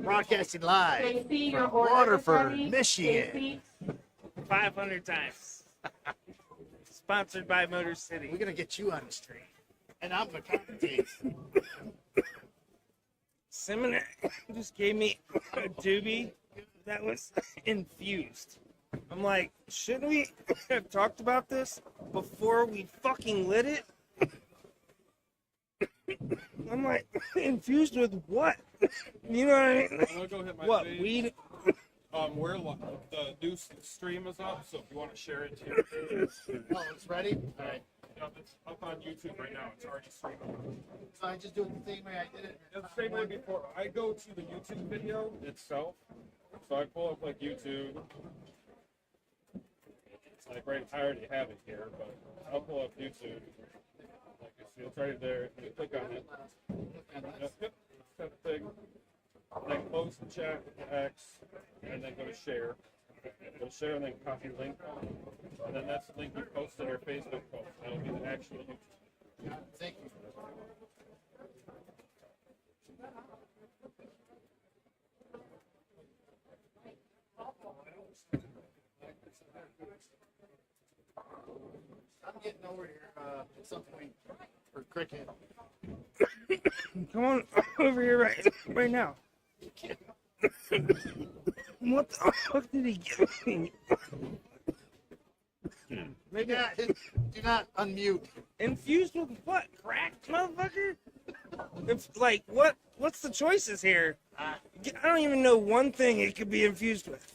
Broadcasting live Stacy, your from order is Waterford, ready. Michigan. Stacy. 500 times. Sponsored by Motor City. We're gonna get you on the street, and I'm gonna commentate. Seminary just gave me a doobie that was infused. I'm like, shouldn't we have talked about this before we fucking lit it? I'm like, infused with what? You know what I mean? I'm gonna go hit my What, page. weed? The new stream is up, so if you want to share it to your page, Oh, it's ready. All right. it's up on YouTube right now. It's already streaming. So I just do it the same way I did it. It's the same way before. I go to the YouTube video itself, so I pull up like YouTube. Like right, I already have it here, but I'll pull up YouTube. Like you see, it's right there. You click on it. Yep, that thing. Then close the chat with the X, and then go to share. Go to share and then copy link, and then that's the link you post in your Facebook post. That'll be the actual YouTube. Thank you. I'm getting over here at some point for cricket. Come on over here right now. What the fuck did he give me? Maybe not, do not unmute. Infused with what? Crack, motherfucker? If, like, what's the choices here? I don't even know one thing it could be infused with.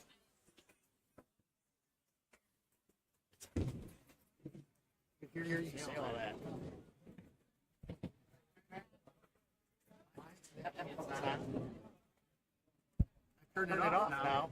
If you're here, you can say all that. I turned it off now.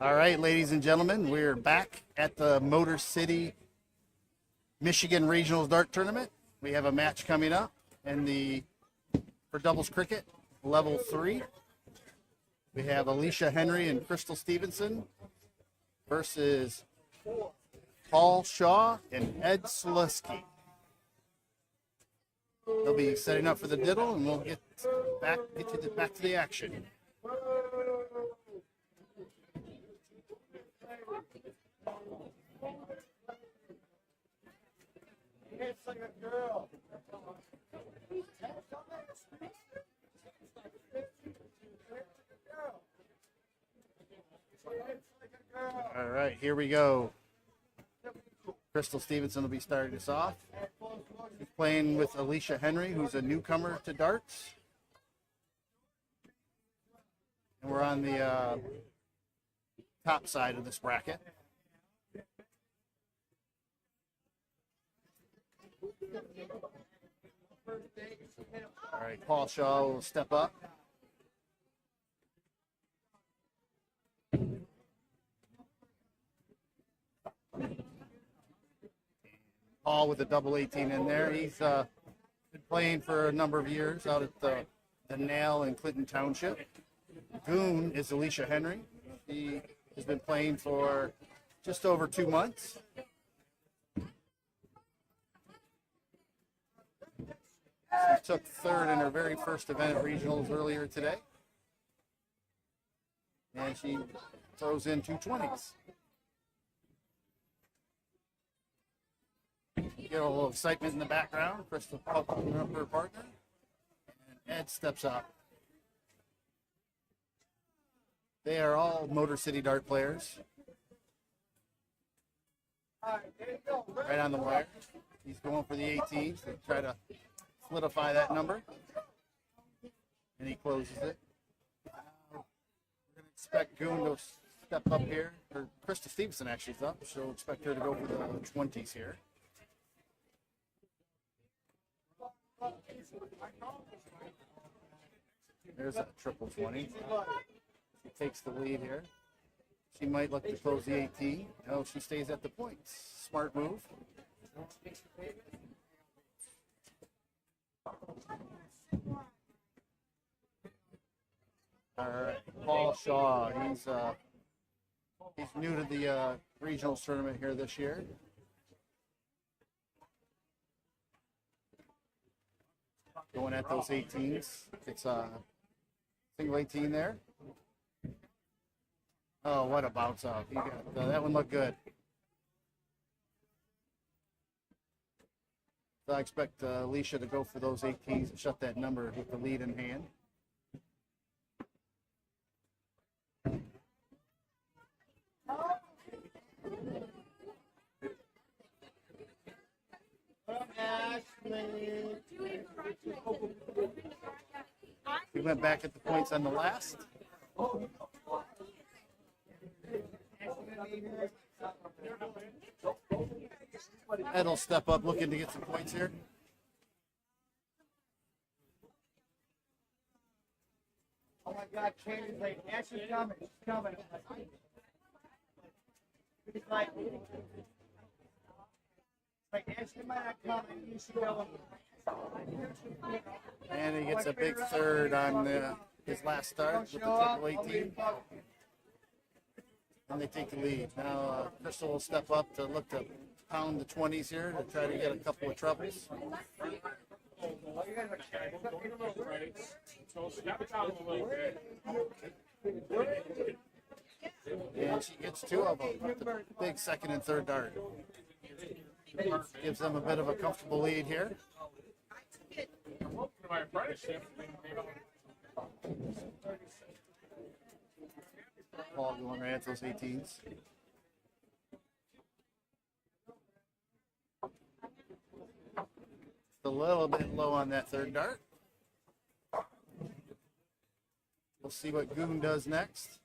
All right, ladies and gentlemen, we're back at the Motor City, Michigan Regionals Dart Tournament. We have a match coming up for doubles cricket, level 3. We have Alicia Henry and Crystal Stevenson versus Paul Shaw and Ed Slutsky. They'll be setting up for the diddle, and we'll get back to the action. It's like a girl. All right, here we go. Crystal Stevenson will be starting us off. She's playing with Alicia Henry, who's a newcomer to darts. And we're on the top side of this bracket. All right, Paul Shaw will step up. Paul with a double 18 in there. He's been playing for a number of years out at the Nail in Clinton Township. Goon is Alicia Henry. She has been playing for just over 2 months. She took third in her very first event at regionals earlier today. And she throws in 220s. Get a little excitement in the background. Crystal pumping up her partner. And Ed steps up. They are all Motor City Dart players. Right on the wire. He's going for the 18s to try to solidify that number. And he closes it. We're going to expect Goon to step up here. Or Krista Stevenson actually is up. So we'll expect her to go for the 20s here. There's a triple 20. She takes the lead here. She might look to close the 18. No, she stays at the points. Smart move. All right, Paul Shaw. He's new to the regionals tournament here this year. Going at those 18s. It's a single 18 there. Oh, what a bounce off. That one looked good. So I expect Alicia to go for those 18s and shut that number with the lead in hand. We went back at the points on the last. Ed will step up looking to get some points here. Oh my God, Katie's like, Ashley's coming, she's coming. It's like Ashley might not come, and you should go. And he gets a big third on his last start with the triple 18. And they take the lead. Now Crystal will step up to look to pound the 20s here to try to get a couple of troubles. And she gets 2 of them. The big second and third dart. Gives them a bit of a comfortable lead here. Paul going right at those 18s. Just a little bit low on that third dart. We'll see what Goon does next.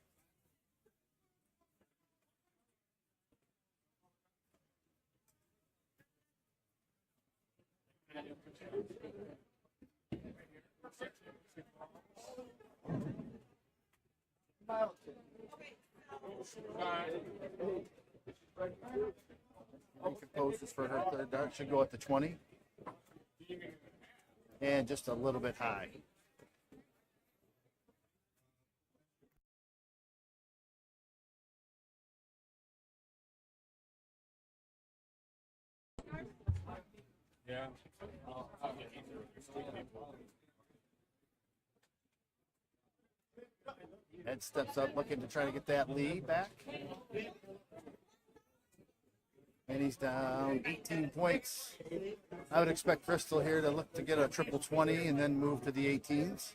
Recomposes for her third dart. Should go at the 20. And just a little bit high. Yeah. Ed steps up looking to try to get that lead back. And he's down 18 points. I would expect Crystal here to look to get a triple 20 and then move to the 18s.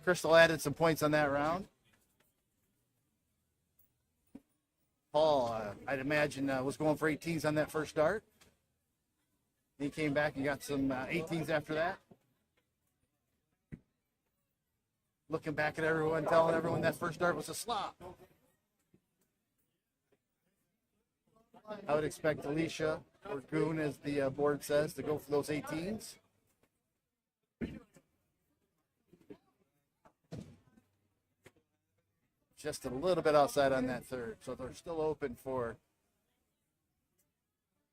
Crystal added some points on that round. Paul, I'd imagine, was going for 18s on that first dart. He came back and got some 18s after that. Looking back at everyone, telling everyone that first dart was a slop. I would expect Alicia, or Goon as the board says, to go for those 18s. Just a little bit outside on that third. So they're still open for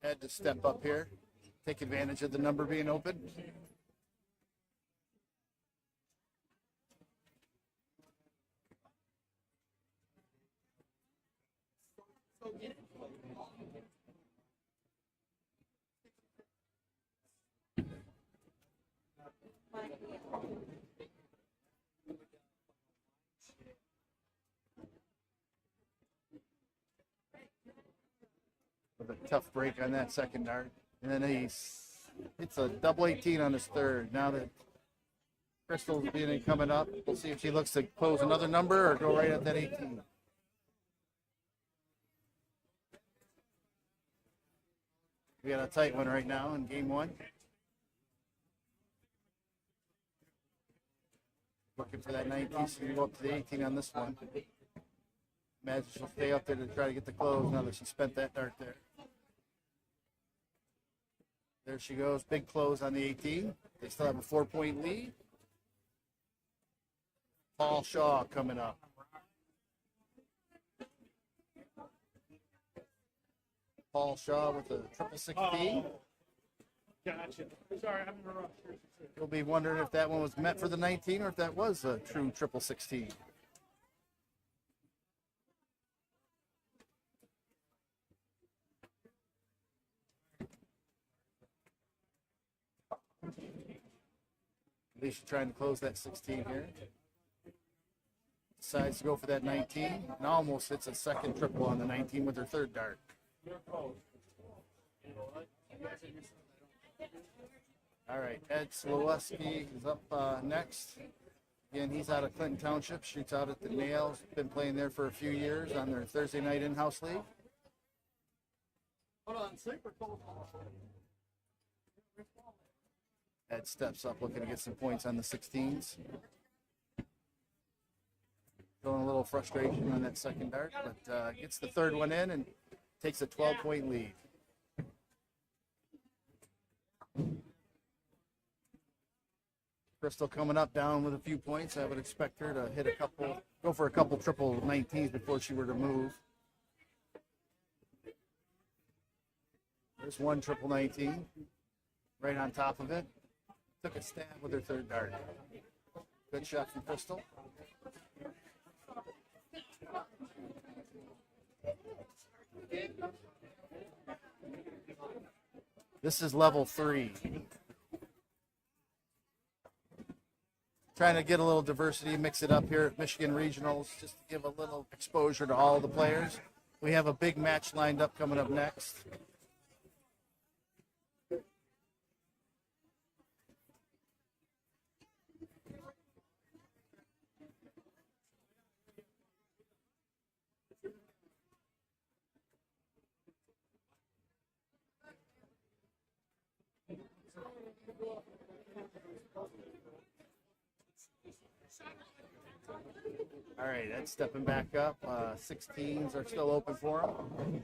Ed to step up here, take advantage of the number being open. With a tough break on that second dart. And then it's a double 18 on his third. Now that Crystal's being coming up, we'll see if she looks to close another number or go right at that 18. We got a tight one right now in game one. Looking for that 19, so you go up to the 18 on this one. Imagine she'll stay up there to try to get the close now that she spent that dart there. There she goes, big close on the 18. They still have a 4-point lead. Paul Shaw coming up. Paul Shaw with a triple 16. Gotcha. Sorry, I'm in a rush. You'll be wondering if that one was meant for the 19 or if that was a true triple 16. Alicia trying to close that 16 here. Decides to go for that 19 and almost hits a second triple on the 19 with her third dart. All right, Ed Sloweski is up next. Again, he's out of Clinton Township, shoots out at the Nails. Been playing there for a few years on their Thursday night in-house league. Hold on, sleeper cold. Ed steps up looking to get some points on the 16s. Showing a little frustration on that second dart, but gets the third one in and takes a 12-point lead. Crystal coming up down with a few points. I would expect her to hit a couple, go for a couple triple 19s before she were to move. There's one triple 19 right on top of it. Took a stab with her third dart. Good shot from Crystal. This is level 3. Trying to get a little diversity, mix it up here at Michigan Regionals, just to give a little exposure to all the players. We have a big match lined up coming up next. All right, that's stepping back up. 16s are still open for him.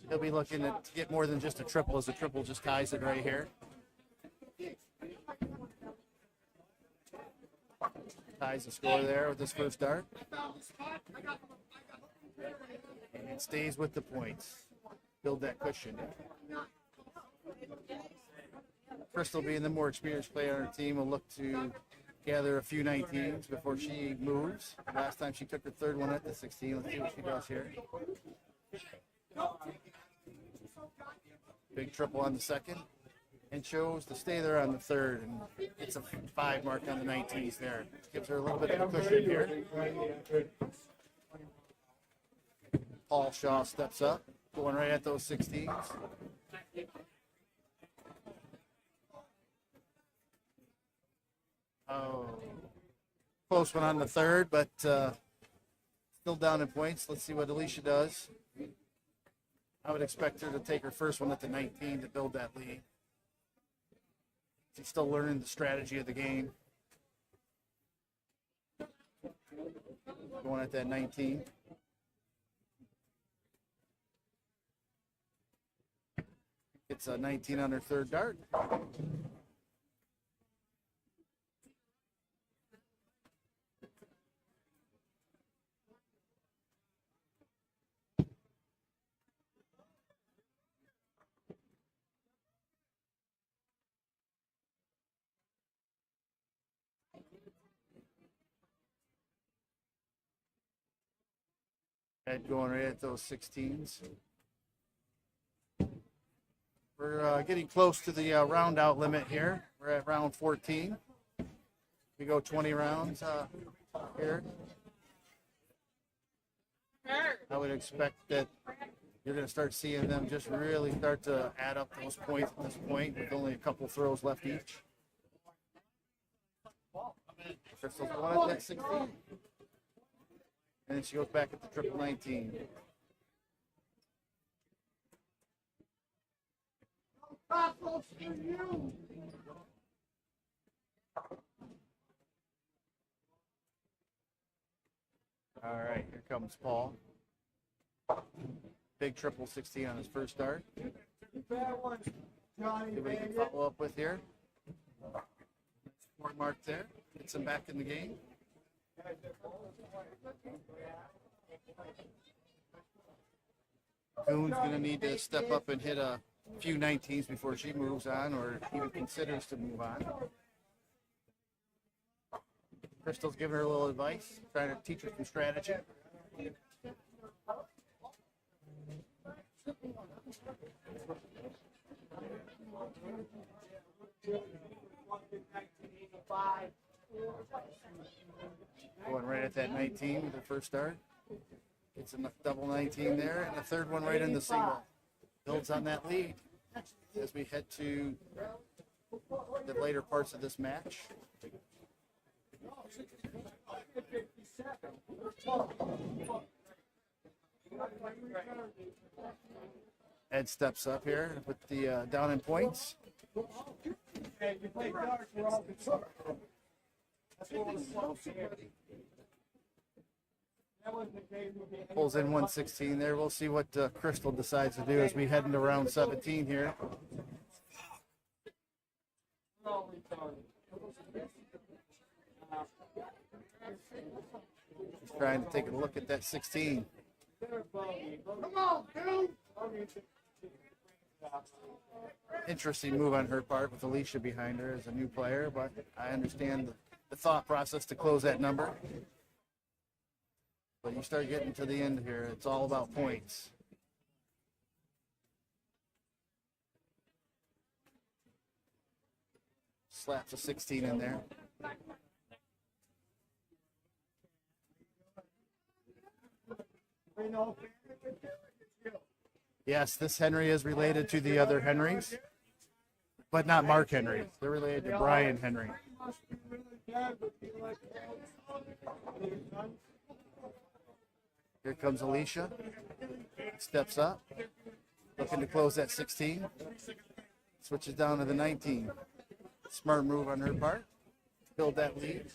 He'll be looking to get more than just a triple, as a triple just ties it right here. Ties the score there with his first dart. And stays with the points. Build that cushion. Crystal, being the more experienced player on her team, will look to gather a few 19s before she moves. Last time she took her third one at the 16. Let's see what she does here. Big triple on the second, and chose to stay there on the third, and gets a 5 mark on the 19s there. Gives her a little bit of a cushion here. Paul Shaw steps up, going right at those 16s. Oh, close one on the third, but still down in points. Let's see what Alicia does. I would expect her to take her first one at the 19 to build that lead. She's still learning the strategy of the game. Going at that 19. It's a 19 on her third dart. Head going right at those 16s. We're getting close to the round out limit here. We're at round 14. We go 20 rounds here. I would expect that you're going to start seeing them just really start to add up those points at this point, with only a couple throws left each. Crystal's going at that 16. And then she goes back at the triple 19. All right, here comes Paul. Big triple 16 on his first start. See what he can follow up with here. Score mark there. Gets him back in the game. Goon's going to need to step up and hit a few 19s before she moves on, or even considers to move on. Crystal's giving her a little advice, trying to teach her some strategy. Going right at that 19 with the first start. It's a double 19 there, and the third one right in the single. Builds on that lead as we head to the later parts of this match. Ed steps up here with the down in points. Pulls in 116 there. We'll see what Crystal decides to do as we head into round 17 here. She's trying to take a look at that 16. Interesting move on her part with Alicia behind her as a new player, but I understand the thought process to close that number. But you start getting to the end here, it's all about points. Slaps a 16 in there. Yes, this Henry is related to the other Henrys, but not Mark Henry. They're related to Brian Henry. Here comes Alicia. Steps up. Looking to close that 16. Switches down to the 19. Smart move on her part. build that lead.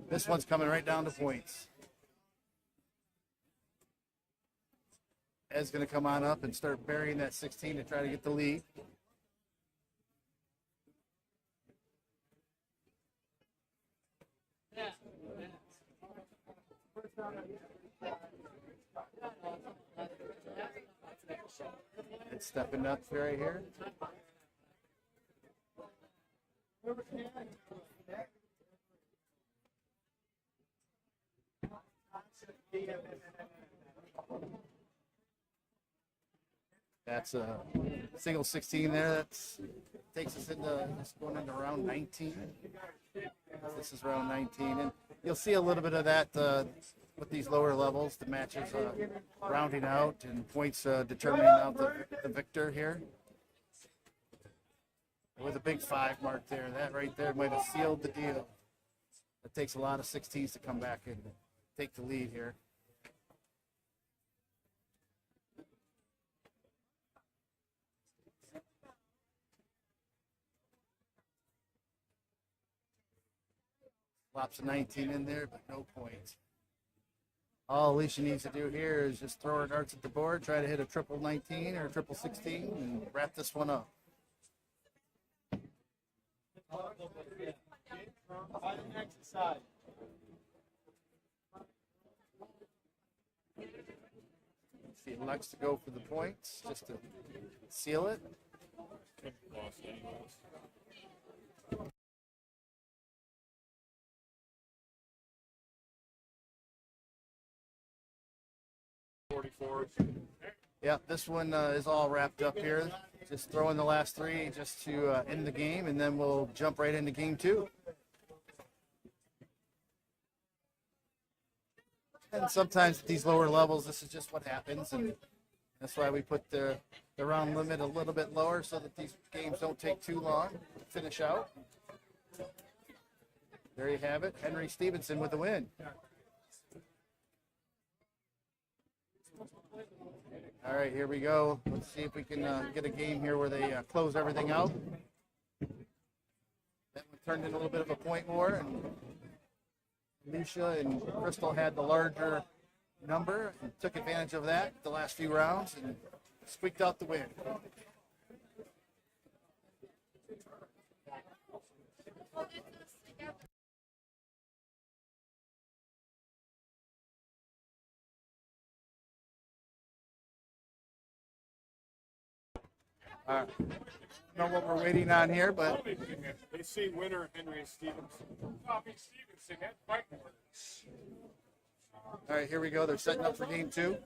This one's coming right down to points. Ed's going to come on up and start burying that 16 to try to get the lead. It's stepping up right here. That's a single 16 there. That takes us into going into round 19. This is round 19, and you'll see a little bit of that with these lower levels. The matches rounding out and points determining out the victor here. With a big 5 mark there, that right there might have sealed the deal. It takes a lot of 16s to come back and take the lead here. Lops of 19 in there, but no points. All Alicia needs to do here is just throw her darts at the board, try to hit a triple 19 or a triple 16, and wrap this one up. She elects to go for the points just to seal it. Lost anyways. 44. Yeah, this one is all wrapped up here. Just throw in the last 3 just to end the game, and then we'll jump right into game 2. And sometimes at these lower levels, this is just what happens, and that's why we put the round limit a little bit lower so that these games don't take too long to finish out. There you have it. Henry Stevenson with the win. All right, here we go. Let's see if we can get a game here where they close everything out. That one turned into a little bit of a point war, and Alicia and Crystal had the larger number and took advantage of that the last few rounds and squeaked out the win. All right. I don't know what we're waiting on here, but They see winner Henry Stevenson. Bobby Stevenson at fight orders. all right, here we go. They're setting up for game 2.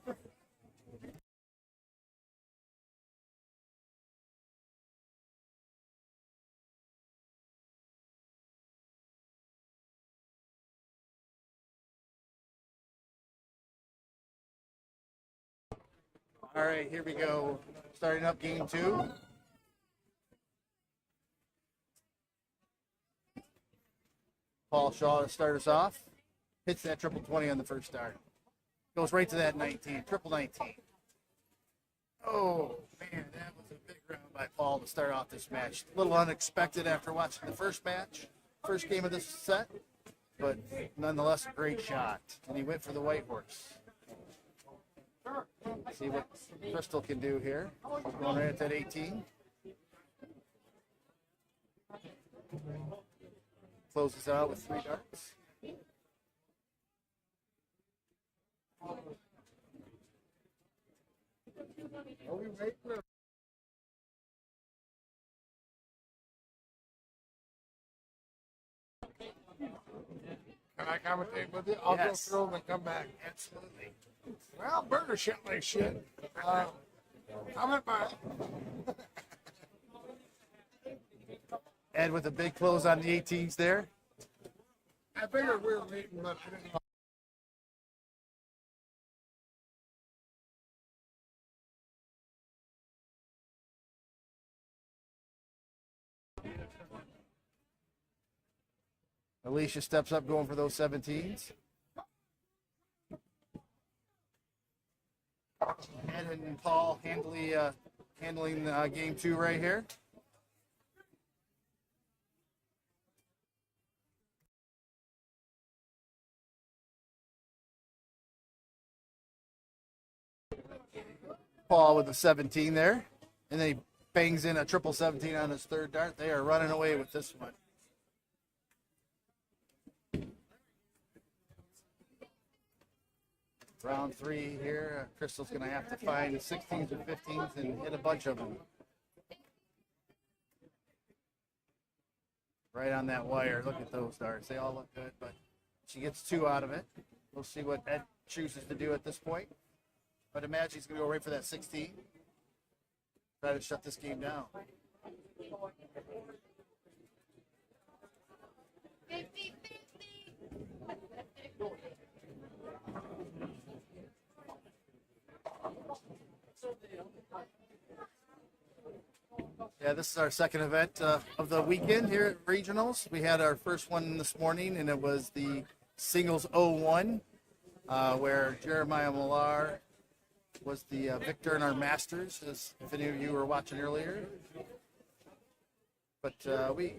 All right, here we go. Starting up game 2. Paul Shaw to start us off. Hits that triple 20 on the first start. Goes right to that 19, triple 19. Oh, man, that was a big round by Paul to start off this match. A little unexpected after watching the first match, first game of this set, but nonetheless a great shot. And he went for the white horse. See what Crystal can do here. Going right at that 18. Closes out with 3 darts. Can I commentate with you? I'll Yes. go through them and come back. Absolutely. Well, burger shit like shit. Comment back. Ed with a big close on the 18s there. I figured we were meeting, but I didn't know. Alicia steps up going for those 17s. Ed and Paul handling game 2 right here. Paul with a 17 there. And then he bangs in a triple 17 on his third dart. They are running away with this one. Round 3 here. Crystal's going to have to find the 16s or 15s and hit a bunch of them. Right on that wire. Look at those darts. They all look good, but she gets 2 out of it. We'll see what Ed chooses to do at this point. But imagine he's going to go right for that 16. Try to shut this game down. Yeah, this is our second event of the weekend here at Regionals. We had our first one this morning, and it was the Singles 01, where Jeremiah Millar was the victor in our Masters, as if any of you were watching earlier. But we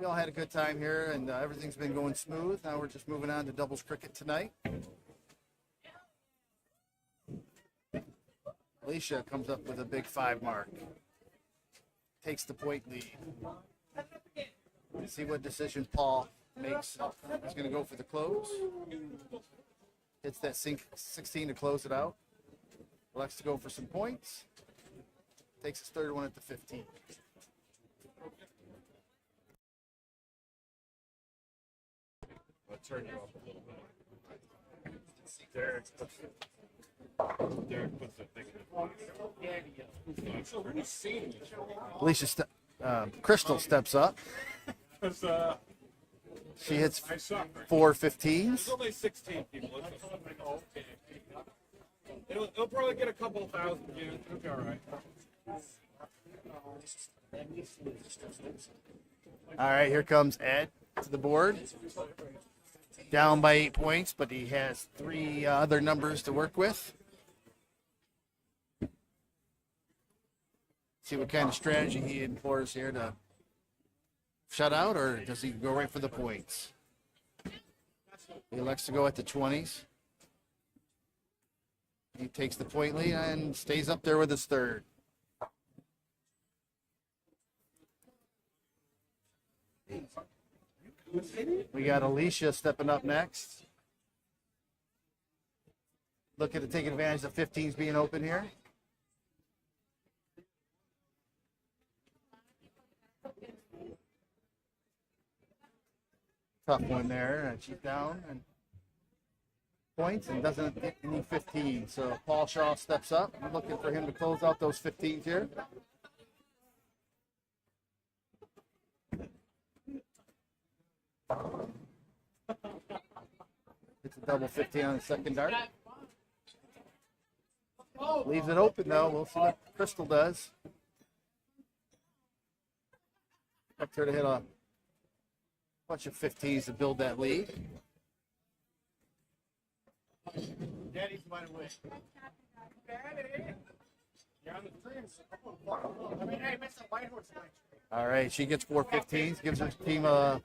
all had a good time here, and everything's been going smooth. Now we're just moving on to doubles cricket tonight. Alicia comes up with a big 5 mark. Takes the point lead. Let's see what decision Paul makes. He's going to go for the close. Hits that 16 to close it out. Elects to go for some points. Takes his third one at the 15. I'll turn you up a little bit. Derek puts that thing in his so pretty seen. Alicia Crystal steps up. Because She hits I saw 4 there's 15s. only 16 people. It'll probably get a couple thousand views. It'll be all right. All right, here comes Ed to the board. Down by 8 points, but he has 3 other numbers to work with. See what kind of strategy he employs here to shut out, or does he go right for the points? He elects to go at the 20s. He takes the point lead and stays up there with his third. We got Alicia stepping up next. Looking to take advantage of 15s being open here. Tough one there, and she's down and points and doesn't get any 15. So Paul Shaw steps up. I'm looking for him to close out those 15s here. It's a double 15 on the second dart. Leaves it open though. We'll see what Crystal does. Expect her to hit a bunch of 15s to build that lead. Daddy's wide awake. Daddy! You're on the trees. I mean, hey, Mr. Whitehorse tonight. All right, she gets 4 15s, gives her team a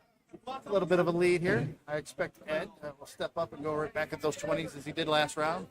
little bit of a lead here. I expect Ed will step up and go right back at those 20s as he did last round.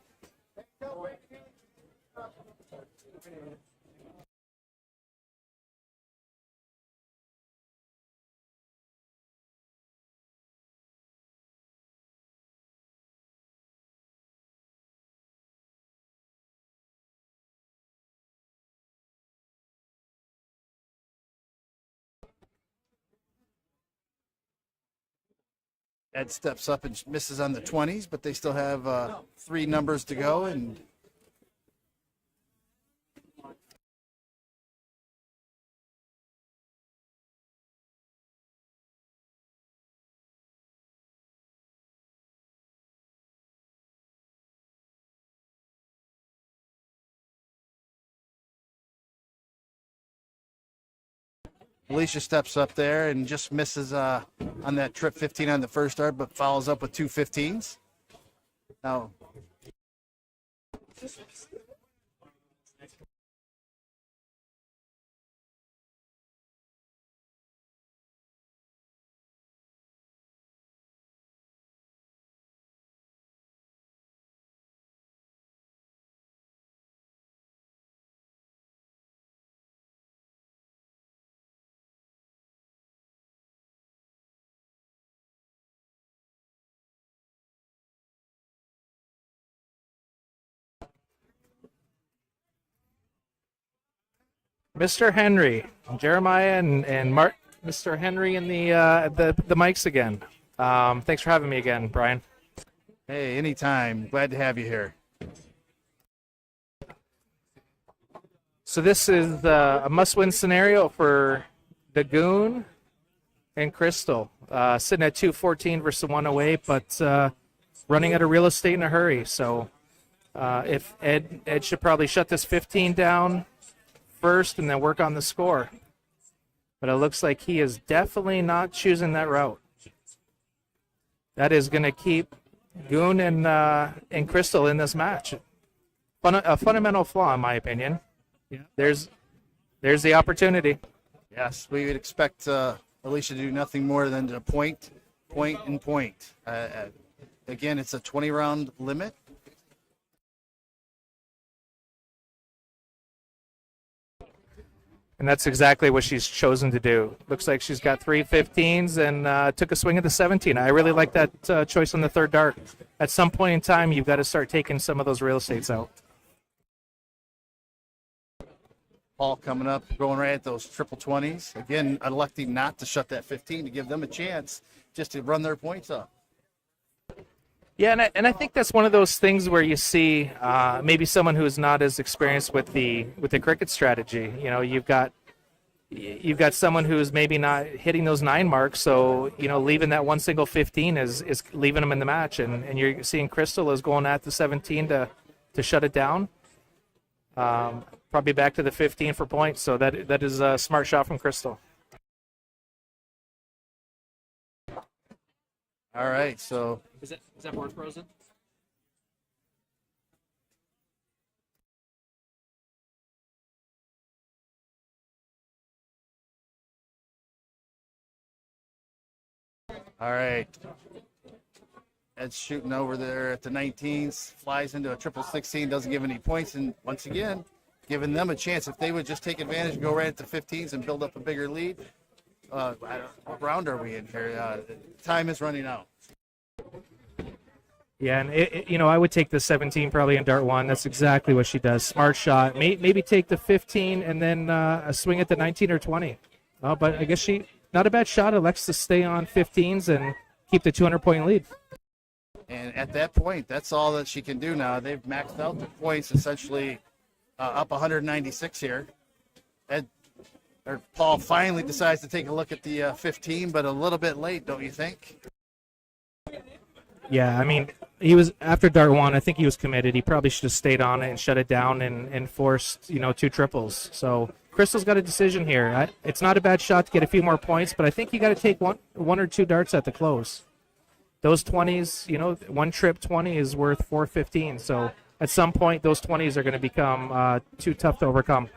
Ed steps up and misses on the 20s, but they still have 3 numbers to go. And Alicia steps up there and just misses on that trip 15 on the first dart, but follows up with 2 15s. Now, Mr. Henry, Jeremiah, and Mr. Henry and the mics again. Thanks for having me again, Brian. Hey, anytime. Glad to have you here. So this is a must-win scenario for the Goon and Crystal. Sitting at 214 versus 108, but running out of real estate in a hurry. So if Ed should probably shut this 15 down first and then work on the score. But it looks like he is definitely not choosing that route. That is going to keep Goon and Crystal in this match. A fundamental flaw, in my opinion. Yeah. There's the opportunity. Yes, we would expect Alicia to do nothing more than to point, and point. Again, it's a 20-round limit. And that's exactly what she's chosen to do. Looks like she's got 3 15s and took a swing at the 17. I really like that choice on the third dart. At some point in time, you've got to start taking some of those real estates out. Paul coming up, going right at those triple 20s. Again, electing not to shut that 15 to give them a chance just to run their points up. Yeah, and I think that's one of those things where you see maybe someone who's not as experienced with the cricket strategy. You know, you've got someone who's maybe not hitting those 9 marks, so leaving that one single 15 is leaving them in the match, and you're seeing Crystal is going at the 17 to shut it down. Probably back to the 15 for points, so that is a smart shot from Crystal. All right, so Is that board frozen? all right. Ed's shooting over there at the 19s, flies into a triple 16, doesn't give any points, and once again, giving them a chance. If they would just take advantage and go right at the 15s and build up a bigger lead. What round are we in here? Time is running out. Yeah, and I would take the 17 probably in dart 1. That's exactly what she does. Smart shot. Maybe take the 15 and then a swing at the 19 or 20. But I guess she, not a bad shot, elects to stay on 15s and keep the 200-point lead. And at that point, that's all that she can do now. They've maxed out the points, essentially up 196 here. Paul finally decides to take a look at the 15, but a little bit late, don't you think? Yeah, I mean, he was after dart 1. I think he was committed. He probably should have stayed on it and shut it down and forced 2 triples. So Crystal's got a decision here. It's not a bad shot to get a few more points, but I think you got to take one or 2 darts at the close. Those 20s, one trip 20 is worth 4 15. So at some point, those 20s are going to become too tough to overcome.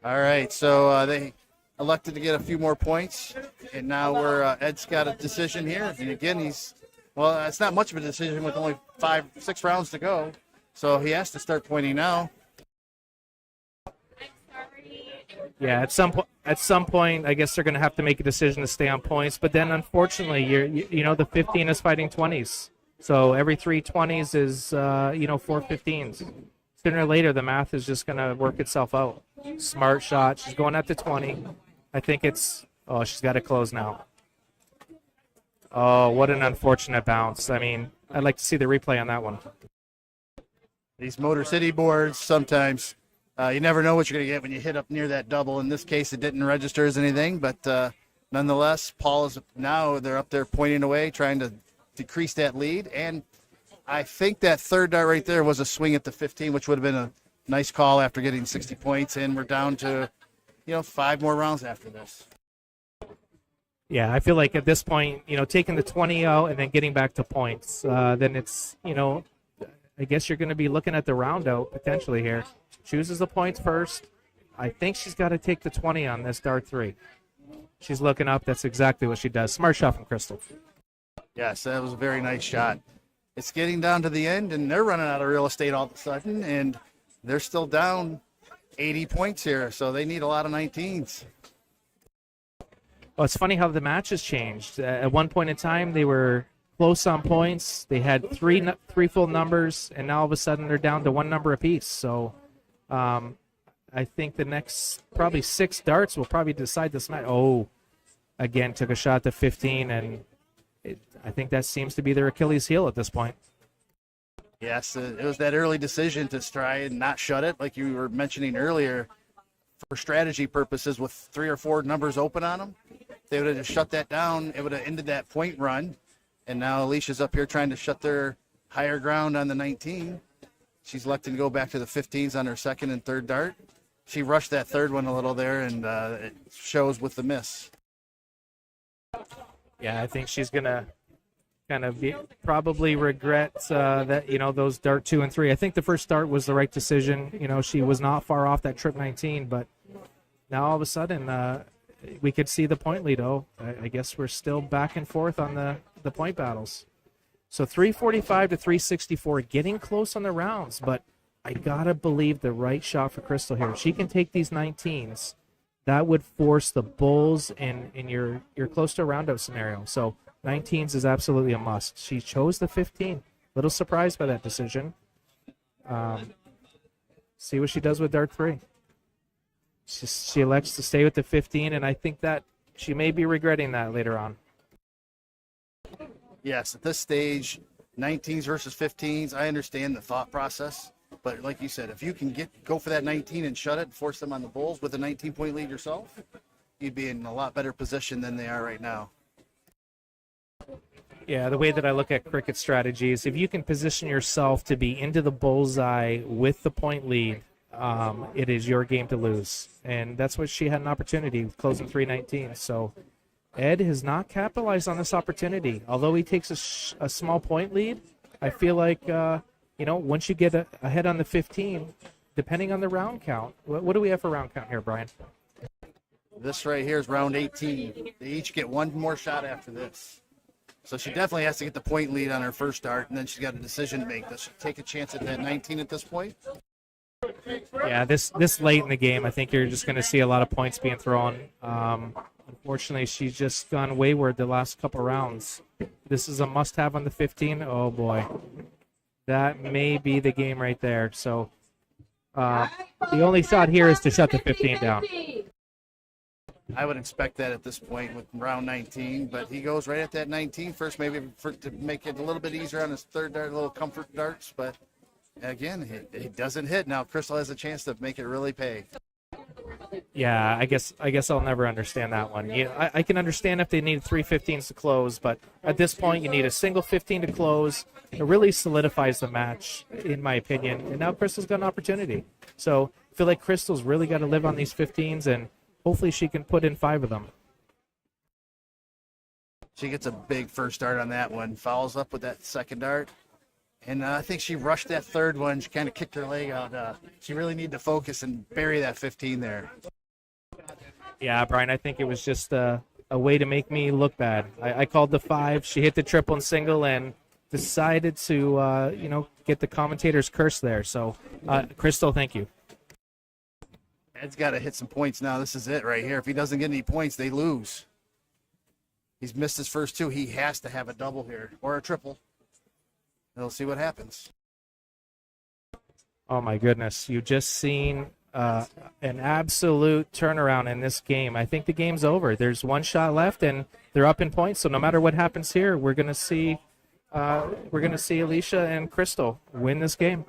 All right, so they elected to get a few more points, and now Ed's got a decision here. And again, it's not much of a decision with only 5-6 rounds to go, so he has to start pointing now. Yeah, at some point, I guess they're going to have to make a decision to stay on points. But then, unfortunately, the 15 is fighting 20s, so every 3 20s is 4 15s. Sooner or later, the math is just going to work itself out. Smart shot. She's going at the 20. I think she's got to close now. Oh, what an unfortunate bounce. I mean, I'd like to see the replay on that one. These Motor City boards, sometimes you never know what you're going to get when you hit up near that double. In this case, it didn't register as anything, but nonetheless, Paul is now, they're up there pointing away, trying to decrease that lead, and I think that third dart right there was a swing at the 15, which would have been a nice call after getting 60 points, and we're down to, 5 more rounds after this. Yeah, I feel like at this point, taking the 20 out and then getting back to points, then it's, I guess you're going to be looking at the round out potentially here. Chooses the points first. I think she's got to take the 20 on this dart 3. She's looking up. That's exactly what she does. Smart shot from Crystal. Yes, that was a very nice shot. It's getting down to the end, and they're running out of real estate all of a sudden, and they're still down 80 points here, so they need a lot of 19s. Well, it's funny how the match has changed. At one point in time, they were close on points. They had three full numbers, and now all of a sudden they're down to one number apiece. So I think the next probably 6 darts will probably decide this match. Oh, again, took a shot to 15, and I think that seems to be their Achilles heel at this point. Yes, it was that early decision to try and not shut it, like you were mentioning earlier, for strategy purposes with 3 or 4 numbers open on them. They would have just shut that down. It would have ended that point run. And now Alicia's up here trying to shut their higher ground on the 19. She's electing to go back to the 15s on her second and third dart. She rushed that third one a little there, and it shows with the miss. Yeah, I think she's going to kind of probably regret that, those dart 2 and 3. I think the first dart was the right decision. She was not far off that trip 19, but now all of a sudden we could see the point lead. I guess we're still back and forth on the point battles. So 345 to 364, getting close on the rounds, but I got to believe the right shot for Crystal here. If she can take these 19s, that would force the bulls in your close to a round-out scenario. So 19s is absolutely a must. She chose the 15. Little surprised by that decision. See what she does with dart 3. She elects to stay with the 15, and I think that she may be regretting that later on. Yes, at this stage, 19s versus 15s, I understand the thought process. But like you said, if you can go for that 19 and shut it and force them on the bulls with a 19-point lead yourself, you'd be in a lot better position than they are right now. Yeah, the way that I look at cricket strategy is if you can position yourself to be into the bullseye with the point lead, it is your game to lose. And that's what she had an opportunity, closing 319. So Ed has not capitalized on this opportunity. Although he takes a small point lead, I feel like, once you get ahead on the 15, depending on the round count, what do we have for round count here, Brian? This right here is round 18. They each get one more shot after this. So she definitely has to get the point lead on her first dart, and then she's got a decision to make. Does she take a chance at that 19 at this point? Yeah, this late in the game, I think you're just going to see a lot of points being thrown. Unfortunately, she's just gone wayward the last couple rounds. This is a must-have on the 15. Oh, boy. That may be the game right there. So the only shot here is to shut the 15 down. I would expect that at this point with round 19, but he goes right at that 19 first, maybe to make it a little bit easier on his third dart, a little comfort darts, but again, it doesn't hit. Now Crystal has a chance to make it really pay. Yeah, I guess I'll never understand that one. I can understand if they need 3 15s to close, but at this point you need a single 15 to close. It really solidifies the match, in my opinion, and now Crystal's got an opportunity. So I feel like Crystal's really got to live on these 15s, and hopefully she can put in 5 of them. She gets a big first dart on that one, follows up with that second dart, and I think she rushed that third one. She kind of kicked her leg out. She really needed to focus and bury that 15 there. Yeah, Brian, I think it was just a way to make me look bad. I called the 5. She hit the triple and single and decided to, get the commentator's curse there. So, Crystal, thank you. Ed's got to hit some points now. This is it right here. If he doesn't get any points, they lose. He's missed his first 2. He has to have a double here or a triple. We'll see what happens. Oh, my goodness. You just seen an absolute turnaround in this game. I think the game's over. There's one shot left, and they're up in points. So no matter what happens here, we're going to see Alicia and Crystal win this game.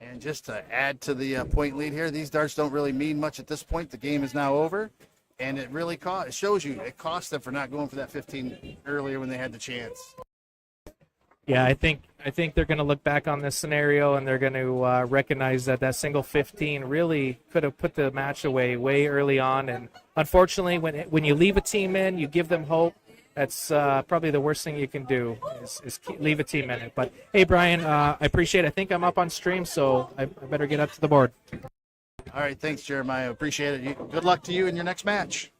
And just to add to the point lead here, these darts don't really mean much at this point. The game is now over, and it really it shows you it cost them for not going for that 15 earlier when they had the chance. Yeah, I think they're going to look back on this scenario and they're going to recognize that single 15 really could have put the match away way early on. And unfortunately, when you leave a team in, you give them hope. That's probably the worst thing you can do is leave a team in it. But hey, Brian, I appreciate it. I think I'm up on stream, so I better get up to the board. All right, thanks, Jeremiah. Appreciate it. Good luck to you in your next match.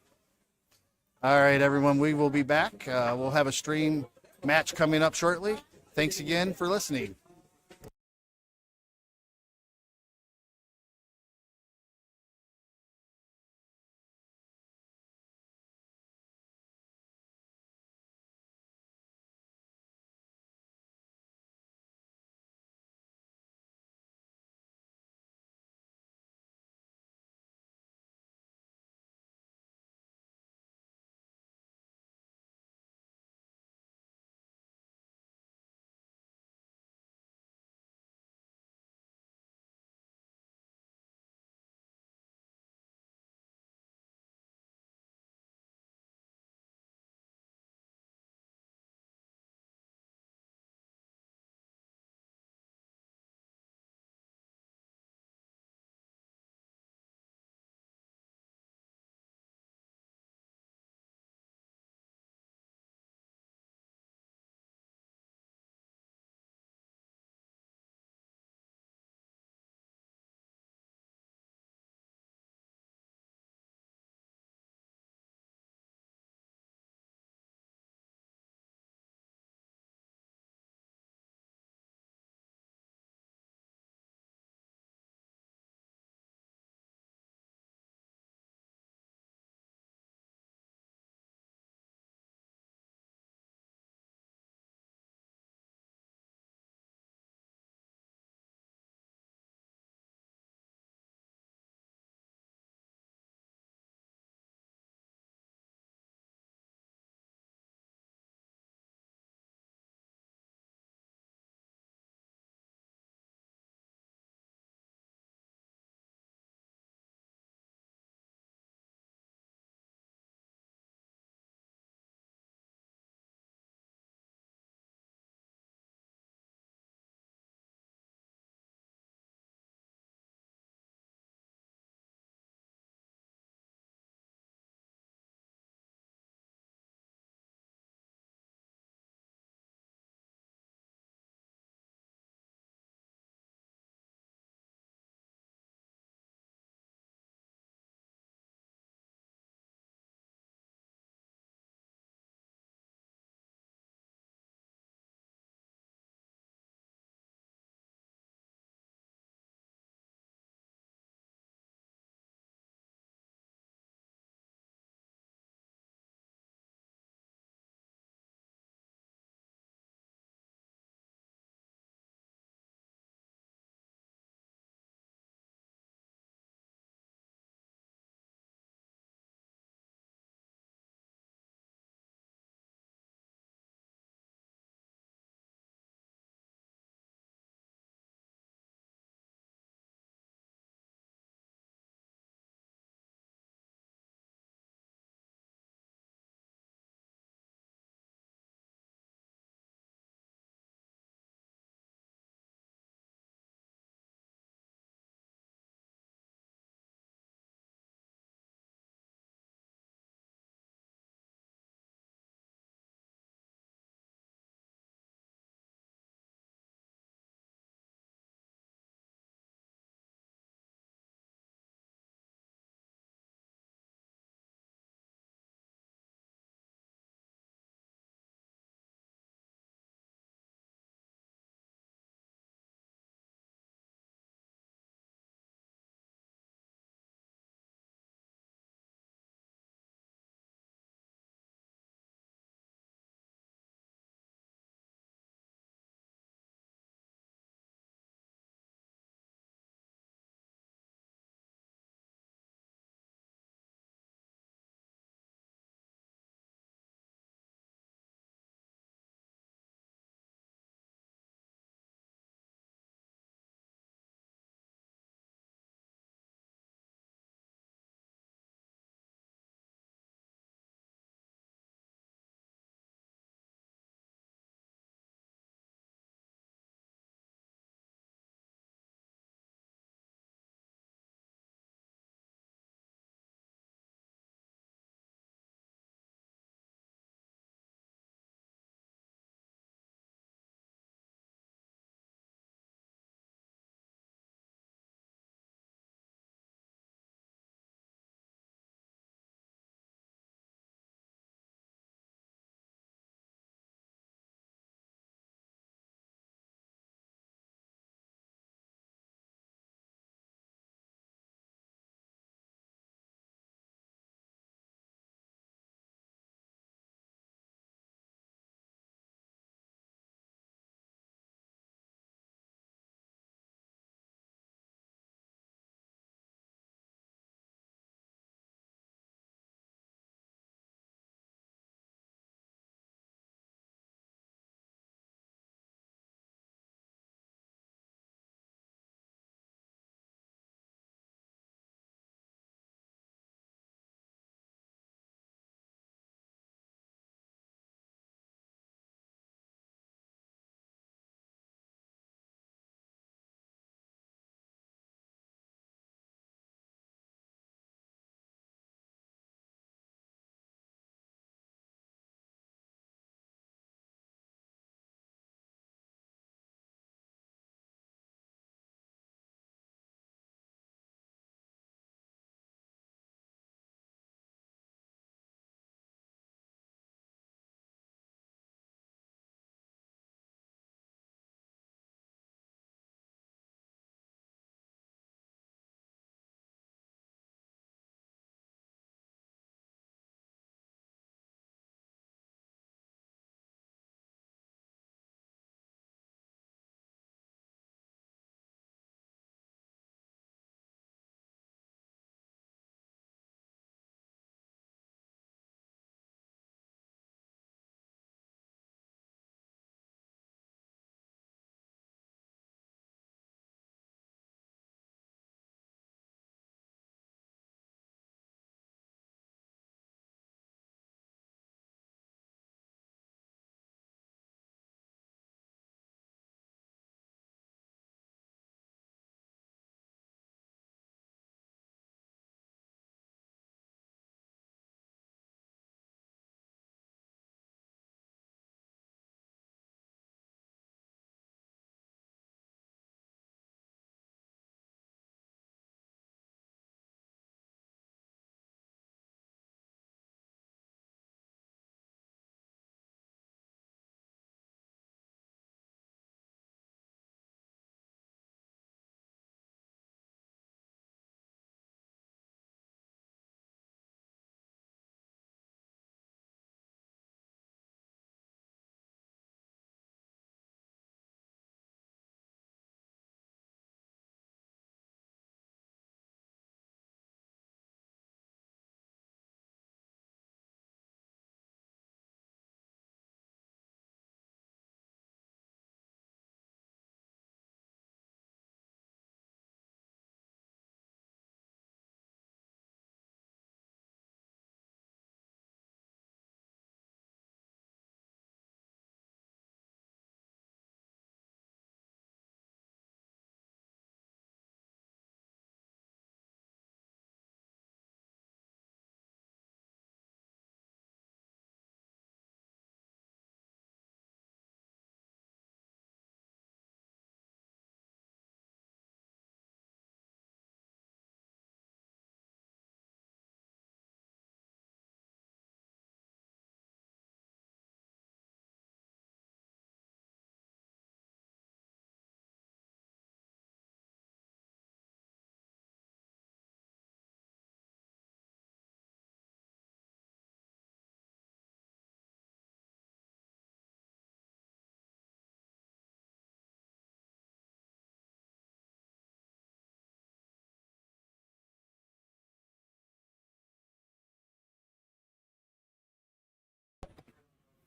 All right, everyone, we will be back. We'll have a stream match coming up shortly. Thanks again for listening.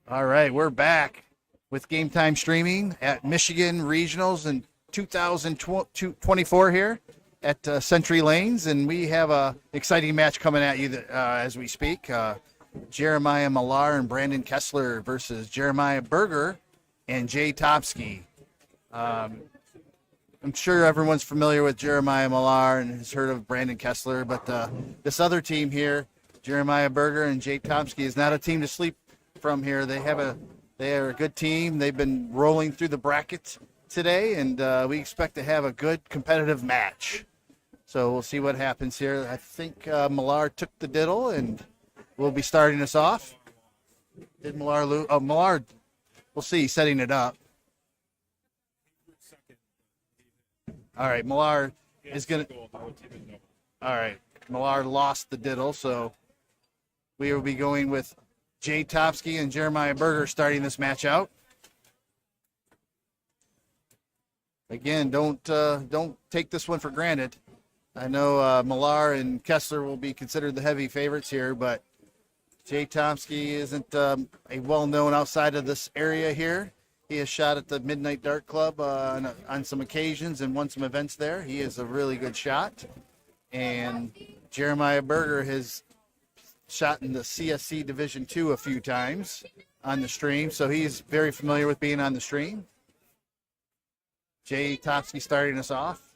All right, we're back with Game Time streaming at Michigan Regionals in 2024 here at Century Lanes, and we have a exciting match coming at you as we speak. Jeremiah Millar and Brandon Kessler versus Jeremiah Berger and Jay Topsky. I'm sure everyone's familiar with Jeremiah Millar and has heard of Brandon Kessler, but this other team here, Jeremiah Berger and Jay Topsky, is not a team to sleep from here. They are a good team. They've been rolling through the bracket today, and we expect to have a good competitive match. So we'll see what happens here. I think Millar took the diddle and will be starting us off. Did Millar lose? Oh, Millar, we'll see, setting it up. All right, Millar is going to. All right, Millar lost the diddle, so we will be going with Jay Topsky and Jeremiah Berger starting this match out. Again, don't take this one for granted. I know Millar and Kessler will be considered the heavy favorites here, but Jay Topsky isn't a well-known outside of this area here. He has shot at the Midnight Dart Club on some occasions and won some events there. He is a really good shot. And Jeremiah Berger has shot in the CSC Division II a few times on the stream, so he's very familiar with being on the stream. Jay Topsky starting us off.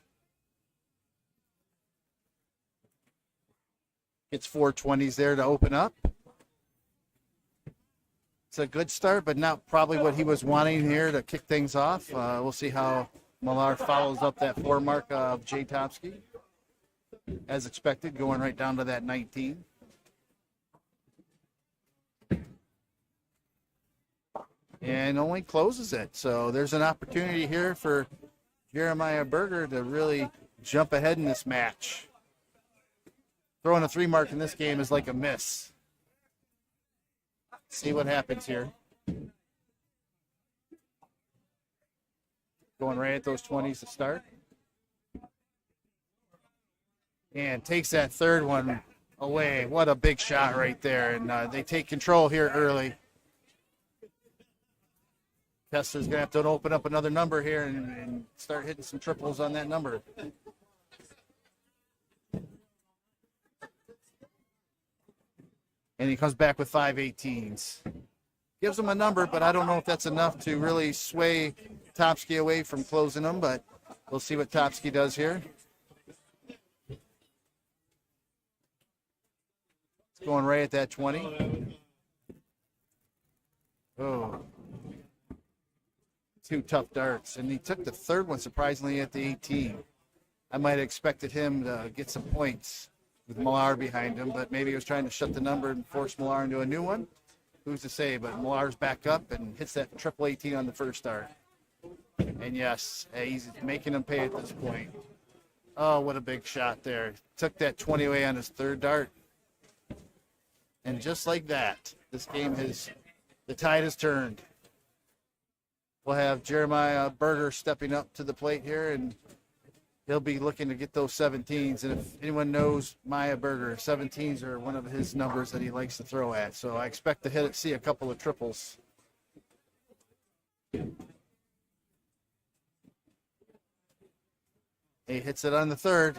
Gets 420s there to open up. It's a good start, but not probably what he was wanting here to kick things off. We'll see how Millar follows up that 4 mark of Jay Topsky. As expected, going right down to that 19. And only closes it. So there's an opportunity here for Jeremiah Berger to really jump ahead in this match. Throwing a 3 mark in this game is like a miss. See what happens here. Going right at those 20s to start. And takes that third one away. What a big shot right there. And they take control here early. Kessler's going to have to open up another number here and start hitting some triples on that number. And he comes back with 5/18s. Gives him a number, but I don't know if that's enough to really sway Topsky away from closing them, but we'll see what Topsky does here. It's going right at that 20. Oh. 2 tough darts, and he took the third one surprisingly at the 18. I might have expected him to get some points with Millar behind him, but maybe he was trying to shut the number and force Millar into a new one. Who's to say? But Millar's back up and hits that triple 18 on the first dart. And yes, he's making him pay at this point. Oh, what a big shot there. Took that 20 away on his third dart. And just like that, this game the tide has turned. We'll have Jeremiah Berger stepping up to the plate here, and he'll be looking to get those 17s. And if anyone knows Maya Berger, 17s are one of his numbers that he likes to throw at. So I expect to see a couple of triples. He hits it on the third.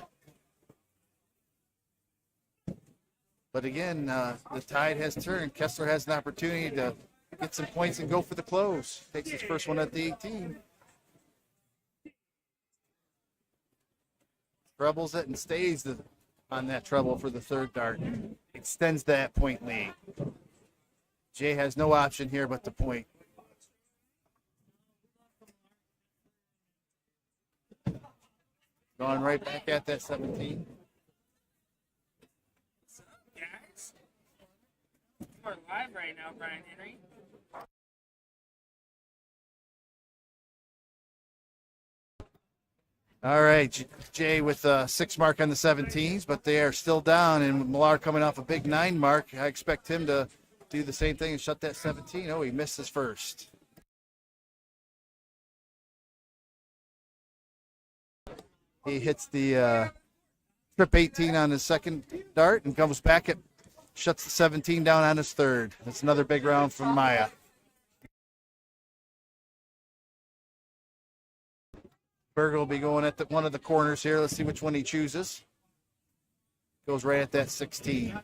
But again, the tide has turned. Kessler has an opportunity to get some points and go for the close. Takes his first one at the 18. Trebles it and stays on that treble for the third dart. Extends that point lead. Jay has no option here but the point. Going right back at that 17. What's up, guys? We're live right now, Brian Henry. All right, Jay with a 6 mark on the 17s, but they are still down, and Millar coming off a big 9 mark. I expect him to do the same thing and shut that 17. Oh, he missed his first. He hits the trip 18 on his second dart and comes back shuts the 17 down on his third. That's another big round from Maya. Berger will be going at one of the corners here. Let's see which one he chooses. Goes right at that 16.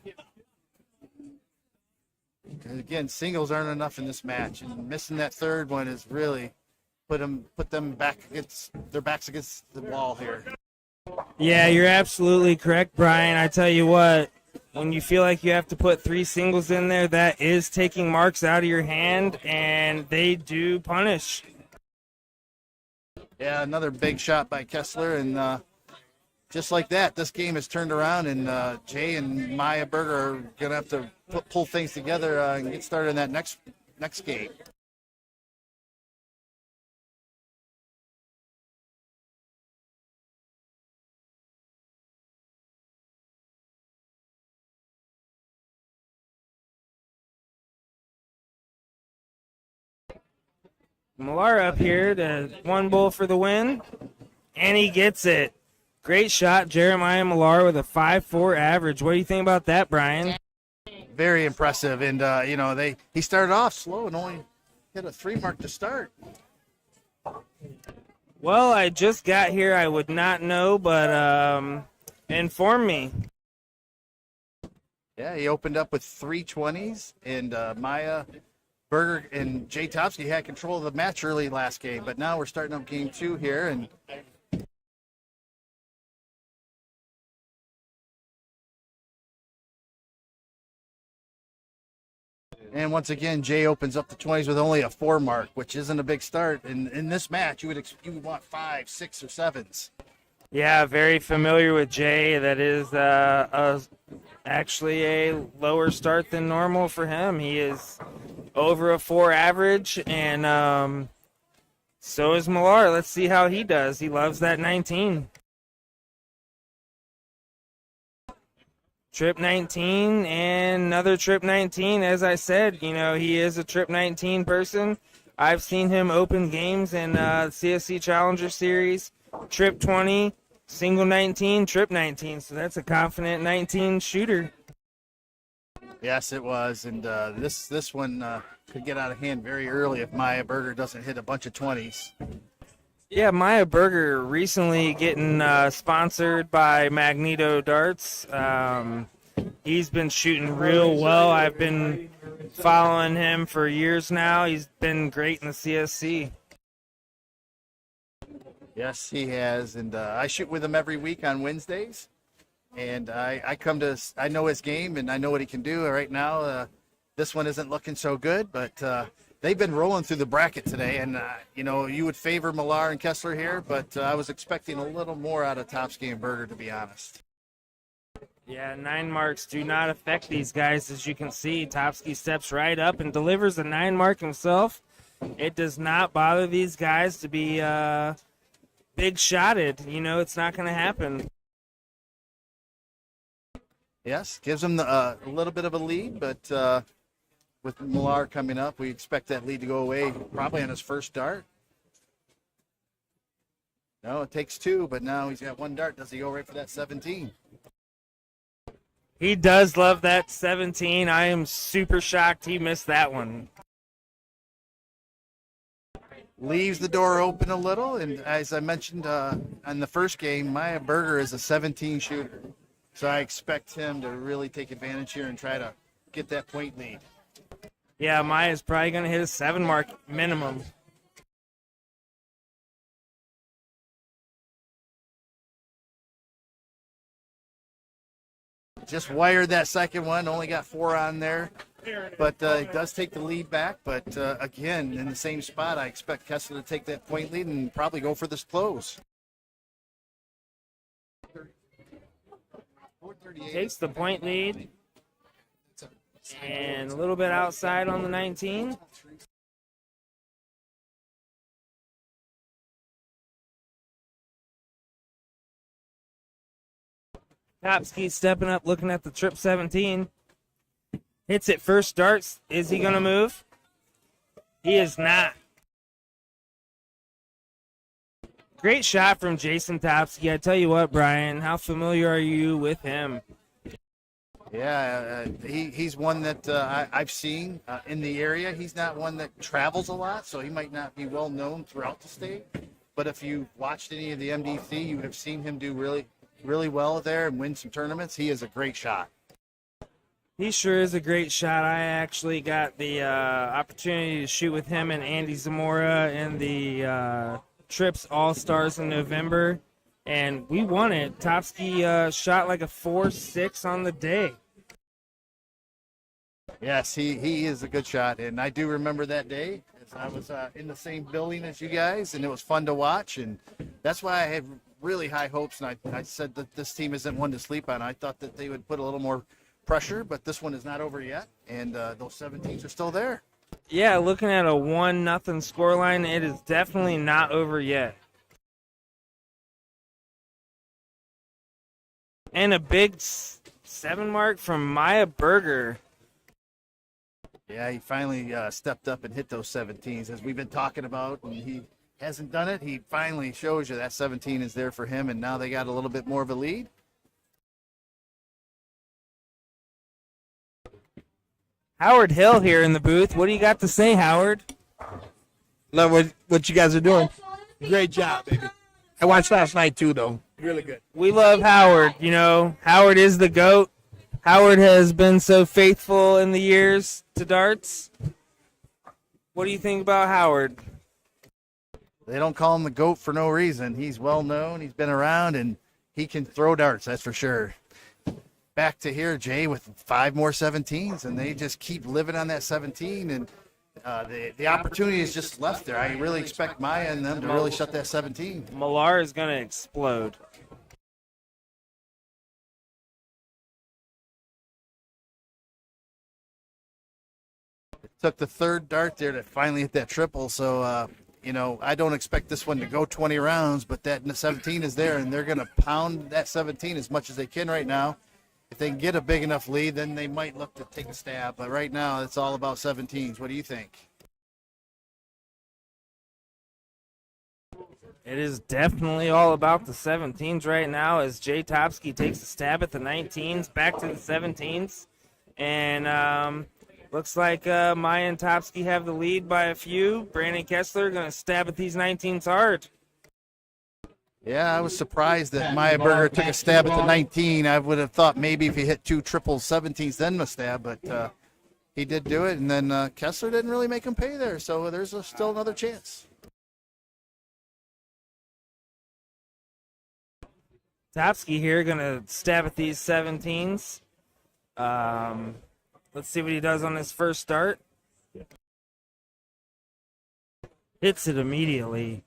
And again, singles aren't enough in this match, and missing that third one is really put them back against their backs against the wall here. Yeah, you're absolutely correct, Brian. I tell you what, when you feel like you have to put 3 singles in there, that is taking marks out of your hand, and they do punish. Yeah, another big shot by Kessler, and just like that, this game has turned around, and Jay and Maya Berger are going to have to pull things together and get started in that next game. Millar up here, the 1 bull for the win, and he gets it. Great shot, Jeremiah Millar with a 5.4 average. What do you think about that, Brian? Very impressive, and he started off slow and only hit a 3 mark to start. Well, I just got here. I would not know, but inform me. Yeah, he opened up with 320s, and Maya Berger and Jay Topsky had control of the match early last game, but now we're starting up game 2 here, and once again, Jay opens up the 20s with only a 4 mark, which isn't a big start. And in this match, you would want 5, 6, or 7s. Yeah, very familiar with Jay. That is actually a lower start than normal for him. He is over a 4 average, and so is Millar. Let's see how he does. He loves that 19. Trip 19 and another trip 19. As I said, he is a trip 19 person. I've seen him open games in CSC Challenger Series. Trip 20, single 19, trip 19. So that's a confident 19 shooter. Yes, it was. And this one could get out of hand very early if Maya Berger doesn't hit a bunch of 20s. Yeah, Maya Berger recently getting sponsored by Magneto Darts. He's been shooting real well. I've been following him for years now. He's been great in the CSC. Yes, he has. And I shoot with him every week on Wednesdays. And I know his game, and I know what he can do. Right now, this one isn't looking so good, but they've been rolling through the bracket today, and you would favor Millar and Kessler here, but I was expecting a little more out of Topsky and Berger, to be honest. Yeah, 9 marks do not affect these guys, as you can see. Topsky steps right up and delivers a 9 mark himself. It does not bother these guys to be big shotted. It's not going to happen. Yes, gives him a little bit of a lead, but with Millar coming up, we expect that lead to go away probably on his first dart. No, it takes 2, but now he's got 1 dart. Does he go right for that 17? He does love that 17. I am super shocked he missed that one. Leaves the door open a little, and as I mentioned on the first game, Maya Berger is a 17 shooter. So I expect him to really take advantage here and try to get that point lead. Yeah, Maya's probably going to hit a 7 mark minimum. Just wired that second one, only got 4 on there. But it does take the lead back. But again, in the same spot, I expect Kessler to take that point lead and probably go for this close. Takes the point lead. And a little bit outside on the 19. Topsky stepping up, looking at the trip 17. Hits it first darts. Is he going to move? He is not. Great shot from Jason Topsky. I tell you what, Brian, how familiar are you with him? Yeah, he's one that I've seen in the area. He's not one that travels a lot, so he might not be well known throughout the state. but if you watched any of the MDC, you would have seen him do really, really well there and win some tournaments. He is a great shot. He sure is a great shot. I actually got the opportunity to shoot with him and Andy Zamora in the Trips All-Stars in November, and we won it. Topsky shot like a 4.6 on the day. Yes, he is a good shot, and I do remember that day as I was in the same building as you guys, and it was fun to watch, and that's why I had really high hopes, and I said that this team isn't one to sleep on. I thought that they would put a little more pressure, but this one is not over yet, and those 17s are still there. Yeah, looking at a 1-0 scoreline, it is definitely not over yet. And a big 7 mark from Maya Berger. Yeah, he finally stepped up and hit those 17s, as we've been talking about, and he hasn't done it. He finally shows you that 17 is there for him, and now they got a little bit more of a lead. Howard Hill here in the booth. What do you got to say, Howard? Love what you guys are doing. Great job, baby. I watched last night too, though. Really good. We love Howard. You know, Howard is the GOAT. Howard has been so faithful in the years to darts. What do you think about Howard? They don't call him the GOAT for no reason. He's well known. He's been around, and he can throw darts, that's for sure. Back to here, Jay, with 5 more 17s, and they just keep living on that 17, and the opportunity is just left there. I really expect Maya and them to really shut that 17. Millar is going to explode. Took the third dart there to finally hit that triple, so you know, I don't expect this one to go 20 rounds, but that 17 is there, and they're going to pound that 17 as much as they can right now. If they can get a big enough lead, then they might look to take a stab, but right now it's all about 17s. What do you think? It is definitely all about the 17s right now as Jay Topsky takes a stab at the 19s, back to the 17s. And looks like Maya and Topsky have the lead by a few. Brandon Kessler going to stab at these 19s hard. Yeah, I was surprised that Maya Berger took a stab at the 19. I would have thought maybe if he hit 2 triple 17s, then a stab, but he did do it. And then Kessler didn't really make him pay there, so there's still another chance. Topsky here going to stab at these 17s. Let's see what he does on his first start. Hits it immediately.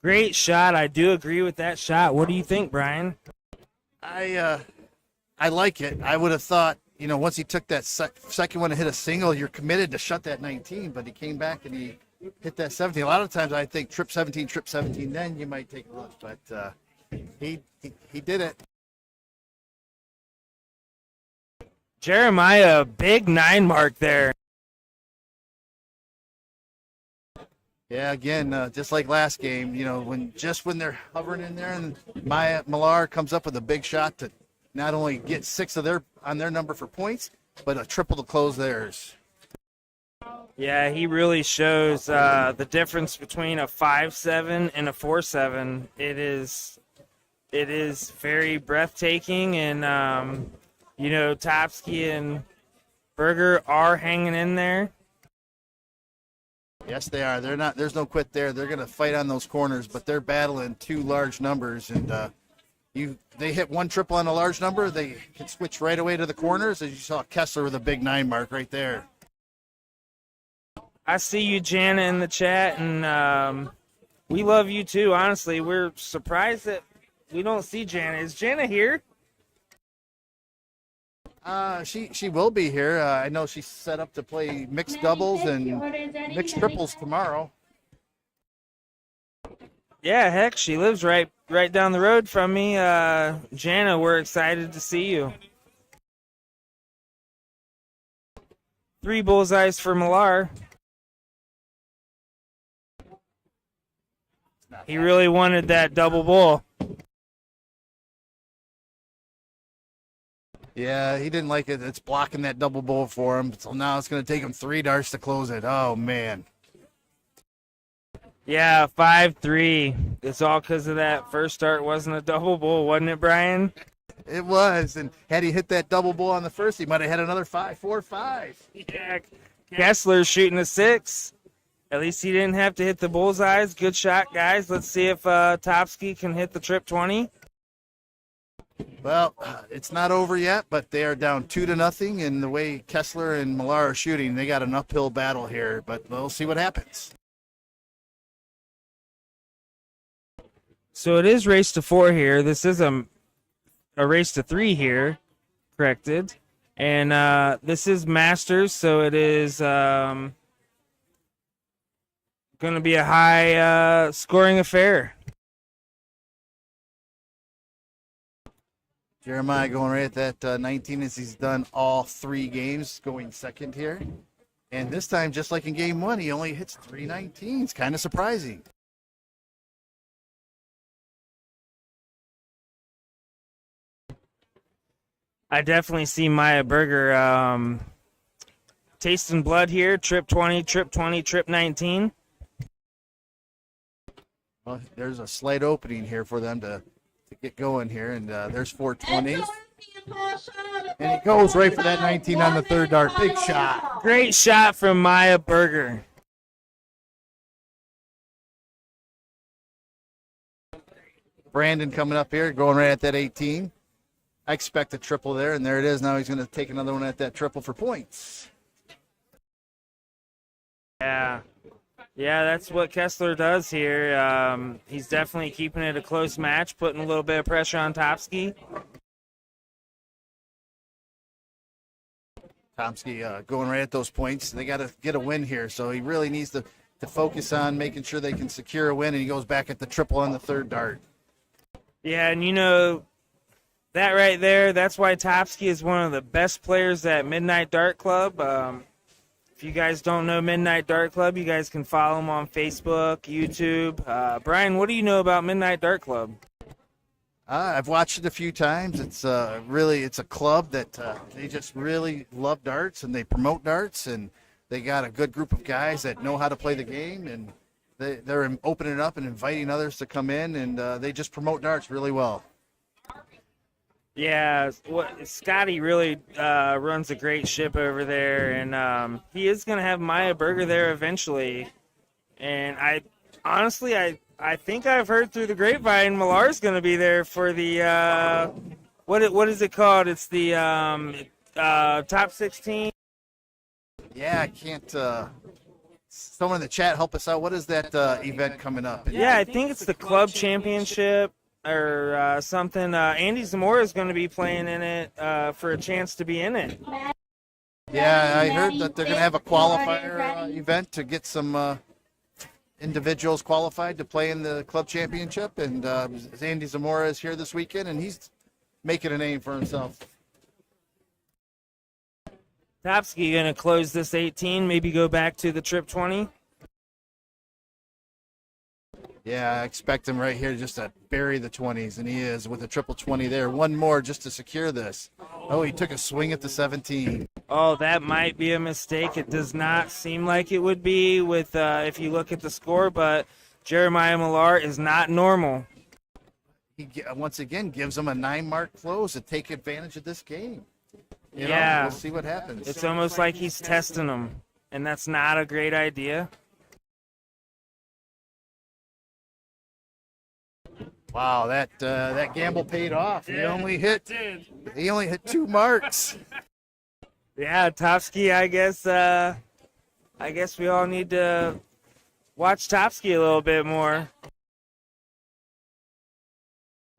Great shot. I do agree with that shot. What do you think, Brian? I like it. I would have thought, you know, once he took that second one to hit a single, you're committed to shut that 19, but he came back and he hit that 17. A lot of times I think trip 17, then you might take a look, but he did it. Jeremiah, big 9 mark there. Yeah, again, just like last game, you know, when they're hovering in there, and Maya Millar comes up with a big shot to not only get 6 on their number for points, but a triple to close theirs. Yeah, he really shows the difference between a 5-7 and a 4-7. It is very breathtaking, and you know, Topsky and Berger are hanging in there. Yes, they are. They're not. There's no quit there. They're going to fight on those corners, but they're battling 2 large numbers, and they hit 1 triple on a large number, they can switch right away to the corners, as you saw Kessler with a big 9 mark right there. I see you, Jana, in the chat, and we love you too. Honestly, we're surprised that we don't see Jana. Is Jana here? She will be here. I know she's set up to play mixed doubles and mixed triples tomorrow. Yeah, heck, she lives right down the road from me. Jana, we're excited to see you. 3 bullseyes for Millar. He really wanted that double bull. Yeah, he didn't like it. It's blocking that double bowl for him. So now it's going to take him 3 darts to close it. Oh, man. Yeah, 5-3. It's all because of that first dart wasn't a double bowl, wasn't it, Brian? It was. And had he hit that double bowl on the first, he might have had another 5-4-5. Yeah, Kessler's shooting a 6. At least he didn't have to hit the bullseyes. Good shot, guys. Let's see if Topsky can hit the trip 20. Well, it's not over yet, but they are down 2-0. And the way Kessler and Millar are shooting, they got an uphill battle here. But we'll see what happens. So it is race to 4 here. This is a race to 3 here, corrected. And this is Masters, so it is going to be a high scoring affair. Jeremiah going right at that 19 as he's done all 3 games, going second here. And this time, just like in game 1, he only hits 3 19s. Kind of surprising. I definitely see Maya Berger tasting blood here. Trip 20, trip 20, trip 19. Well, there's a slight opening here for them to get going here. And there's 420s. And he goes right for that 19 on the third dart. Big shot. Great shot from Maya Berger. Brandon coming up here, going right at that 18. I expect a triple there, and there it is. Now he's going to take another one at that triple for points. Yeah. Yeah, that's what Kessler does here. He's definitely keeping it a close match, putting a little bit of pressure on Topsky. Tomsky going right at those points. They got to get a win here, so he really needs to focus on making sure they can secure a win, and he goes back at the triple on the third dart. Yeah, and you know, that right there, that's why Topsky is one of the best players at Midnight Dart Club. If you guys don't know Midnight Dart Club, you guys can follow them on Facebook, YouTube. Brian, what do you know about Midnight Dart Club? I've watched it a few times. It's it's a club that they just really love darts, and they promote darts, and they got a good group of guys that know how to play the game, and they're opening it up and inviting others to come in, and they just promote darts really well. Yeah, Scotty really runs a great ship over there, and he is going to have Maya Berger there eventually. And I think I've heard through the grapevine Millar's going to be there for the what is it called? It's the top 16. Yeah, I can't. Someone in the chat help us out. What is that event coming up? Yeah, I think it's the club championship or something. Andy Zamora is going to be playing in it for a chance to be in it. Yeah, I heard that they're going to have a qualifier event to get some individuals qualified to play in the club championship. And Andy Zamora is here this weekend, and he's making a name for himself. Topsky going to close this 18, maybe go back to the trip 20. Yeah, I expect him right here just to bury the 20s, and he is with a triple 20 there. One more just to secure this. Oh, he took a swing at the 17. Oh, that might be a mistake. It does not seem like it would be with if you look at the score, but Jeremiah Millar is not normal. He once again gives him a 9-mark close to take advantage of this game. You know, Yeah. we'll see what happens. It's almost like he's testing them, and that's not a great idea. Wow, that gamble paid off. He only hit 2 marks. Yeah, Topsky, I guess we all need to watch Topsky a little bit more.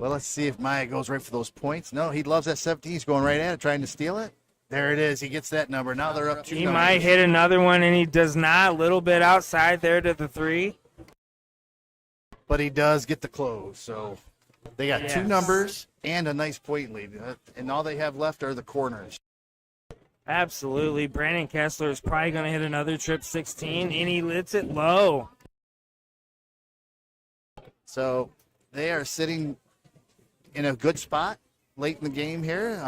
Well, let's see if Maya goes right for those points. No, he loves that 17. He's going right at it, trying to steal it. There it is. He gets that number. Now they're up 2 He numbers. might hit another one, and he does not. A little bit outside there to the 3. But he does get the close. So they got 2 Yes. numbers and a nice point lead. And all they have left are the corners. Absolutely. Brandon Kessler is probably going to hit another trip 16, and he hits it low. So they are sitting in a good spot late in the game here.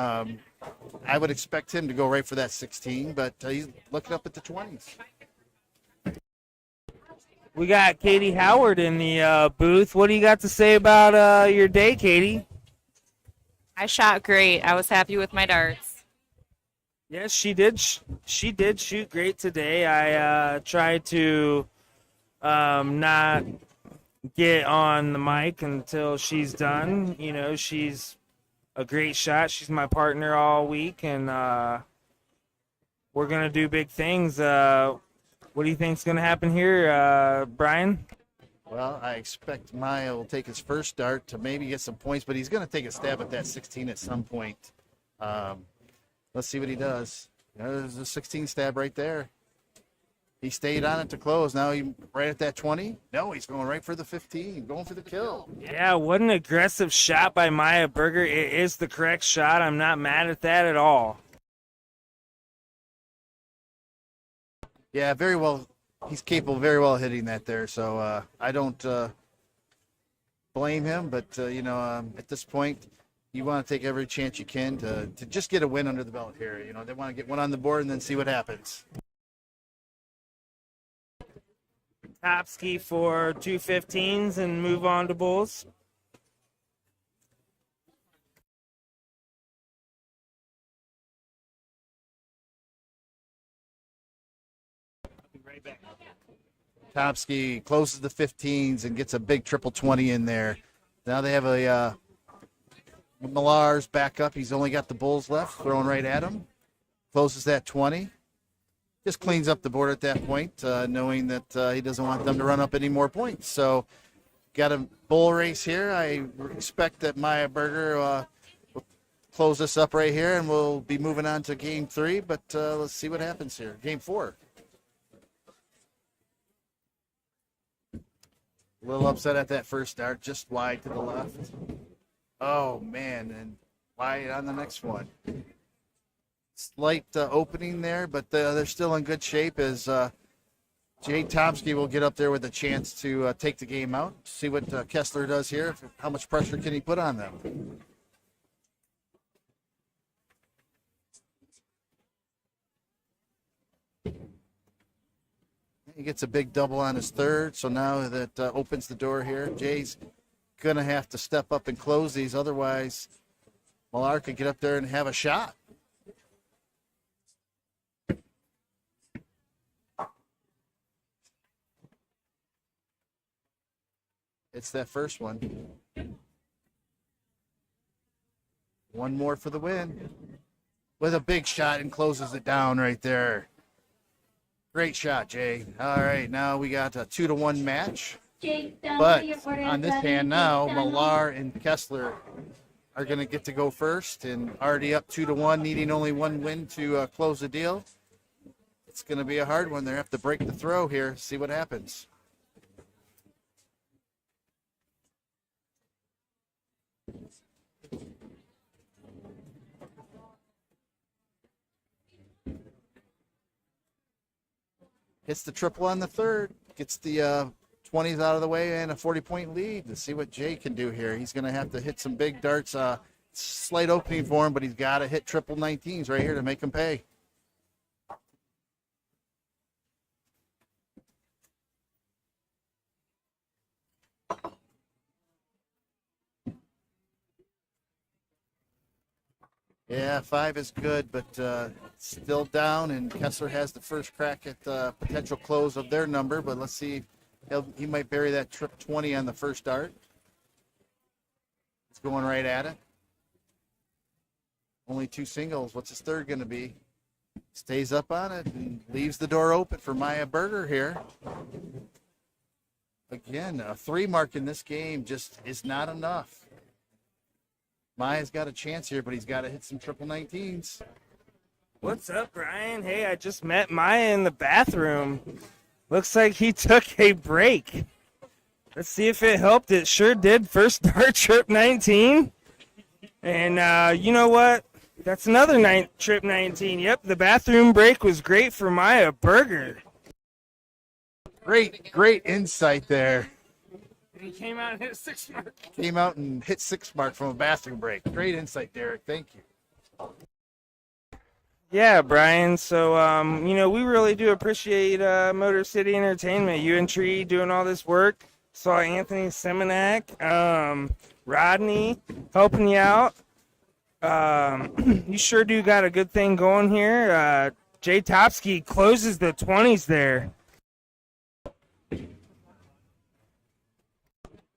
I would expect him to go right for that 16, but he's looking up at the 20s. We got Katie Howard in the booth. What do you got to say about your day, Katie? I shot great. I was happy with my darts. Yes, she did. She did shoot great today. I tried to not get on the mic until she's done. You know, she's a great shot. She's my partner all week, and we're gonna do big things. What do you think's gonna happen here, Brian? Well, I expect Maya will take his first dart to maybe get some points, but he's going to take a stab at that 16 at some point. Let's see what he does. There's a 16 stab right there. He stayed on it to close. Now he right at that 20. No, he's going right for the 15, going for the kill. Yeah, what an aggressive shot by Maya Berger. It is the correct shot. I'm not mad at that at all. Yeah, very well. He's capable very well of hitting that there. So I don't blame him. But, at this point, you want to take every chance you can to just get a win under the belt here. They want to get one on the board and then see what happens. Topsky for 215s and move on to bulls. Topsky closes the 15s and gets a big triple 20 in there. Now they have a Millar's back up. He's only got the bulls left, throwing right at him. Closes that 20. Just cleans up the board at that point, knowing that he doesn't want them to run up any more points. So got a bull race here. I expect that Maya Berger will close this up right here, and we'll be moving on to game 3. But let's see what happens here. Game 4. A little upset at that first dart, just wide to the left. Oh, man, and wide on the next one. Slight opening there, but they're still in good shape as Jay Tomsky will get up there with a chance to take the game out. See what Kessler does here. How much pressure can he put on them? He gets a big double on his third, so now that opens the door here. Jay's going to have to step up and close these. Otherwise, Millar could get up there and have a shot. It's that first one. One more for the win. With a big shot and closes it down right there. Great shot, Jay. All right, now we got a 2-1 match. But on this hand now, Millar and Kessler are going to get to go first, and already up 2-1, needing only one win to close the deal. It's going to be a hard one. They have to break the throw here, see what happens. Hits the triple on the third, gets the 20s out of the way, and a 40-point lead. To see what Jay can do here. He's going to have to hit some big darts. Slight opening for him, but he's got to hit triple 19s right here to make him pay. Yeah, 5 is good, but still down, and Kessler has the first crack at the potential close of their number, but let's see. He might bury that trip 20 on the first dart. It's going right at it. Only 2 singles. What's his third going to be? Stays up on it and leaves the door open for Maya Berger here. Again, a 3 mark in this game just is not enough. Maya's got a chance here, but he's got to hit some triple 19s. What's up, Brian? Hey, I just met Maya in the bathroom. Looks like he took a break. Let's see if it helped. It sure did. First dart, trip 19. And you know what? That's another trip 19. Yep, the bathroom break was great for Maya Berger. Great insight there. He came out and hit 6 mark. Came out and hit 6 mark from a bathroom break. Great insight, Derek. Thank you. Yeah, Brian. So, we really do appreciate Motor City Entertainment. You and Tree doing all this work. Saw Anthony Seminac, Rodney helping you out. You sure do got a good thing going here. Jay Topsky closes the 20s there.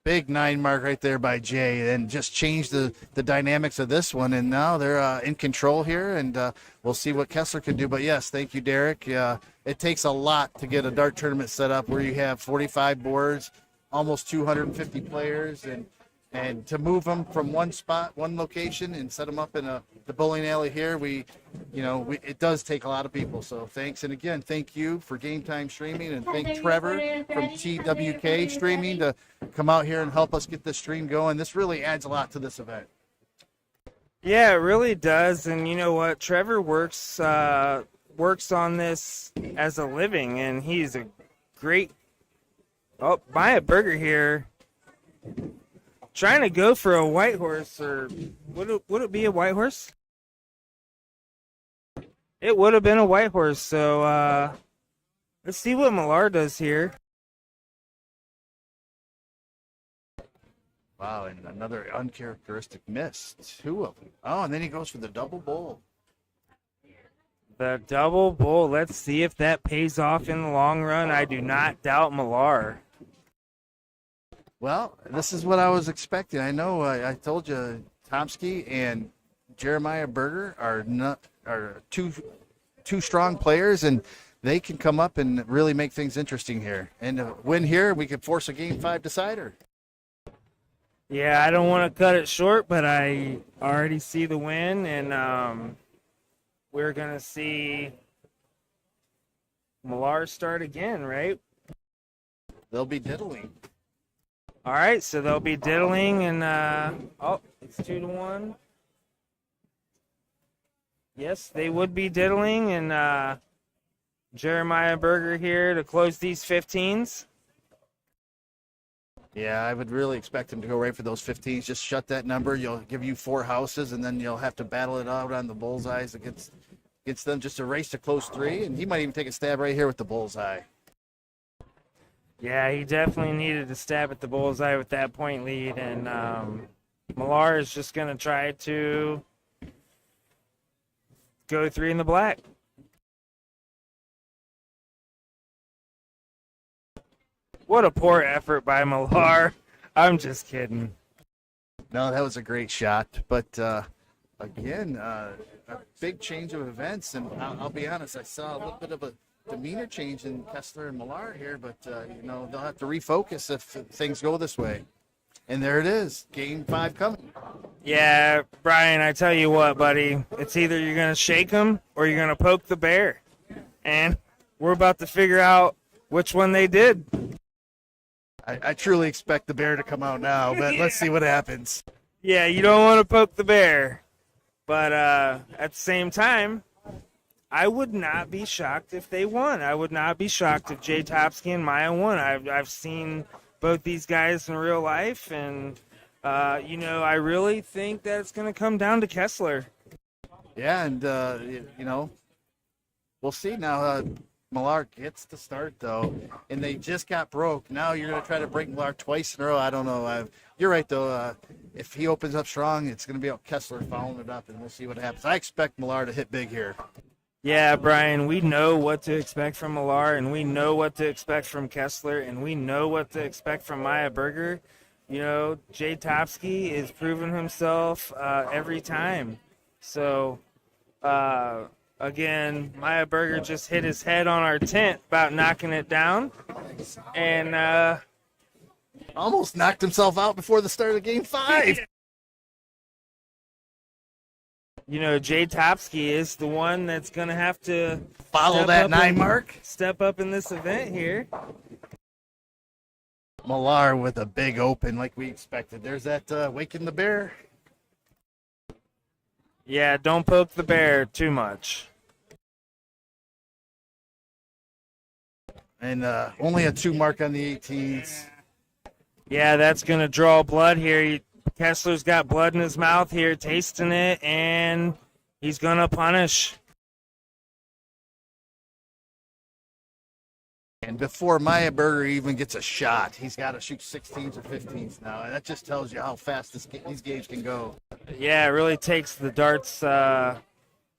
Big 9 mark right there by Jay, and just changed the dynamics of this one. And now they're in control here, and we'll see what Kessler can do. But yes, thank you, Derek. It takes a lot to get a dart tournament set up where you have 45 boards, almost 250 players, and to move them from one spot, one location, and set them up in the bowling alley here, it does take a lot of people. So thanks, and again, thank you for Game Time Streaming, and thank Trevor from TWK Streaming to come out here and help us get this stream going. This really adds a lot to this event. Yeah, it really does. And you know what? Trevor works on this as a living, and he's a great. Oh, Maya Burger here. Trying to go for a white horse, or would it be a white horse? It would have been a white horse. So let's see what Millar does here. Wow, and another uncharacteristic miss. 2 of them. Oh, and then he goes for the double bowl. The double bull. Let's see if that pays off in the long run. I do not doubt Millar. Well, this is what I was expecting. I know I told you Tomsky and Jeremiah Berger are two strong players, and they can come up and really make things interesting here. And to win here, we could force a Game 5 decider. Yeah, I don't want to cut it short, but I already see the win, and we're going to see Millar start again, right? They'll be diddling. All right, so they'll be diddling, and it's 2-1. Yes, they would be diddling, and Jeremiah Berger here to close these 15s. Yeah, I would really expect him to go right for those 15s. Just shut that number. You'll give you 4 houses, and then you'll have to battle it out on the bullseyes against them. Just a race to close 3, and he might even take a stab right here with the bullseye. Yeah, he definitely needed to stab at the bullseye with that point lead, and Millar is just going to try to go 3 in the black. What a poor effort by Millar. I'm just kidding. No, that was a great shot. But, again, a big change of events. And I'll be honest, I saw a little bit of a demeanor change in Kessler and Millar here. But, they'll have to refocus if things go this way. And there it is. Game 5 coming. Yeah, Brian, I tell you what, buddy. It's either you're going to shake him or you're going to poke the bear. And we're about to figure out which one they did. I truly expect the bear to come out now, but let's see what happens. Yeah, you don't want to poke the bear. But at the same time, I would not be shocked if they won. I would not be shocked if Jay Topsky and Maya won. I've seen both these guys in real life, and, I really think that it's going to come down to Kessler. Yeah, and, we'll see now. Millar gets the start, though, and they just got broke. Now you're going to try to break Millar twice in a row. I don't know. You're right, though. If he opens up strong, it's going to be Kessler following it up, and we'll see what happens. I expect Millar to hit big here. Yeah, Brian, we know what to expect from Millar, and we know what to expect from Kessler, and we know what to expect from Maya Berger. Jay Topsky is proving himself every time. So, again, Maya Berger just hit his head on our tent about knocking it down. And almost knocked himself out before the start of Game 5. Jay Topsky is the one that's going to have to follow that 9 mark. Step up in this event here. Millar with a big open like we expected. There's that waking the bear. Yeah, don't poke the bear too much. And only a 2 mark on the 18s. Yeah, that's going to draw blood here. Kessler's got blood in his mouth here, tasting it, and he's going to punish. And before Maya Berger even gets a shot, he's got to shoot 16s or 15s now. And that just tells you how fast these games can go. Yeah, it really takes the darts to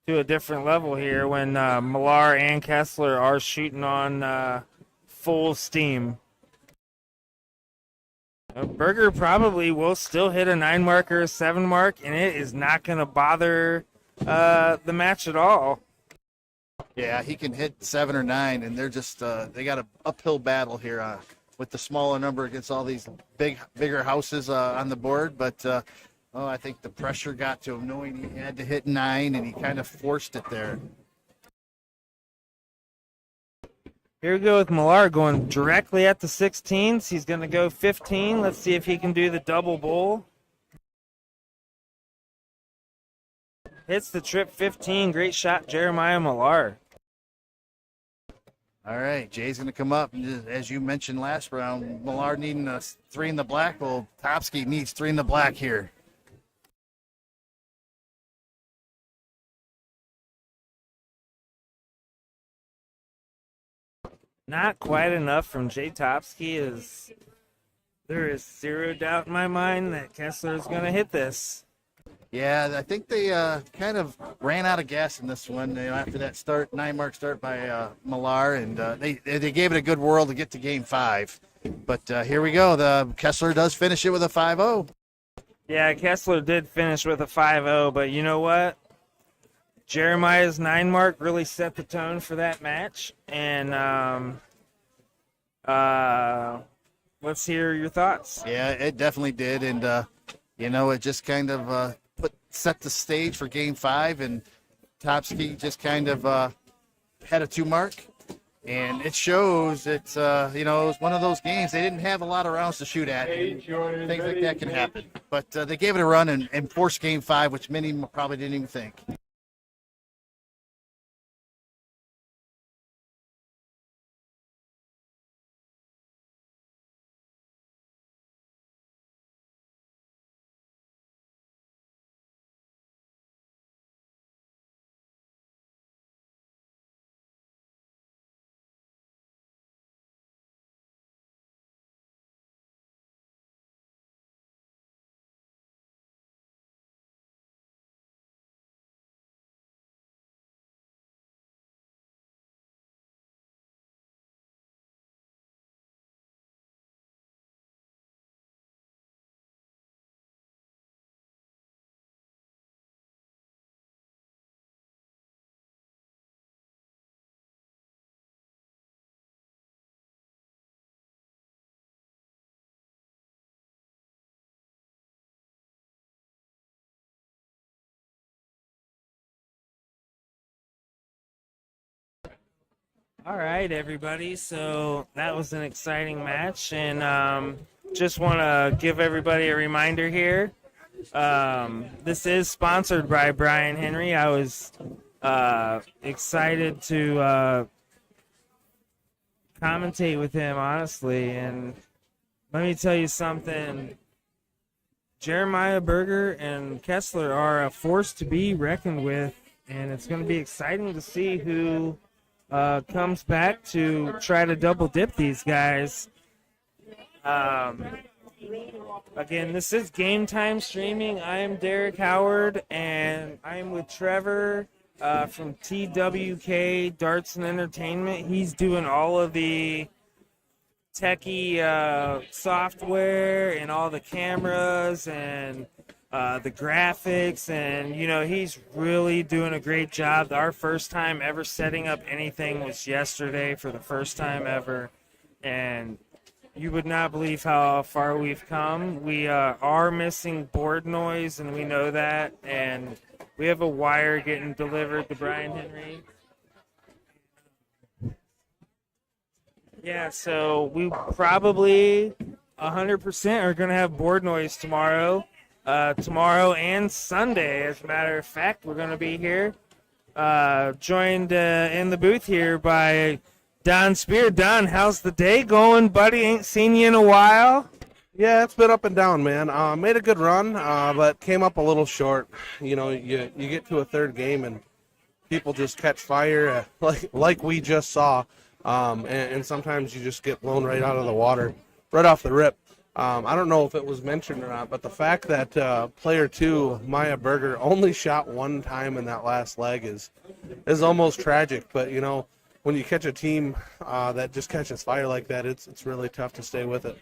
a different level here when Millar and Kessler are shooting on full steam. Berger probably will still hit a 9 mark or a 7 mark, and it is not going to bother the match at all. Yeah, he can hit 7 or 9, and they're just they got an uphill battle here with the smaller number against all these bigger houses on the board. But I think the pressure got to him, knowing he had to hit 9, and he kind of forced it there. Here we go with Millar going directly at the 16s. He's going to go 15. Let's see if he can do the double bowl. Hits the trip 15. Great shot, Jeremiah Millar. All right, Jay's going to come up. And as you mentioned last round, Millar needing a 3 in the black. Well, Topsky needs 3 in the black here. Not quite enough from Jay Topsky. There is zero doubt in my mind that Kessler is going to hit this. Yeah, I think they kind of ran out of gas in this one after that 9-mark start by Millar, and they gave it a good whirl to get to game 5. But here we go. The Kessler does finish it with a 5-0. Yeah, Kessler did finish with a 5-0, but you know what? Jeremiah's 9 mark really set the tone for that match, and let's hear your thoughts. Yeah, it definitely did, and it just kind of set the stage for game 5, and Topsky just kind of had a 2 mark, and it shows it's it was one of those games they didn't have a lot of rounds to shoot at. Things like that can happen, but they gave it a run and forced game 5, which many probably didn't even think. All right, everybody. So that was an exciting match, and just want to give everybody a reminder here. This is sponsored by Brian Henry. I was excited to commentate with him, honestly, and let me tell you something. Jeremiah Berger and Kessler are a force to be reckoned with, and it's going to be exciting to see who comes back to try to double dip these guys. Again, this is Game Time Streaming. I am Derek Howard, and I am with Trevor from TWK Darts and Entertainment. He's doing all of the techie software and all the cameras and the graphics, and he's really doing a great job. Our first time ever setting up anything was yesterday for the first time ever, and you would not believe how far we've come. We are missing board noise, and we know that, and we have a wire getting delivered to Brian Henry. Yeah, so we probably 100% are going to have board noise tomorrow. Tomorrow and Sunday, as a matter of fact, we're going to be here, joined in the booth here by Don Spear. Don, how's the day going, buddy? Ain't seen you in a while. Yeah, it's been up and down, man. Made a good run, but came up a little short. You get to a third game and people just catch fire, like we just saw. and sometimes you just get blown right out of the water, right off the rip. I don't know if it was mentioned or not, but the fact that player 2, Maya Berger, only shot one time in that last leg is almost tragic. But, you know, when you catch a team that just catches fire like that, it's really tough to stay with it.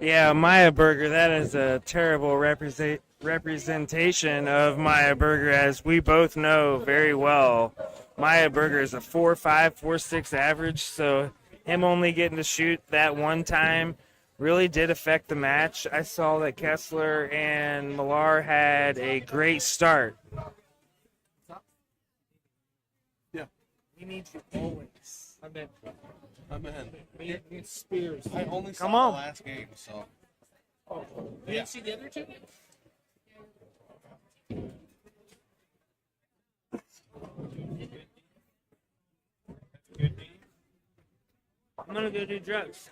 Yeah, Maya Berger, that is a terrible representation of Maya Berger, as we both know very well. Maya Berger is a 4.5, 4.6 average, so him only getting to shoot that one time really did affect the match. I saw that Kessler and Millar had a great start. Yeah. We need you always. I'm in. We need Spears. I only Come on. the last game, so. You didn't see the other two? I'm gonna go do drugs.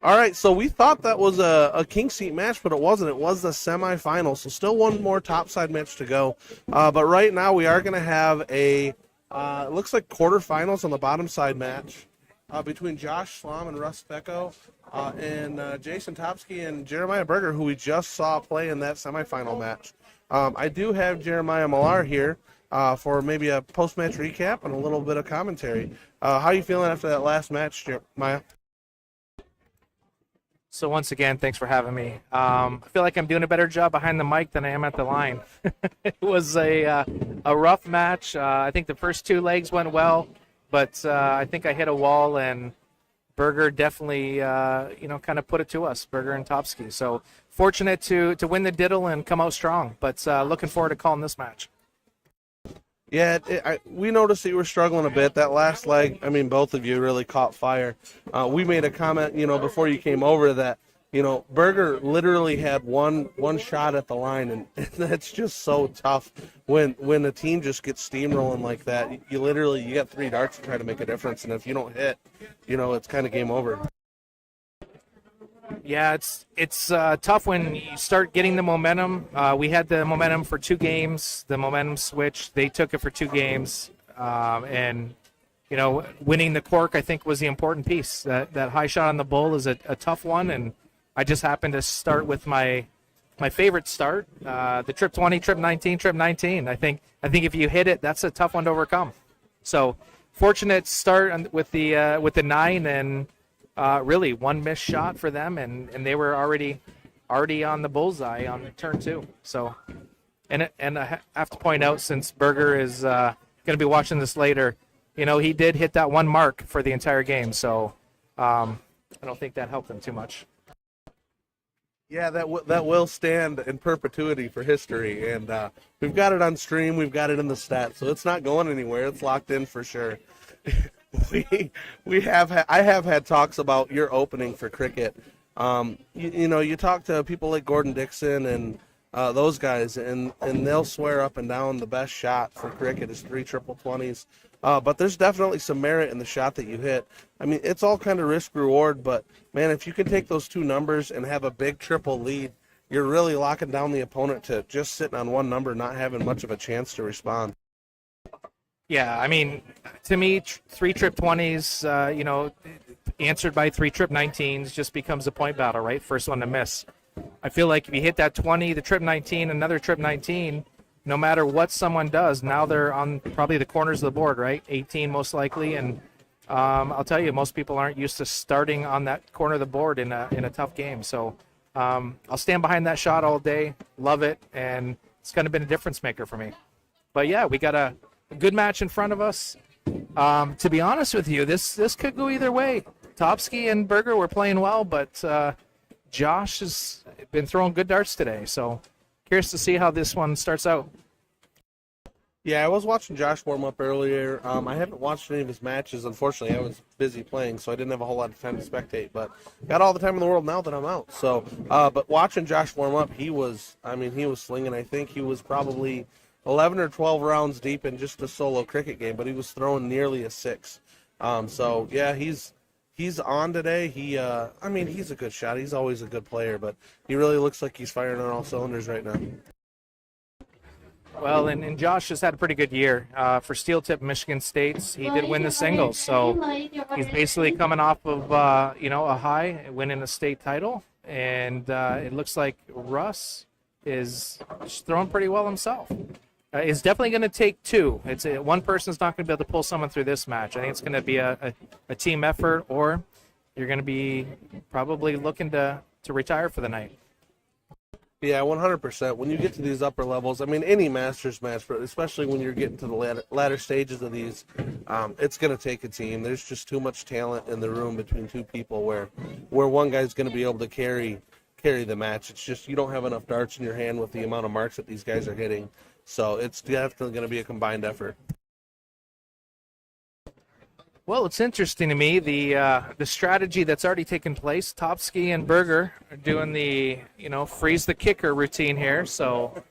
All right, so we thought that was a king seat match, but it wasn't. It was the semifinal, so still one more topside match to go. But right now we are going to have it looks like quarterfinals on the bottom side match between Josh Slom and Russ Fecko and Jason Topsky and Jeremiah Berger, who we just saw play in that semifinal match. I do have Jeremiah Millar here for maybe a post-match recap and a little bit of commentary. How are you feeling after that last match, Jeremiah? So once again, thanks for having me. I feel like I'm doing a better job behind the mic than I am at the line. It was a rough match. I think the first two legs went well, but I think I hit a wall and Berger definitely, kind of put it to us, Berger and Topsky. So fortunate to win the diddle and come out strong, but looking forward to calling this match. Yeah, we noticed that you were struggling a bit. That last leg, I mean, both of you really caught fire. We made a comment, before you came over that, Berger literally had one shot at the line, and that's just so tough when a team just gets steamrolling like that. You got 3 darts to try to make a difference, and if you don't hit, it's kind of game over. Yeah, it's tough when you start getting the momentum. We had the momentum for 2 games. The momentum switched. They took it for 2 games, and winning the cork I think was the important piece. That high shot on the bull is a tough one, and I just happened to start with my favorite start, the trip 20, trip 19, trip 19. I think if you hit it, that's a tough one to overcome. So fortunate start with the 9, and really one missed shot for them, and they were already on the bullseye on turn 2. So, and I have to point out, since Berger is going to be watching this later, he did hit that one mark for the entire game. So I don't think that helped him too much. Yeah, that will stand in perpetuity for history, and we've got it on stream, we've got it in the stats, so it's not going anywhere. It's locked in for sure. I have had talks about your opening for cricket. You talk to people like Gordon Dixon and those guys, and they'll swear up and down the best shot for cricket is 3 triple 20s. But there's definitely some merit in the shot that you hit. I mean, it's all kind of risk reward, but man, if you can take those 2 numbers and have a big triple lead, you're really locking down the opponent to just sitting on 1 number, not having much of a chance to respond. Yeah, I mean, to me, 3 trip 20s, answered by 3 trip 19s just becomes a point battle, right? First one to miss. I feel like if you hit that 20, the trip 19, another trip 19, no matter what someone does, now they're on probably the corners of the board, right? 18 most likely, and I'll tell you, most people aren't used to starting on that corner of the board in a tough game. So I'll stand behind that shot all day, love it, and it's kind of been a difference maker for me. But yeah, we got a good match in front of us. To be honest with you, this could go either way. Topsky and Berger were playing well, but Josh has been throwing good darts today, so curious to see how this one starts out. Yeah, I was watching Josh warm up earlier. I haven't watched any of his matches. Unfortunately, I was busy playing, so I didn't have a whole lot of time to spectate. But got all the time in the world now that I'm out. So, but watching Josh warm up, he was slinging. I think he was probably 11 or 12 rounds deep in just a solo cricket game, but he was throwing nearly a 6. So yeah, he's on today. He's a good shot. He's always a good player, but he really looks like he's firing on all cylinders right now. Well, and Josh has had a pretty good year. For Steel Tip Michigan State's, he did win the singles, so he's basically coming off of a high, winning the state title, and it looks like Russ is throwing pretty well himself. It's definitely going to take 2. One person's not going to be able to pull someone through this match. I think it's going to be a team effort, or you're going to be probably looking to retire for the night. Yeah, 100%. When you get to these upper levels, I mean, any Masters match, but especially when you're getting to the latter stages of these, it's going to take a team. There's just too much talent in the room between 2 people where one guy's going to be able to carry the match. It's just you don't have enough darts in your hand with the amount of marks that these guys are hitting. So it's definitely going to be a combined effort. Well, it's interesting to me, the strategy that's already taken place. Topsky and Berger are doing the, freeze the kicker routine here. So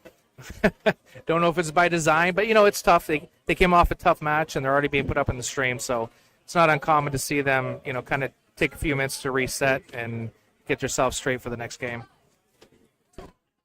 don't know if it's by design, but, it's tough. They came off a tough match, and they're already being put up in the stream. So it's not uncommon to see them, kind of take a few minutes to reset and get yourself straight for the next game.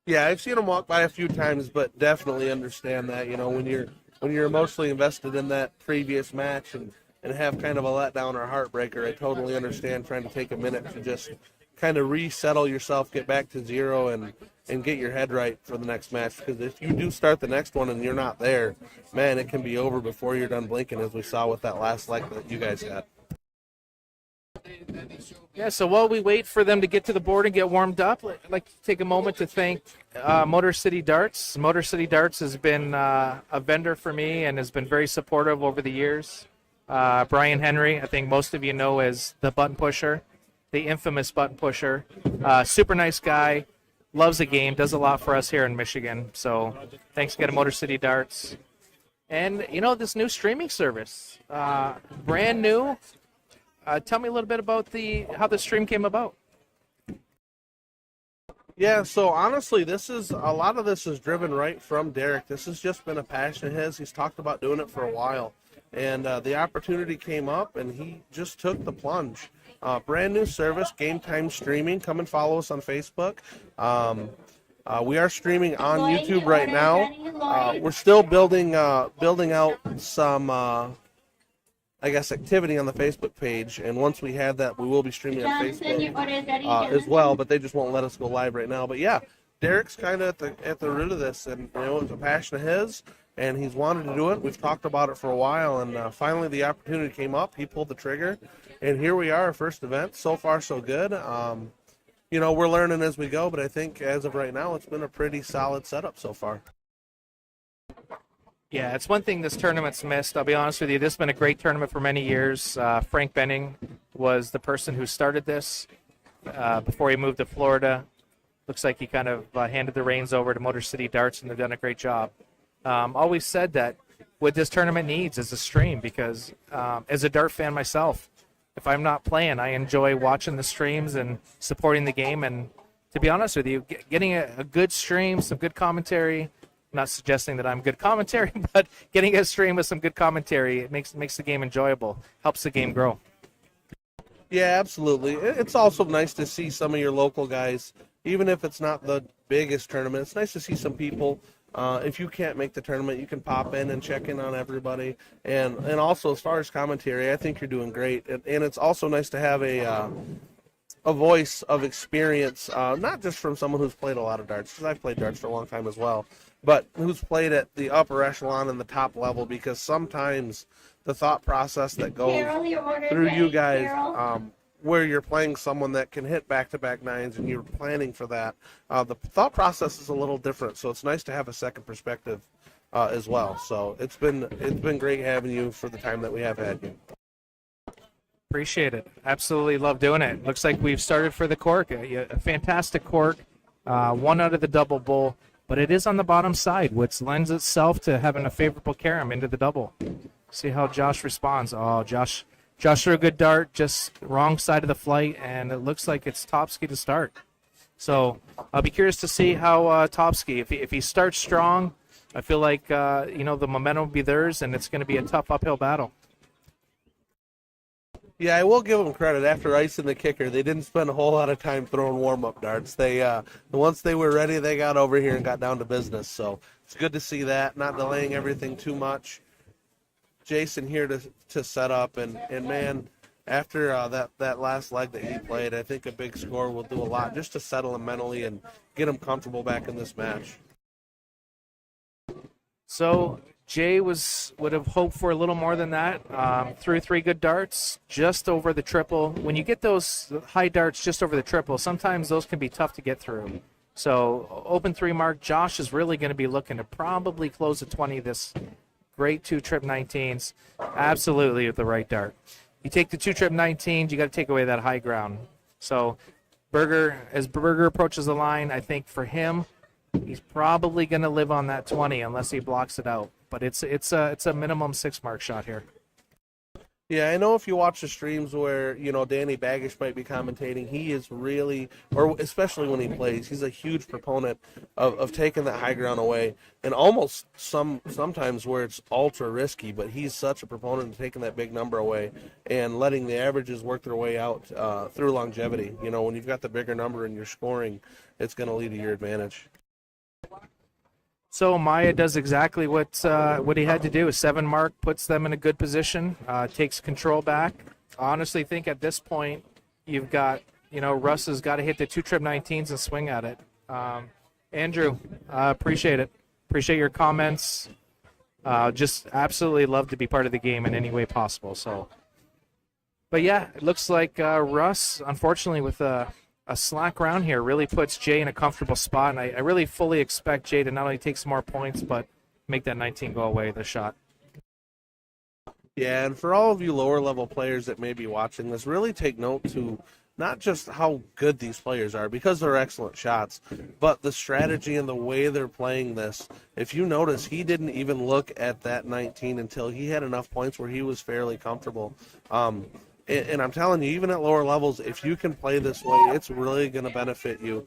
Yeah, I've seen them walk by a few times, but definitely understand that, when you're emotionally invested in that previous match and have kind of a letdown or a heartbreaker, I totally understand trying to take a minute to just kind of resettle yourself, get back to 0, and get your head right for the next match. Because if you do start the next one and you're not there, man, it can be over before you're done blinking, as we saw with that last leg that you guys had. Yeah, so while we wait for them to get to the board and get warmed up, I'd like to take a moment to thank Motor City Darts. Motor City Darts has been a vendor for me and has been very supportive over the years. Brian Henry, I think most of you know as the button pusher, the infamous button pusher. Super nice guy, loves the game, does a lot for us here in Michigan. So thanks again to Motor City Darts. And, this new streaming service, brand new. Tell me a little bit about how the stream came about. Yeah, so honestly, a lot of this is driven right from Derek. This has just been a passion of his. He's talked about doing it for a while. And the opportunity came up, and he just took the plunge. Brand new service, Game Time Streaming. Come and follow us on Facebook. We are streaming on YouTube right now. We're still building out some, activity on the Facebook page. And once we have that, we will be streaming on Facebook as well. But they just won't let us go live right now. But yeah, Derek's kind of at the root of this, and it's a passion of his, and he's wanted to do it. We've talked about it for a while, and finally the opportunity came up. He pulled the trigger, and here we are, our first event. So far, so good. We're learning as we go, but I think as of right now, it's been a pretty solid setup so far. Yeah, it's one thing this tournament's missed. I'll be honest with you. This has been a great tournament for many years. Frank Benning was the person who started this before he moved to Florida. Looks like he kind of handed the reins over to Motor City Darts, and they've done a great job. Always said that what this tournament needs is a stream because as a dart fan myself, if I'm not playing, I enjoy watching the streams and supporting the game. And to be honest with you, getting a good stream, some good commentary, I'm not suggesting that I'm good commentary, but getting a stream with some good commentary, it makes the game enjoyable, helps the game grow. Yeah, absolutely. It's also nice to see some of your local guys, even if it's not the biggest tournament. It's nice to see some people. If you can't make the tournament, you can pop in and check in on everybody. And also, as far as commentary, I think you're doing great. And it's also nice to have a voice of experience, not just from someone who's played a lot of darts, because I've played darts for a long time as well, but who's played at the upper echelon and the top level, because sometimes the thought process that goes through you guys, where you're playing someone that can hit back-to-back nines and you're planning for that, the thought process is a little different. So it's nice to have a second perspective as well. So it's been great having you for the time that we have had you. Appreciate it. Absolutely love doing it. Looks like we've started for the cork. A fantastic cork, one out of the double bowl, but it is on the bottom side, which lends itself to having a favorable carom into the double. See how Josh responds. Oh, Josh threw a good dart, just wrong side of the flight, and it looks like it's Topsky to start. So I'll be curious to see how Topsky, if he starts strong, I feel like the momentum will be theirs, and it's going to be a tough uphill battle. Yeah, I will give them credit. After icing the kicker, they didn't spend a whole lot of time throwing warm-up darts. They once they were ready, they got over here and got down to business. So it's good to see that, not delaying everything too much. Jason here to set up, and man, after that last leg that he played, I think a big score will do a lot just to settle him mentally and get him comfortable back in this match. So Jay would have hoped for a little more than that. Threw 3 good darts just over the triple. When you get those high darts just over the triple, sometimes those can be tough to get through. So open 3 mark. Josh is really going to be looking to probably close the 20 this great 2 trip 19s. Absolutely with the right dart. You take the 2 trip 19s, you got to take away that high ground. So as Berger approaches the line, I think for him, he's probably going to live on that 20 unless he blocks it out. But it's a minimum 6 mark shot here. Yeah, I know if you watch the streams where, Danny Baggish might be commentating, he is really, or especially when he plays, he's a huge proponent of taking that high ground away, and almost sometimes where it's ultra risky, but he's such a proponent of taking that big number away and letting the averages work their way out through longevity. When you've got the bigger number and you're scoring, it's going to lead to your advantage. So Maya does exactly what he had to do. A 7 mark puts them in a good position, takes control back. I honestly think at this point you've got, Russ has got to hit the 2 trip 19s and swing at it. Andrew, appreciate it. Appreciate your comments. Just absolutely love to be part of the game in any way possible. So, but yeah, it looks like Russ, unfortunately, with a slack round here really puts Jay in a comfortable spot, and I really fully expect Jay to not only take some more points, but make that 19 go away, the shot. Yeah, and for all of you lower level players that may be watching this, really take note to not just how good these players are, because they're excellent shots, but the strategy and the way they're playing this. If you notice, he didn't even look at that 19 until he had enough points where he was fairly comfortable. And I'm telling you, even at lower levels, if you can play this way, it's really going to benefit you.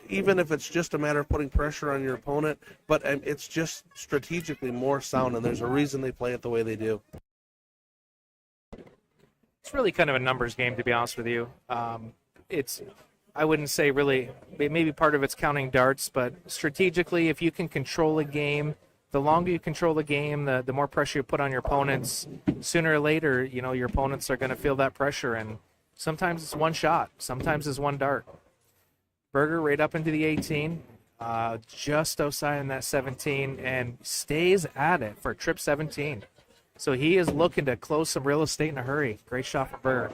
Even if it's just a matter of putting pressure on your opponent, but it's just strategically more sound, and there's a reason they play it the way they do. It's really kind of a numbers game, to be honest with you. I wouldn't say really, maybe part of it's counting darts, but strategically, if you can control a game, the longer you control the game, the more pressure you put on your opponents. Sooner or later, your opponents are going to feel that pressure, and sometimes it's one shot, sometimes it's one dart. Berger right up into the 18, just outside in that 17, and stays at it for trip 17. So he is looking to close some real estate in a hurry. Great shot for Berger.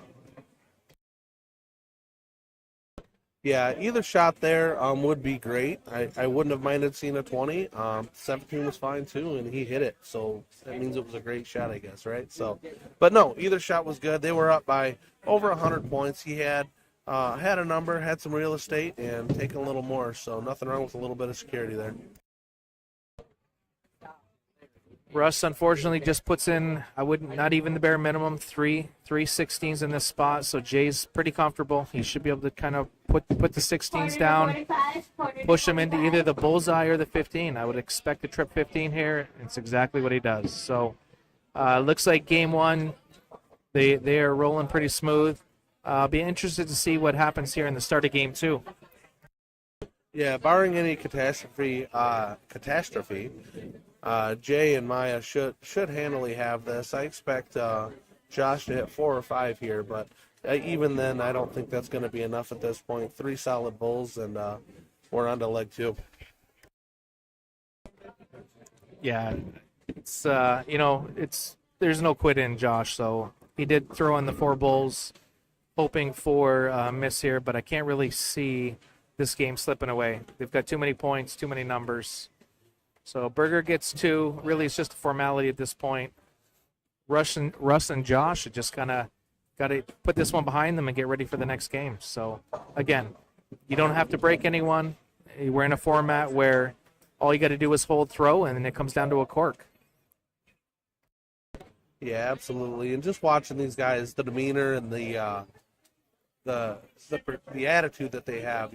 Yeah, either shot there would be great. I wouldn't have minded seeing a 20. 17 was fine too, and he hit it. So that means it was a great shot, I guess, right? So, but no, either shot was good. They were up by over 100 points. He had a number, had some real estate, and taken a little more. So nothing wrong with a little bit of security there. Russ, unfortunately, just puts in, not even the bare minimum, three 16s in this spot. So Jay's pretty comfortable. He should be able to kind of put the 16s down, push him into either the bullseye or the 15. I would expect a trip 15 here. It's exactly what he does. So looks like game one, they are rolling pretty smooth. I'll be interested to see what happens here in the start of game two. Yeah, barring any catastrophe, Jay and Maya should handily have this. I expect Josh to hit 4 or 5 here, but even then, I don't think that's going to be enough at this point. 3 solid bulls, and we're on to leg 2. Yeah, it's there's no quit in Josh. So he did throw in the 4 bulls, hoping for a miss here, but I can't really see this game slipping away. They've got too many points, too many numbers. So Berger gets 2. Really, it's just a formality at this point. Russ and Josh are just kind of got to put this one behind them and get ready for the next game. So, again, you don't have to break anyone. We're in a format where all you got to do is hold throw, and then it comes down to a cork. Yeah, absolutely. And just watching these guys, the demeanor and the attitude that they have,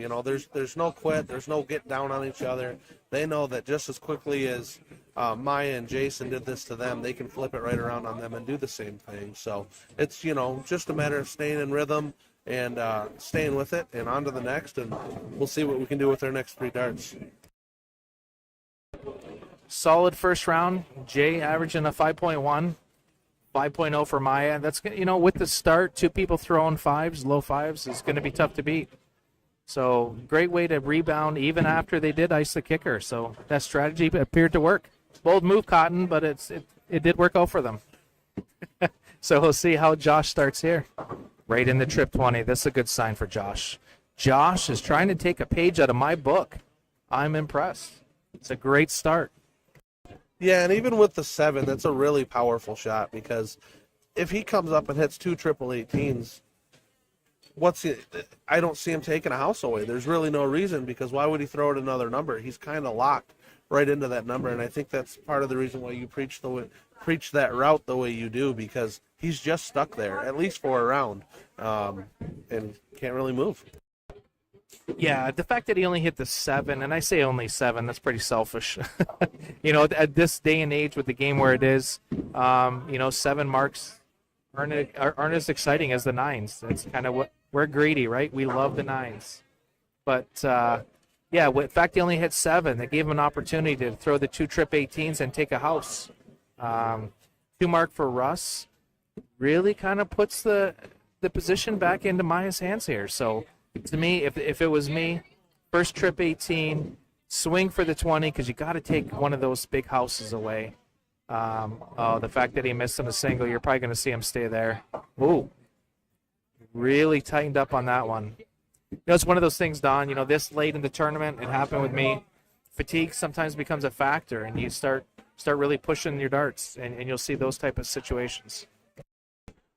there's no quit, there's no get down on each other. They know that just as quickly as Maya and Jason did this to them, they can flip it right around on them and do the same thing. So it's just a matter of staying in rhythm and staying with it and on to the next, and we'll see what we can do with our next 3 darts. Solid first round. Jay averaging a 5.1. 5.0 for Maya. That's, with the start, 2 people throwing 5s, low 5s, is going to be tough to beat. So great way to rebound even after they did ice the kicker. So that strategy appeared to work. Bold move, Cotton, but it did work out for them. So we'll see how Josh starts here. Right in the trip 20. This is a good sign for Josh. Josh is trying to take a page out of my book. I'm impressed. It's a great start. Yeah, and even with the 7, that's a really powerful shot, because if he comes up and hits 2 triple 18s, I don't see him taking a house away. There's really no reason, because why would he throw at another number? He's kind of locked right into that number, and I think that's part of the reason why you preach that route the way you do, because he's just stuck there, at least for a round, and can't really move. Yeah, the fact that he only hit the 7, and I say only 7, that's pretty selfish. At this day and age with the game where it is, 7 marks aren't as exciting as the 9s. That's kind of what we're greedy, right? We love the 9s. But, the fact he only hit 7, that gave him an opportunity to throw the 2 trip 18s and take a house. 2 mark for Russ really kind of puts the position back into Maya's hands here. So, to me, if it was me, first trip 18, swing for the 20, because you got to take one of those big houses away. The fact that he missed on a single, you're probably going to see him stay there. Ooh, really tightened up on that one. It's one of those things, Don, this late in the tournament, it happened with me. Fatigue sometimes becomes a factor, and you start start really pushing your darts, and you'll see those type of situations.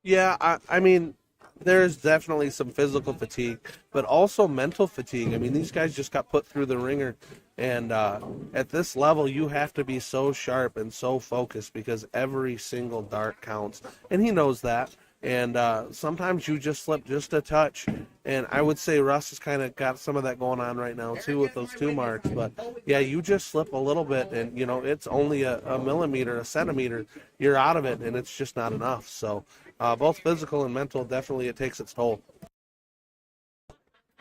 Yeah, I mean, there's definitely some physical fatigue, but also mental fatigue. I mean, these guys just got put through the ringer, and at this level, you have to be so sharp and so focused because every single dart counts, and he knows that. And sometimes you just slip just a touch, and I would say Russ has kind of got some of that going on right now too with those 2 marks. But yeah, you just slip a little bit, and it's only a millimeter, a centimeter, you're out of it, and it's just not enough. So both physical and mental, definitely it takes its toll.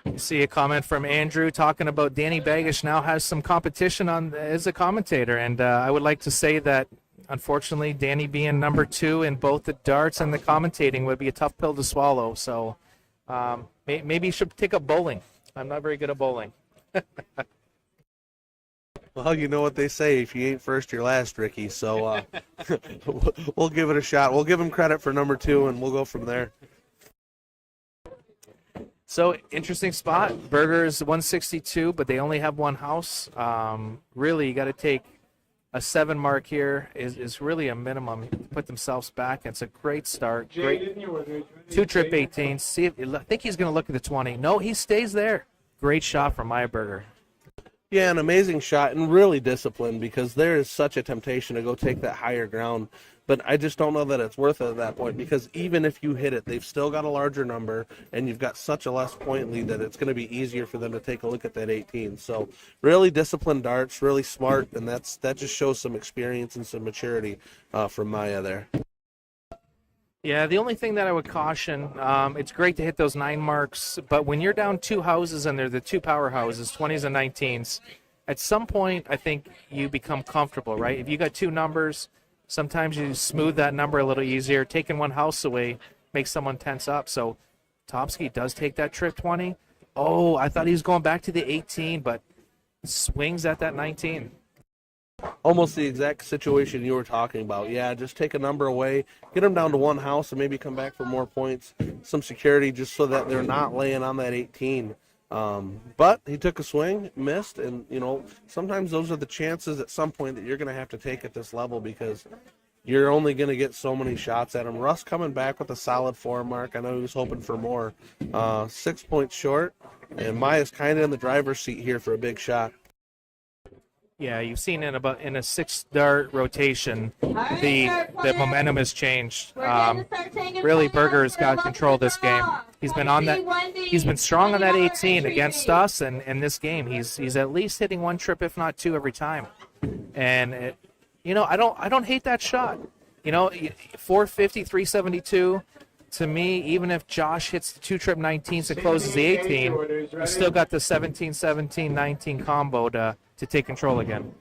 You see a comment from Andrew talking about Danny Baggish now has some competition as a commentator, and I would like to say that unfortunately, Danny being number 2 in both the darts and the commentating would be a tough pill to swallow. So maybe you should take up bowling. I'm not very good at bowling. Well, you know what they say, if you ain't first, you're last, Ricky. So we'll give it a shot. We'll give him credit for number 2, and we'll go from there. So, interesting spot. Burgers 162, but they only have one house. Really, you got to take a 7 mark here is really a minimum to put themselves back. It's a great start. Great 2 trip 18. See, I think he's going to look at the 20. No, he stays there. Great shot from Meyerberger. Yeah, an amazing shot and really disciplined because there is such a temptation to go take that higher ground. But I just don't know that it's worth it at that point because even if you hit it, they've still got a larger number and you've got such a less point lead that it's going to be easier for them to take a look at that 18. So really disciplined darts, really smart, and that just shows some experience and some maturity from Maya there. Yeah, the only thing that I would caution, it's great to hit those 9 marks, but when you're down 2 houses and they're the 2 power houses, 20s and 19s, at some point I think you become comfortable, right? If you got 2 numbers, sometimes you smooth that number a little easier. Taking 1 house away makes someone tense up. So Topsky does take that trip 20. Oh, I thought he was going back to the 18, but swings at that 19. Almost the exact situation you were talking about. Yeah, just take a number away, get them down to 1 house, and maybe come back for more points, some security, just so that they're not laying on that 18. But he took a swing, missed, and sometimes those are the chances at some point that you're going to have to take at this level because you're only going to get so many shots at him. Russ coming back with a solid 4 mark. I know he was hoping for more. 6 points short, and Maya's kind of in the driver's seat here for a big shot. Yeah, you've seen in a 6-dart rotation, the momentum has changed. Really, Berger's got control of this game. He's been on that. He's been strong on that 18 against us, and in this game, he's at least hitting 1 trip, if not 2, every time. And I don't hate that shot. 450, 372. To me, even if Josh hits the 2 trip 19s and closes the 18, you still got the 17, 17, 19 combo to take control again.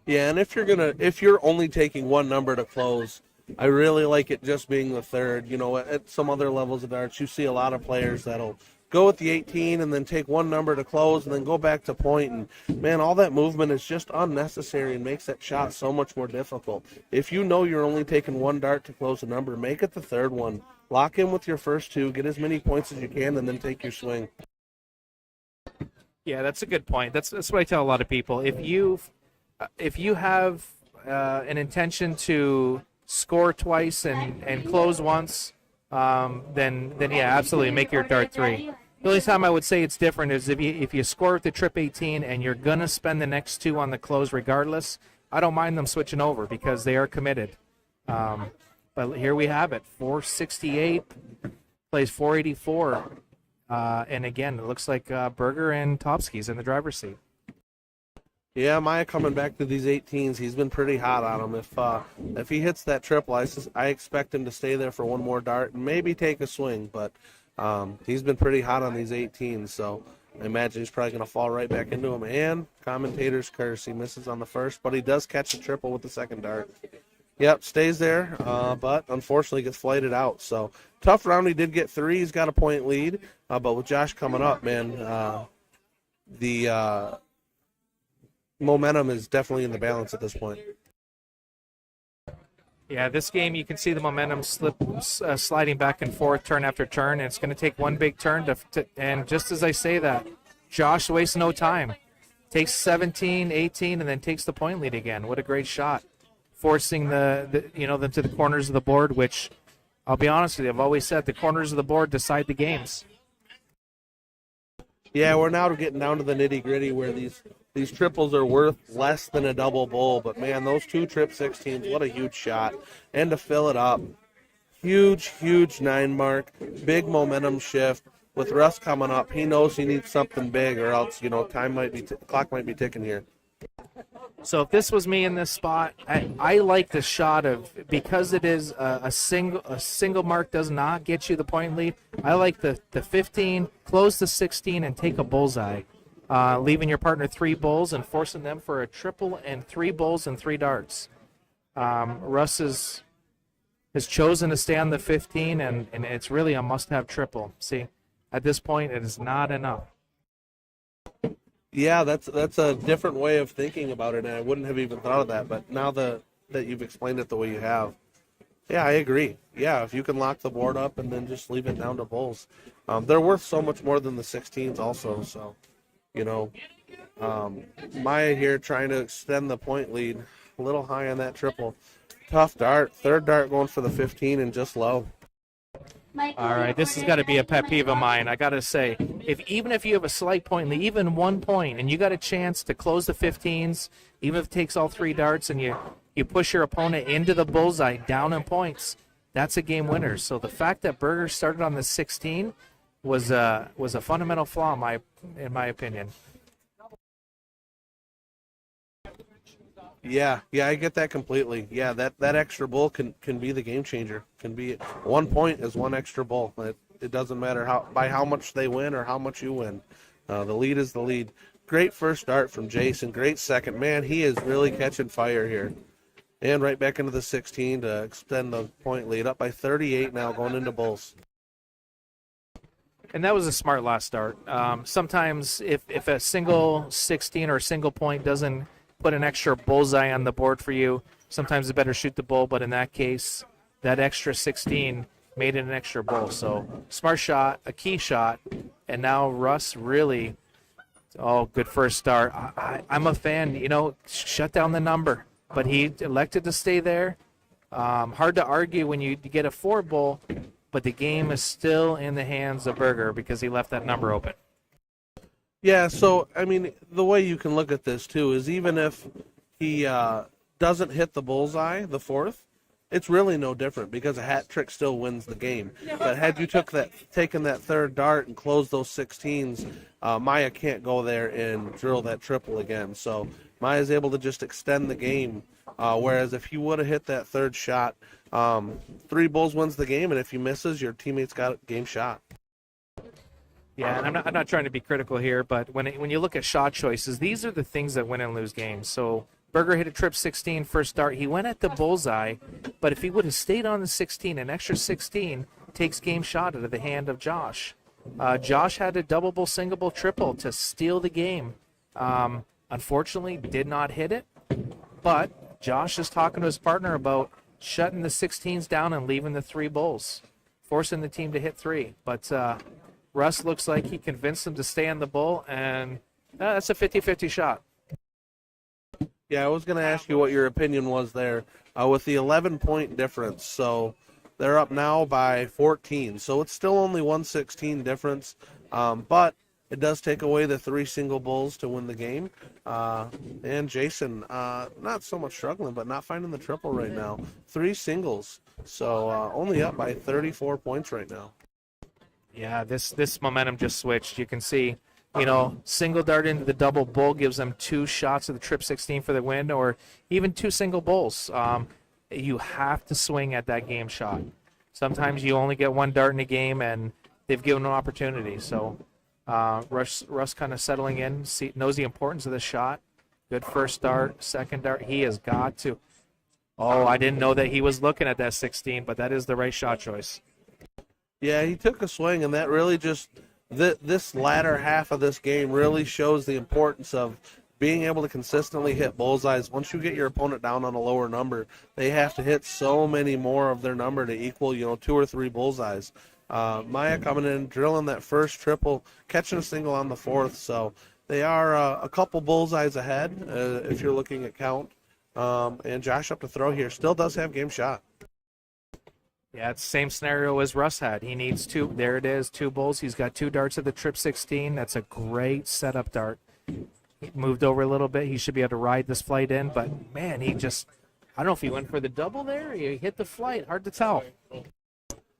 Yeah, and if you're only taking 1 number to close, I really like it just being the 3rd. At some other levels of darts, you see a lot of players that'll go with the 18 and then take 1 number to close and then go back to point. And man, all that movement is just unnecessary and makes that shot so much more difficult. If you know you're only taking 1 dart to close a number, make it the 3rd one. Lock in with your first 2, get as many points as you can, and then take your swing. Yeah, that's a good point. That's what I tell a lot of people. If you have an intention to score twice and close once, then yeah, absolutely make your dart 3. The only time I would say it's different is if you score with the trip 18 and you're gonna spend the next 2 on the close regardless. I don't mind them switching over because they are committed. But here we have it: 468 plays 484. And again, it looks like Berger and Topsky's in the driver's seat. Yeah, Maya coming back to these 18s. He's been pretty hot on them. If he hits that triple, I expect him to stay there for 1 more dart and maybe take a swing. But he's been pretty hot on these 18s, so I imagine he's probably going to fall right back into them. And commentator's curse, he misses on the first, but he does catch a triple with the 2nd dart. Yep, stays there, but unfortunately gets flighted out. So tough round. He did get 3. He's got a point lead, but with Josh coming up, man, the momentum is definitely in the balance at this point. Yeah, this game you can see the momentum sliding back and forth, turn after turn. And it's going to take 1 big turn and just as I say that, Josh wastes no time. takes 17, 18, and then takes the point lead again. What a great shot, forcing them to the corners of the board, which I'll be honest with you, I've always said the corners of the board decide the games. Yeah, we're now getting down to the nitty gritty where these triples are worth less than a double bowl. But man, those two trip 16s, what a huge shot. And to fill it up, huge 9 mark, big momentum shift. With Russ coming up, he knows he needs something big, or else clock might be ticking here. So if this was me in this spot, I like the shot of, because it is a single mark does not get you the point lead. I like the 15, close the 16, and take a bullseye, leaving your partner 3 bulls and forcing them for a triple and 3 bulls and 3 darts. Russ has chosen to stay on the 15, and it's really a must-have triple. See, at this point, it is not enough. Yeah, that's a different way of thinking about it, and I wouldn't have even thought of that. But now that you've explained it the way you have, yeah, I agree. Yeah, if you can lock the board up and then just leave it down to bulls, they're worth so much more than the 16s also. So, Maya here trying to extend the point lead, a little high on that triple. Tough dart, third dart going for the 15 and just low. All right, this has got to be a pet peeve of mine. I got to say, even if you have a slight point lead, even 1 point, and you got a chance to close the 15s, even if it takes all 3 darts, and you push your opponent into the bullseye down in points, that's a game winner. So the fact that Berger started on the 16 was a fundamental flaw in my opinion. Yeah, I get that completely. Yeah, that extra bull can be the game changer. Can be 1 point is 1 extra bull. It doesn't matter by how much they win or how much you win. The lead is the lead. Great first dart from Jason. Great second. Man, he is really catching fire here. And right back into the 16 to extend the point lead. Up by 38 now, going into bulls. And that was a smart last start. Sometimes if a single 16 or a single point doesn't put an extra bullseye on the board for you, sometimes it's better shoot the bull, but in that case, that extra 16 made it an extra bull. So smart shot, a key shot, and now Russ really, good first start. I'm a fan, shut down the number, but he elected to stay there. Hard to argue when you get a 4 bull, but the game is still in the hands of Berger because he left that number open. Yeah, so, I mean, the way you can look at this, too, is even if he doesn't hit the bullseye, the 4th, it's really no different because a hat trick still wins the game. But had you taken that 3rd dart and closed those 16s, Maya can't go there and drill that triple again. So Maya's able to just extend the game, whereas if he would have hit that 3rd shot, 3 bulls wins the game, and if he misses, your teammate's got a game shot. Yeah, and I'm not trying to be critical here, but when you look at shot choices, these are the things that win and lose games. So Berger hit a trip 16 first dart. He went at the bullseye, but if he would have stayed on the 16, an extra 16 takes game shot out of the hand of Josh. Josh had a double bull, single bull, triple to steal the game. Unfortunately, did not hit it, but Josh is talking to his partner about shutting the 16s down and leaving the 3 bulls, forcing the team to hit 3. But Russ looks like he convinced him to stay on the bull, and that's a 50-50 shot. Yeah, I was going to ask you what your opinion was there with the 11-point difference. So they're up now by 14. So it's still only 116 difference, but it does take away the 3 single bulls to win the game. And Jason, not so much struggling, but not finding the triple right now. 3 singles, so only up by 34 points right now. Yeah, this momentum just switched. You can see, single dart into the double bull gives them 2 shots of the trip 16 for the win, or even 2 single bulls. You have to swing at that game shot. Sometimes you only get 1 dart in a game, and they've given an opportunity. So Russ kind of settling in, knows the importance of the shot. Good first dart, second dart. He has got to. Oh, I didn't know that he was looking at that 16, but that is the right shot choice. Yeah, he took a swing, and that really just this latter half of this game really shows the importance of being able to consistently hit bullseyes. Once you get your opponent down on a lower number, they have to hit so many more of their number to equal, 2 or 3 bullseyes. Maya coming in, drilling that first triple, catching a single on the 4th, so They are a couple bullseyes ahead if you're looking at count. And Josh up to throw here still does have game shot. Yeah, it's the same scenario as Russ had. He needs two. There it is, two bulls. He's got 2 darts at the trip 16. That's a great setup dart. He moved over a little bit. He should be able to ride this flight in, but man, he just, I don't know if he went for the double there. He hit the flight. Hard to tell.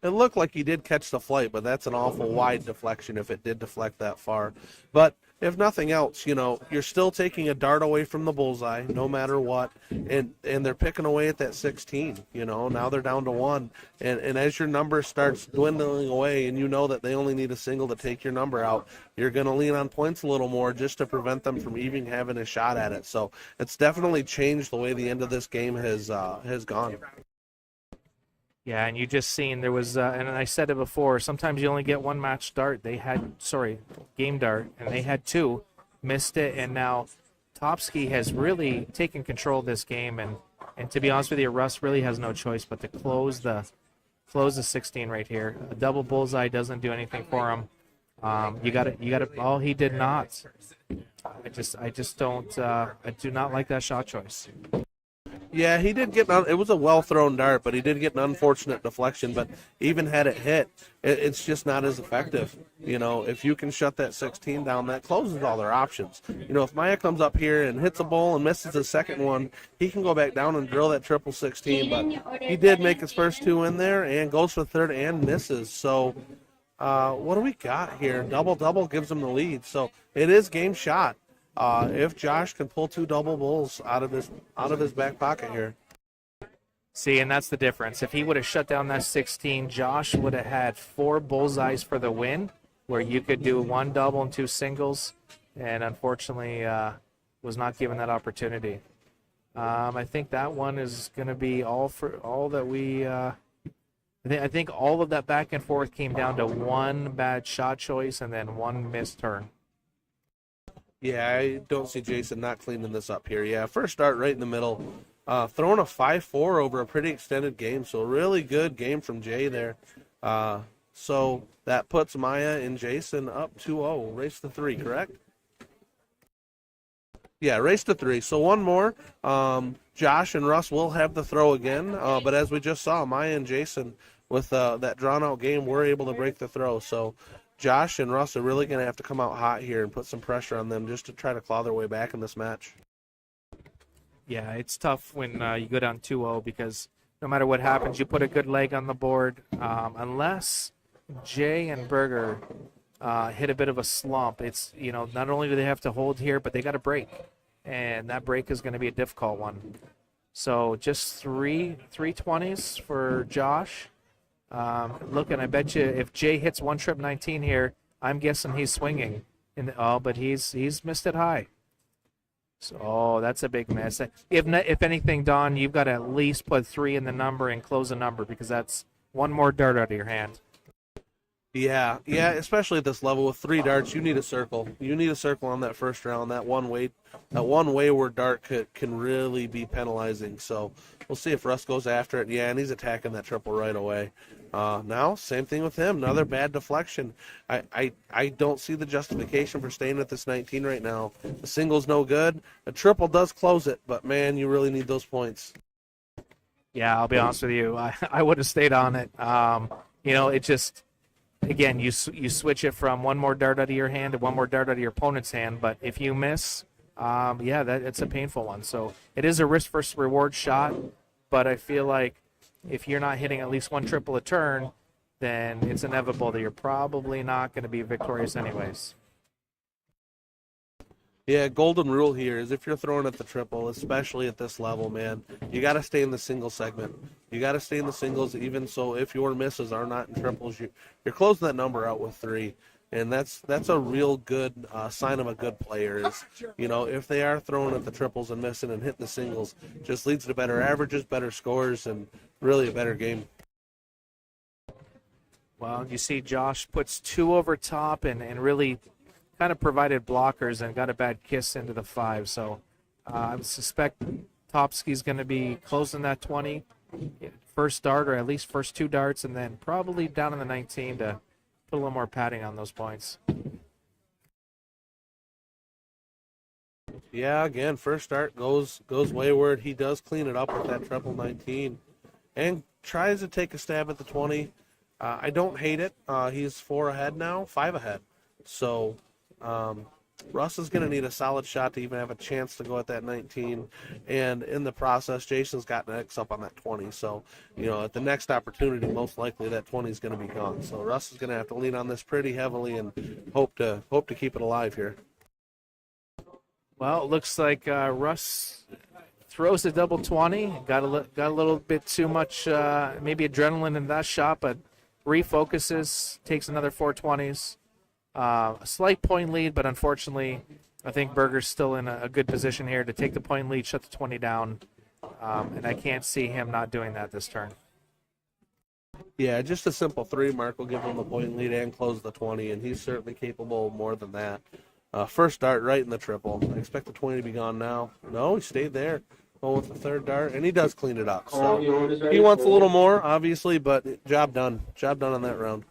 It looked like he did catch the flight, but that's an awful wide deflection if it did deflect that far. But if nothing else, you're still taking a dart away from the bullseye, no matter what, and they're picking away at that 16. Now they're down to 1, and as your number starts dwindling away, and you know that they only need a single to take your number out, you're going to lean on points a little more just to prevent them from even having a shot at it. So it's definitely changed the way the end of this game has gone. Yeah, and you just seen there was, and I said it before, sometimes you only get one match dart. Game dart, and they had 2, missed it, and now Topsky has really taken control of this game, and to be honest with you, Russ really has no choice but to close the 16 right here. A double bullseye doesn't do anything for him. You got to. Oh, he did not. I just don't. I do not like that shot choice. Yeah, he did get it was a well-thrown dart, but he did get an unfortunate deflection. But even had it hit, it's just not as effective. If you can shut that 16 down, that closes all their options. If Maya comes up here and hits a bowl and misses the second one, he can go back down and drill that triple 16. But he did make his first 2 in there and goes for third and misses. So what do we got here? Double gives him the lead. So it is game shot. If Josh can pull 2 double bulls out of his back pocket here. See, and that's the difference. If he would have shut down that 16, Josh would have had 4 bullseyes for the win, where you could do 1 double and 2 singles, and unfortunately was not given that opportunity. I think that one is going to be all that we. I think all of that back and forth came down to 1 bad shot choice and then 1 missed turn. Yeah, I don't see Jason not cleaning this up here. Yeah, first start right in the middle. Throwing a 5-4 over a pretty extended game, so a really good game from Jay there. So that puts Maya and Jason up 2-0. Race to 3, correct? Yeah, race to 3. So one more. Josh and Russ will have the throw again, but as we just saw, Maya and Jason with that drawn-out game were able to break the throw. So Josh and Russ are really going to have to come out hot here and put some pressure on them just to try to claw their way back in this match. Yeah, it's tough when you go down 2-0 because no matter what happens, you put a good leg on the board. Unless Jay and Berger hit a bit of a slump, it's, not only do they have to hold here, but they got to break. And that break is going to be a difficult one. So just three 20s for Josh. Look, and I bet you if Jay hits 1 trip 19 here, I'm guessing he's swinging. But he's missed it high. So that's a big miss. If anything, Don, you've got to at least put 3 in the number and close the number because that's 1 more dart out of your hand. Yeah, especially at this level with 3 darts, you need a circle. You need a circle on that first round. That one wayward dart can really be penalizing. So we'll see if Russ goes after it. Yeah, and he's attacking that triple right away. Now, same thing with him. Another bad deflection. I don't see the justification for staying at this 19 right now. The single's no good. The triple does close it, but man, you really need those points. Yeah, I'll be honest with you. I would have stayed on it. It just. Again, you switch it from 1 more dart out of your hand to 1 more dart out of your opponent's hand. But if you miss, it's a painful one. So it is a risk versus reward shot. But I feel like if you're not hitting at least 1 triple a turn, then it's inevitable that you're probably not going to be victorious anyways. Yeah, golden rule here is if you're throwing at the triple, especially at this level, man, you got to stay in the single segment. You got to stay in the singles, even so if your misses are not in triples, you're closing that number out with 3. And that's a real good sign of a good player is, if they are throwing at the triples and missing and hitting the singles, just leads to better averages, better scores, and really a better game. Well, you see Josh puts 2 over top and really kind of provided blockers and got a bad kiss into the 5. So I suspect Topsky's going to be closing that 20 first dart, or at least first 2 darts, and then probably down in the 19 to put a little more padding on those points. Yeah, again, first start goes wayward. He does clean it up with that triple 19 and tries to take a stab at the 20. I don't hate it. He's 4 ahead now, 5 ahead. So Russ is going to need a solid shot to even have a chance to go at that 19. And in the process, Jason's got an X up on that 20. So, at the next opportunity, most likely that 20 is going to be gone. So Russ is going to have to lean on this pretty heavily and hope to keep it alive here. Well, it looks like Russ throws a double 20. Got a little bit too much, maybe adrenaline in that shot, but refocuses, takes another 420s. A slight point lead, but unfortunately, I think Berger's still in a good position here to take the point lead, shut the 20 down, and I can't see him not doing that this turn. Yeah, just a simple 3 mark will give him the point lead and close the 20, and he's certainly capable of more than that. First dart right in the triple. I expect the 20 to be gone now. No, he stayed there. Going with the third dart, and he does clean it up. So he wants a little more, obviously, but job done. Job done on that round.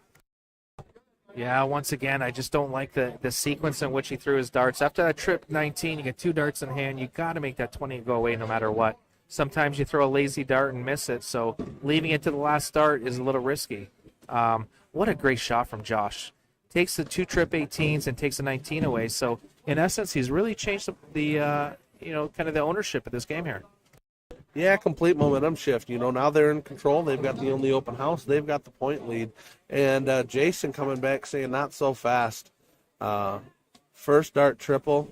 Yeah, once again, I just don't like the sequence in which he threw his darts. After that trip 19, you get 2 darts in hand. You got to make that 20 go away no matter what. Sometimes you throw a lazy dart and miss it, so leaving it to the last dart is a little risky. What a great shot from Josh. Takes the 2 trip 18s and takes the 19 away. So in essence, he's really changed the kind of the ownership of this game here. Yeah, complete momentum shift. Now they're in control. They've got the only open house. They've got the point lead. And Jason coming back saying not so fast. First dart triple.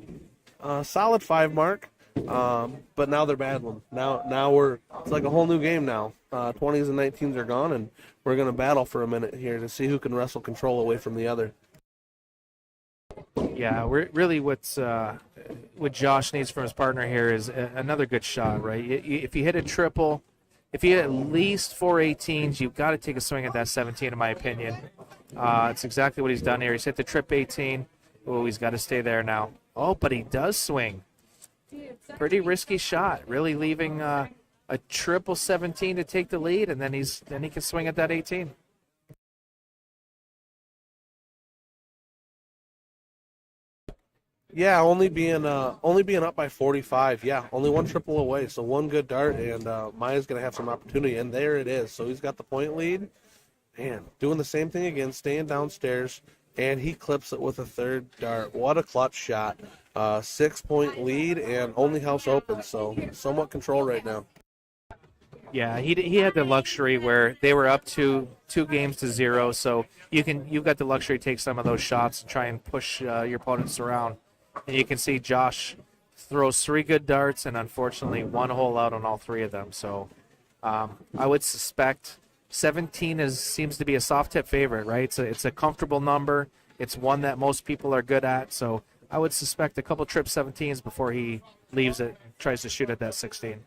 Solid 5 mark. But now they're battling. Now it's like a whole new game now. 20s and 19s are gone, and we're going to battle for a minute here to see who can wrestle control away from the other. Yeah, really what Josh needs from his partner here is another good shot, right? If you hit a triple, if you hit at least 4 18s, you've got to take a swing at that 17, in my opinion. It's exactly what he's done here. He's hit the trip 18. Oh, he's got to stay there now. Oh, but he does swing. Pretty risky shot, really leaving a triple 17 to take the lead, and then he can swing at that 18. Yeah, only being up by 45. Yeah, only 1 triple away, so 1 good dart, and Maya's gonna have some opportunity, and there it is. So he's got the point lead, and doing the same thing again, staying downstairs, and he clips it with a third dart. What a clutch shot! 6-point lead, and only house open, so somewhat control right now. Yeah, he had the luxury where they were up 2 games to 0, so you've got the luxury to take some of those shots and try and push your opponents around. And you can see Josh throws 3 good darts and unfortunately 1 hole out on all 3 of them. So I would suspect 17 seems to be a soft tip favorite, right? It's a comfortable number. It's one that most people are good at. So I would suspect a couple trip 17s before he leaves it and tries to shoot at that 16.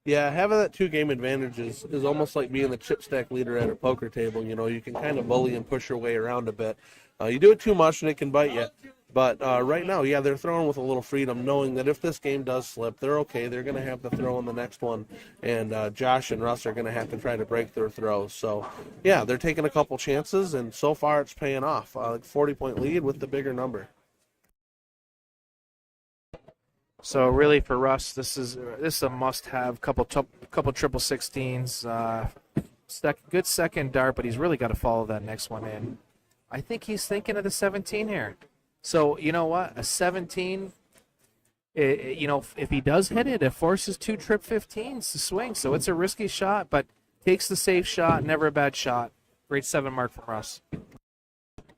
Yeah, having that 2-game advantage is almost like being the chip stack leader at a poker table. You can kind of bully and push your way around a bit. You do it too much and it can bite you. But right now, yeah, they're throwing with a little freedom, knowing that if this game does slip, they're okay. They're going to have to throw in the next one. And Josh and Russ are going to have to try to break their throws. So, yeah, they're taking a couple chances, and so far it's paying off. 40-point lead with the bigger number. So really for Russ, this is a must-have. Couple triple 16s. Good second dart, but he's really got to follow that next one in. I think he's thinking of the 17 here. So you know what? A 17. If he does hit it, it forces 2 trip 15s to swing. So it's a risky shot, but takes the safe shot. Never a bad shot. Great 7 mark from Russ.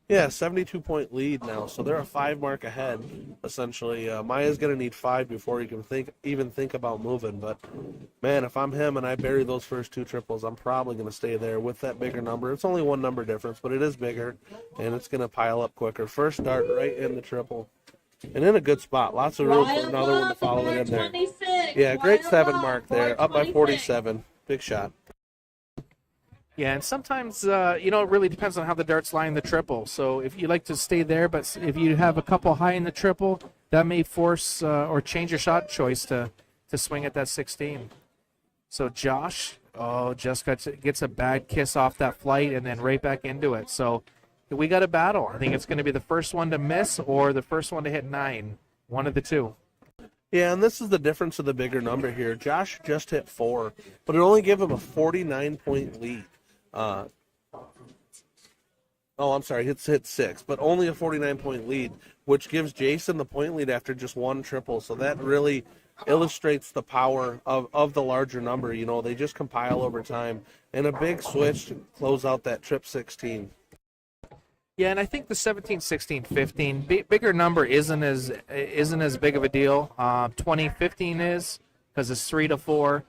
Yeah, 72-point lead now, so they're a 5 mark ahead, essentially. Maya's going to need 5 before he can even think about moving. But, man, if I'm him and I bury those first 2 triples, I'm probably going to stay there with that bigger number. It's only 1 number difference, but it is bigger, and it's going to pile up quicker. First dart right in the triple, and in a good spot. Lots of room for another one to follow it in there. Yeah, great 7 mark there, up by 47. Big shot. Yeah, and sometimes, it really depends on how the darts lie in the triple. So if you like to stay there, but if you have a couple high in the triple, that may force or change your shot choice to swing at that 16. So Josh, just gets a bad kiss off that flight and then right back into it. So we got a battle. I think it's going to be the first one to miss or the first one to hit 9. One of the two. Yeah, and this is the difference of the bigger number here. Josh just hit 4, but it only gave him a 49-point lead. I'm sorry, it's hit 6, but only a 49-point lead, which gives Jason the point lead after just one triple. So that really illustrates the power of the larger number. You know, they just compile over time, and a big switch to close out that trip 16. Yeah, and I think the 17, 16, 15, bigger number isn't as big of a deal. 20, 15 is, because it's 3 to 4.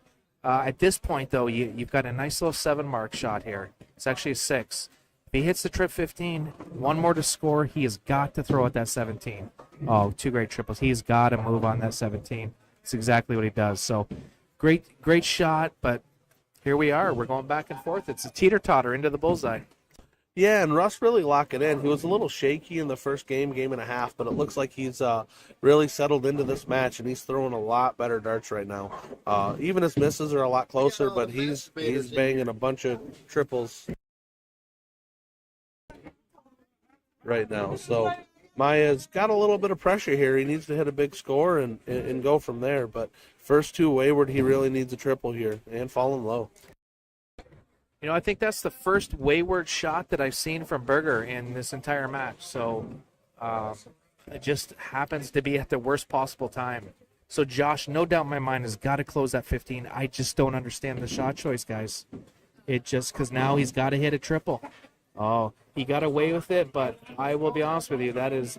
At this point, though, you've got a nice little 7 mark shot here. It's actually a 6. If he hits the trip 15, one more to score, he has got to throw at that 17. Oh, 2 great triples. He's got to move on that 17. It's exactly what he does. So great shot, but here we are. We're going back and forth. It's a teeter-totter into the bullseye. Yeah, and Russ really locked it in. He was a little shaky in the first game and a half, but it looks like he's really settled into this match, and he's throwing a lot better darts right now. Even his misses are a lot closer, but he's banging a bunch of triples right now. So Maya's got a little bit of pressure here. He needs to hit a big score and go from there. But first 2 wayward, he really needs a triple here and falling low. You know, I think that's the first wayward shot that I've seen from Berger in this entire match. So it just happens to be at the worst possible time. So Josh, no doubt in my mind, has got to close that 15. I just don't understand the shot choice, guys. It just, because now he's got to hit a triple. Oh, he got away with it, but I will be honest with you,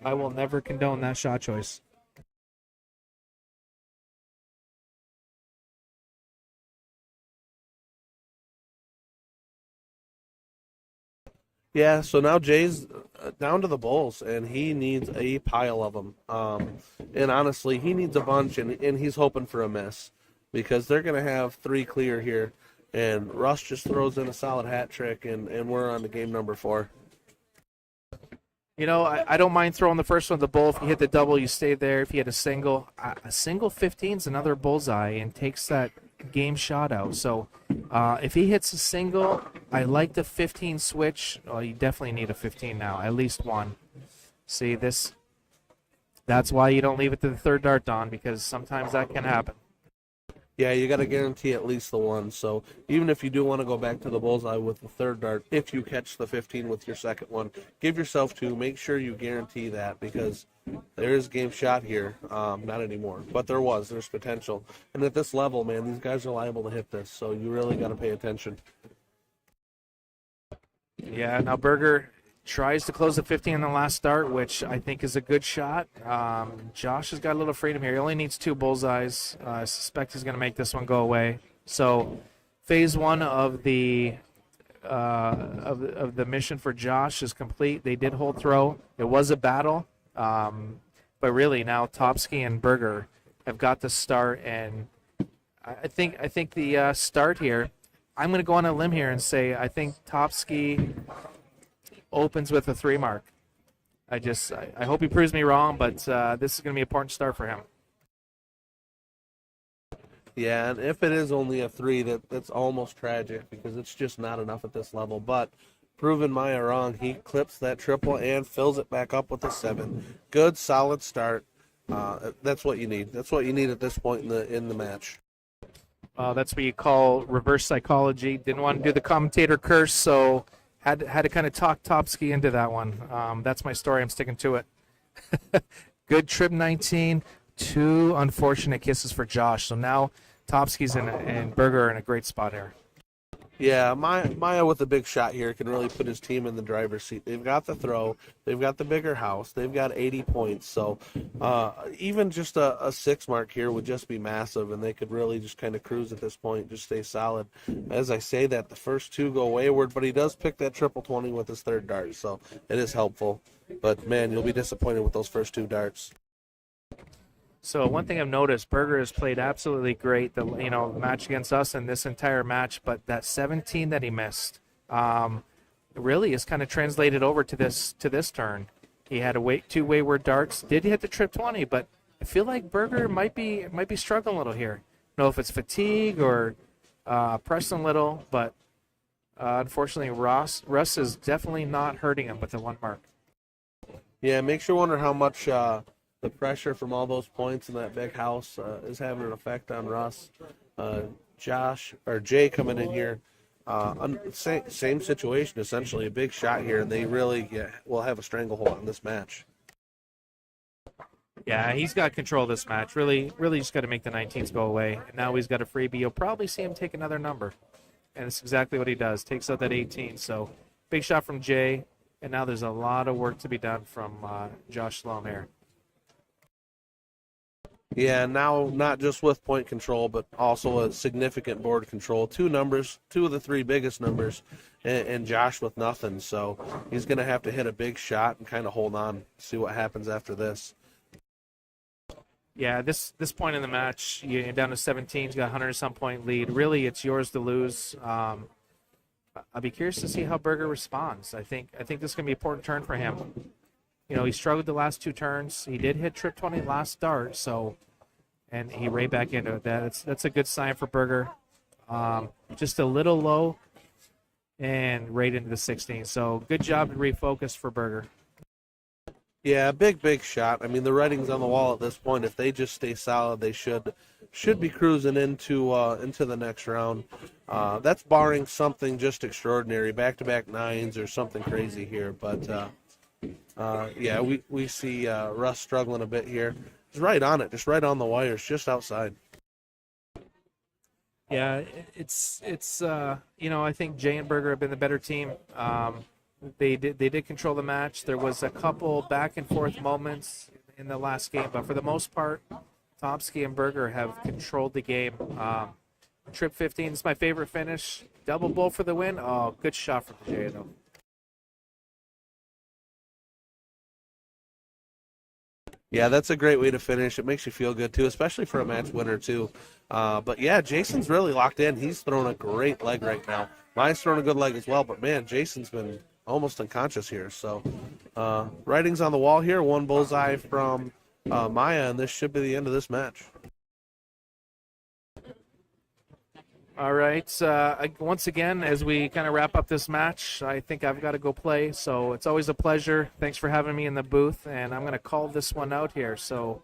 I will never condone that shot choice. Yeah, so now Jay's down to the Bulls, and he needs a pile of them. And honestly, he needs a bunch, and he's hoping for a miss because they're going to have 3 clear here. And Russ just throws in a solid hat trick, and we're on to game number 4. You know, I don't mind throwing the first one to the bull. If you hit the double, you stay there. If you hit a single 15 is another bullseye and takes that game shot out. So if he hits a single, I like the 15 switch. Oh, you definitely need a 15 now, at least one. See this? That's why you don't leave it to the third dart, Don, because sometimes that can happen. Yeah, you got to guarantee at least the one. So even if you do want to go back to the bullseye with the third dart, if you catch the 15 with your second one, give yourself 2. Make sure you guarantee that because there is game shot here. Not anymore, but there's potential. And at this level, man, these guys are liable to hit this. So you really got to pay attention. Yeah, now Berger tries to close the 15 in the last start, which I think is a good shot. Josh has got a little freedom here. He only needs 2 bullseyes. I suspect he's going to make this one go away. So phase 1 of the mission for Josh is complete. They did hold throw. It was a battle, but really now Topsky and Berger have got the start, and I think the start here, I'm going to go on a limb here and say I think Topsky opens with a 3 mark. I hope he proves me wrong, but this is going to be an important start for him. Yeah, and if it is only a 3, that's almost tragic because it's just not enough at this level. But proving Maya wrong, he clips that triple and fills it back up with a 7. Good, solid start. That's what you need. That's what you need at this point in the match. That's what you call reverse psychology. Didn't want to do the commentator curse, so had to kind of talk Topsky into that one. That's my story. I'm sticking to it. Good trip 19. 2 unfortunate kisses for Josh. So now Topsky's and Berger are in a great spot here. Yeah, Maya with a big shot here can really put his team in the driver's seat. They've got the throw. They've got the bigger house. They've got 80 points. So even just a 6 mark here would just be massive, and they could really just kind of cruise at this point, just stay solid. As I say that, the first 2 go wayward, but he does pick that triple 20 with his third dart, so it is helpful. But, man, you'll be disappointed with those first 2 darts. So one thing I've noticed, Berger has played absolutely great. The match against us and this entire match, but that 17 that he missed, really is kind of translated over to this turn. He had 2 wayward darts. Did hit the trip 20, but I feel like Berger might be struggling a little here. I don't know if it's fatigue or pressing a little, but unfortunately, Russ is definitely not hurting him with the 1 mark. Yeah, makes you wonder how much the pressure from all those points in that big house is having an effect on Russ. Jay coming in here, same situation essentially, a big shot here, and they really will have a stranglehold on this match. Yeah, he's got control of this match. Really, really just got to make the 19s go away. And now he's got a freebie. You'll probably see him take another number. And it's exactly what he does. Takes out that 18. So big shot from Jay. And now there's a lot of work to be done from Josh Sloan here. Yeah, now not just with point control, but also a significant board control. Two numbers, two of the three biggest numbers, and Josh with nothing. So he's going to have to hit a big shot and kind of hold on, see what happens after this. Yeah, this point in the match, you're down to 17. He's got a 100-some point lead. Really, it's yours to lose. I'll be curious to see how Berger responds. I think this is going to be an important turn for him. You know, he struggled the last two turns. He did hit trip 20 last start, and he right back into it. That's a good sign for Berger. Just a little low and right into the 16. So good job to refocus for Berger. Yeah, big shot. I mean, the writing's on the wall at this point. If they just stay solid, they should be cruising into the next round. That's barring something just extraordinary, back-to-back nines or something crazy here. But yeah, we see Russ struggling a bit here. He's right on it, just right on the wires, just outside. Yeah, it's you know, I think Jay and Berger have been the better team. They did control the match. There was a couple back and forth moments in the last game, but for the most part, Tomsky and Berger have controlled the game. Trip 15 is my favorite finish. Double bull for the win. Oh, good shot from Jay though. Yeah, that's a great way to finish. It makes you feel good too, especially for a match winner too. But yeah, Jason's really locked in. He's throwing a great leg right now. Mine's throwing a good leg as well, but man, Jason's been almost unconscious here. So writing's on the wall here. One bullseye from Maya, and this should be the end of this match. All right. Once again, as we kind of wrap up this match, I think I've got to go play. So it's always a pleasure. Thanks for having me in the booth, and I'm going to call this one out here. So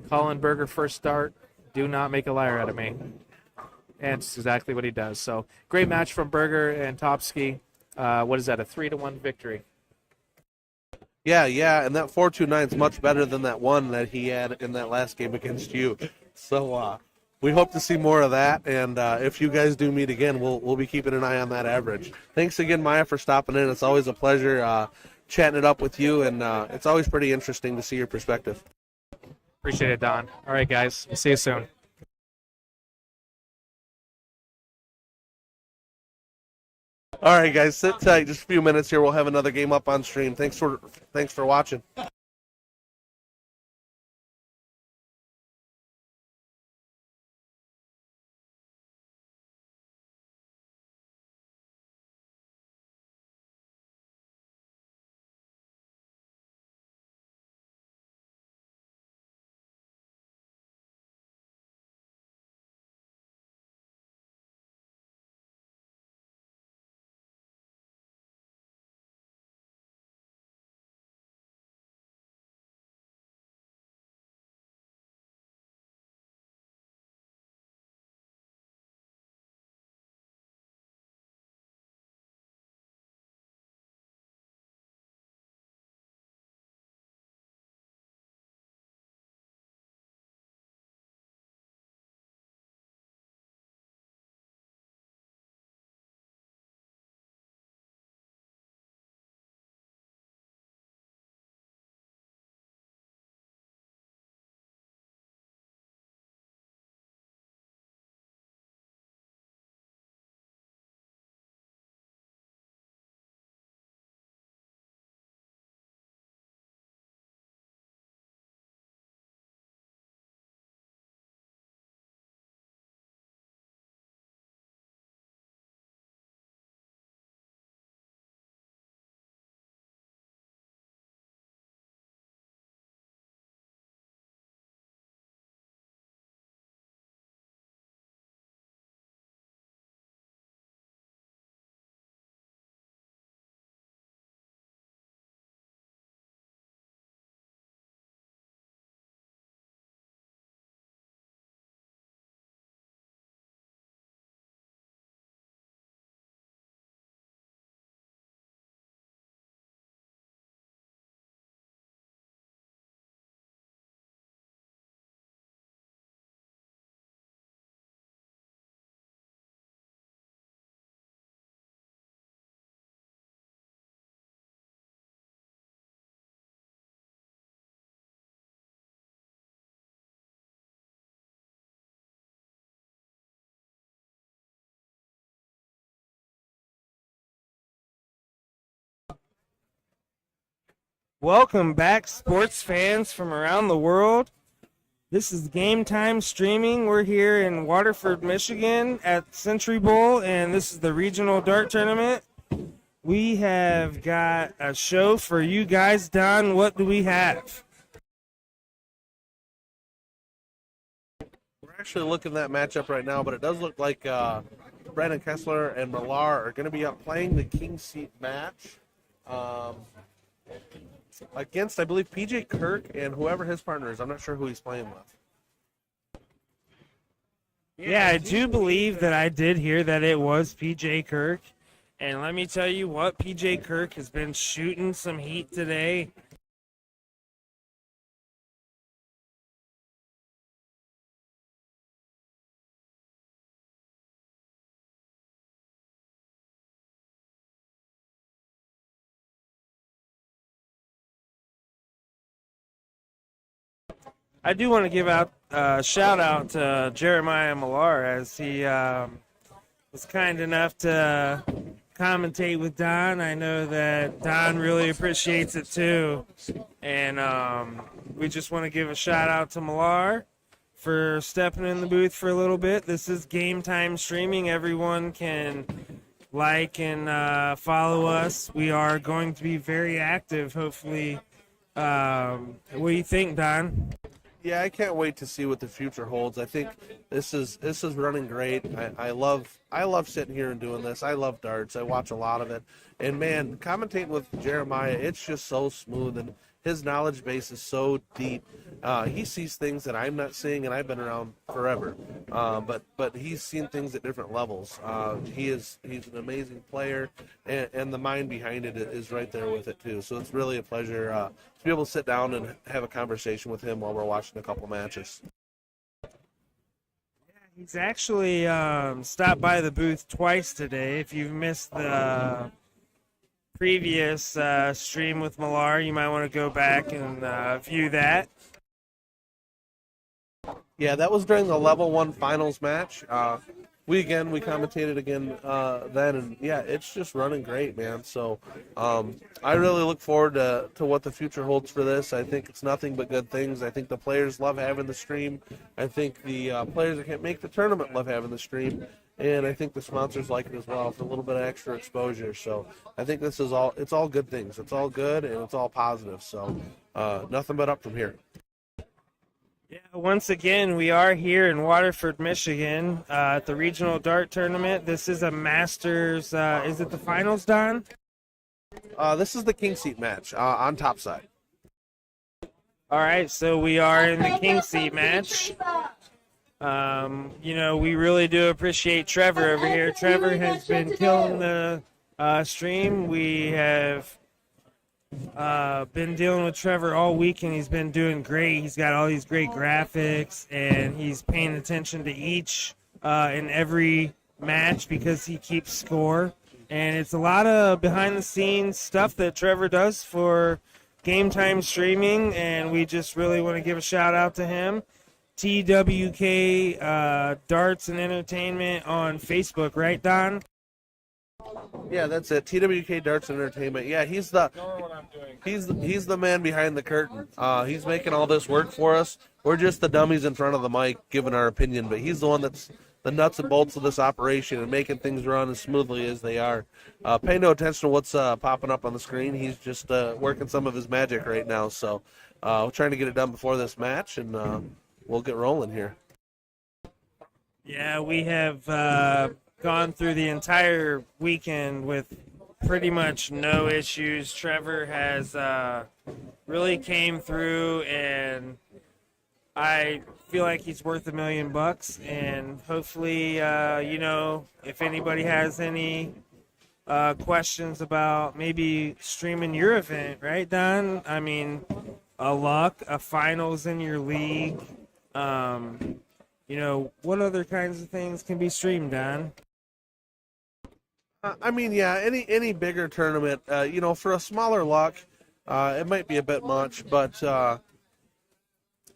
Colin Berger first start. Do not make a liar out of me. And it's exactly what he does. So great match from Berger and Topsky. What is that, a 3-1 victory? Yeah, and that 4-2-9 is much better than that one that he had in that last game against you. So we hope to see more of that, and if you guys do meet again, we'll be keeping an eye on that average. Thanks again, Maya, for stopping in. It's always a pleasure chatting it up with you, and it's always pretty interesting to see your perspective. Appreciate it, Don. All right, guys. See you soon. All right, guys, sit tight. Just a few minutes here. We'll have another game up on stream. Thanks for watching. Welcome back, sports fans from around the world. This is Game Time Streaming. We're here in Waterford, Michigan at Century Bowl, and this is the regional dart tournament. We have got a show for you guys. Don, what do we have? We're actually looking at that matchup right now, but it does look like Brandon Kessler and Millar are going to be up playing the king seat match against, I believe, PJ Kirk and whoever his partner is. I'm not sure who he's playing with. Yeah, I do believe that I did hear that it was PJ Kirk. And let me tell you what, PJ Kirk has been shooting some heat today. I do want to give out a shout out to Jeremiah Millar as he was kind enough to commentate with Don. I know that Don really appreciates it too. And we just want to give a shout out to Millar for stepping in the booth for a little bit. This is Game Time Streaming. Everyone can like and follow us. We are going to be very active, hopefully. What do you think, Don? Yeah, I can't wait to see what the future holds. I think this is running great. I love sitting here and doing this. I love darts. I watch a lot of it, and man, commentating with Jeremiah, it's just so smooth, and his knowledge base is so deep. He sees things that I'm not seeing, and I've been around forever. But he's seen things at different levels. He's an amazing player, and the mind behind it is right there with it too. So it's really a pleasure to be able to sit down and have a conversation with him while we're watching a couple matches. He's actually stopped by the booth twice today. If you've missed the previous stream with Millar, you might want to go back and view that. Yeah, that was during the level 1 finals match. We commentated again then, and yeah, it's just running great, man. So I really look forward to what the future holds for this. I think it's nothing but good things. I think the players love having the stream. I think the players that can't make the tournament love having the stream. And I think the sponsors like it as well for a little bit of extra exposure. So I think it's all good things. It's all good and it's all positive. So nothing but up from here. Yeah, once again, we are here in Waterford, Michigan at the regional dart tournament. This is a Masters. Is it the finals, Don? This is the king seat match on top side. All right, so we are in the king seat match. We really do appreciate Trevor over here. Trevor has been killing the stream. We have been dealing with Trevor all week, and he's been doing great. He's got all these great graphics, and he's paying attention to each and every match because he keeps score. And it's a lot of behind-the-scenes stuff that Trevor does for Game Time Streaming, and we just really want to give a shout-out to him. TWK Darts and Entertainment on Facebook, right, Don? Yeah, that's it. TWK Darts and Entertainment. Yeah, he's the man behind the curtain. He's making all this work for us. We're just the dummies in front of the mic giving our opinion, but he's the one that's the nuts and bolts of this operation and making things run as smoothly as they are. Pay no attention to what's popping up on the screen. He's just working some of his magic right now. So we're trying to get it done before this match, and we'll get rolling here. Yeah, we have gone through the entire weekend with pretty much no issues. Trevor has really came through, and I feel like he's worth $1 million. And hopefully, if anybody has any questions about maybe streaming your event, right, Don? I mean, a finals in your league. What other kinds of things can be streamed, Don? Any bigger tournament, for a smaller luck, it might be a bit much, but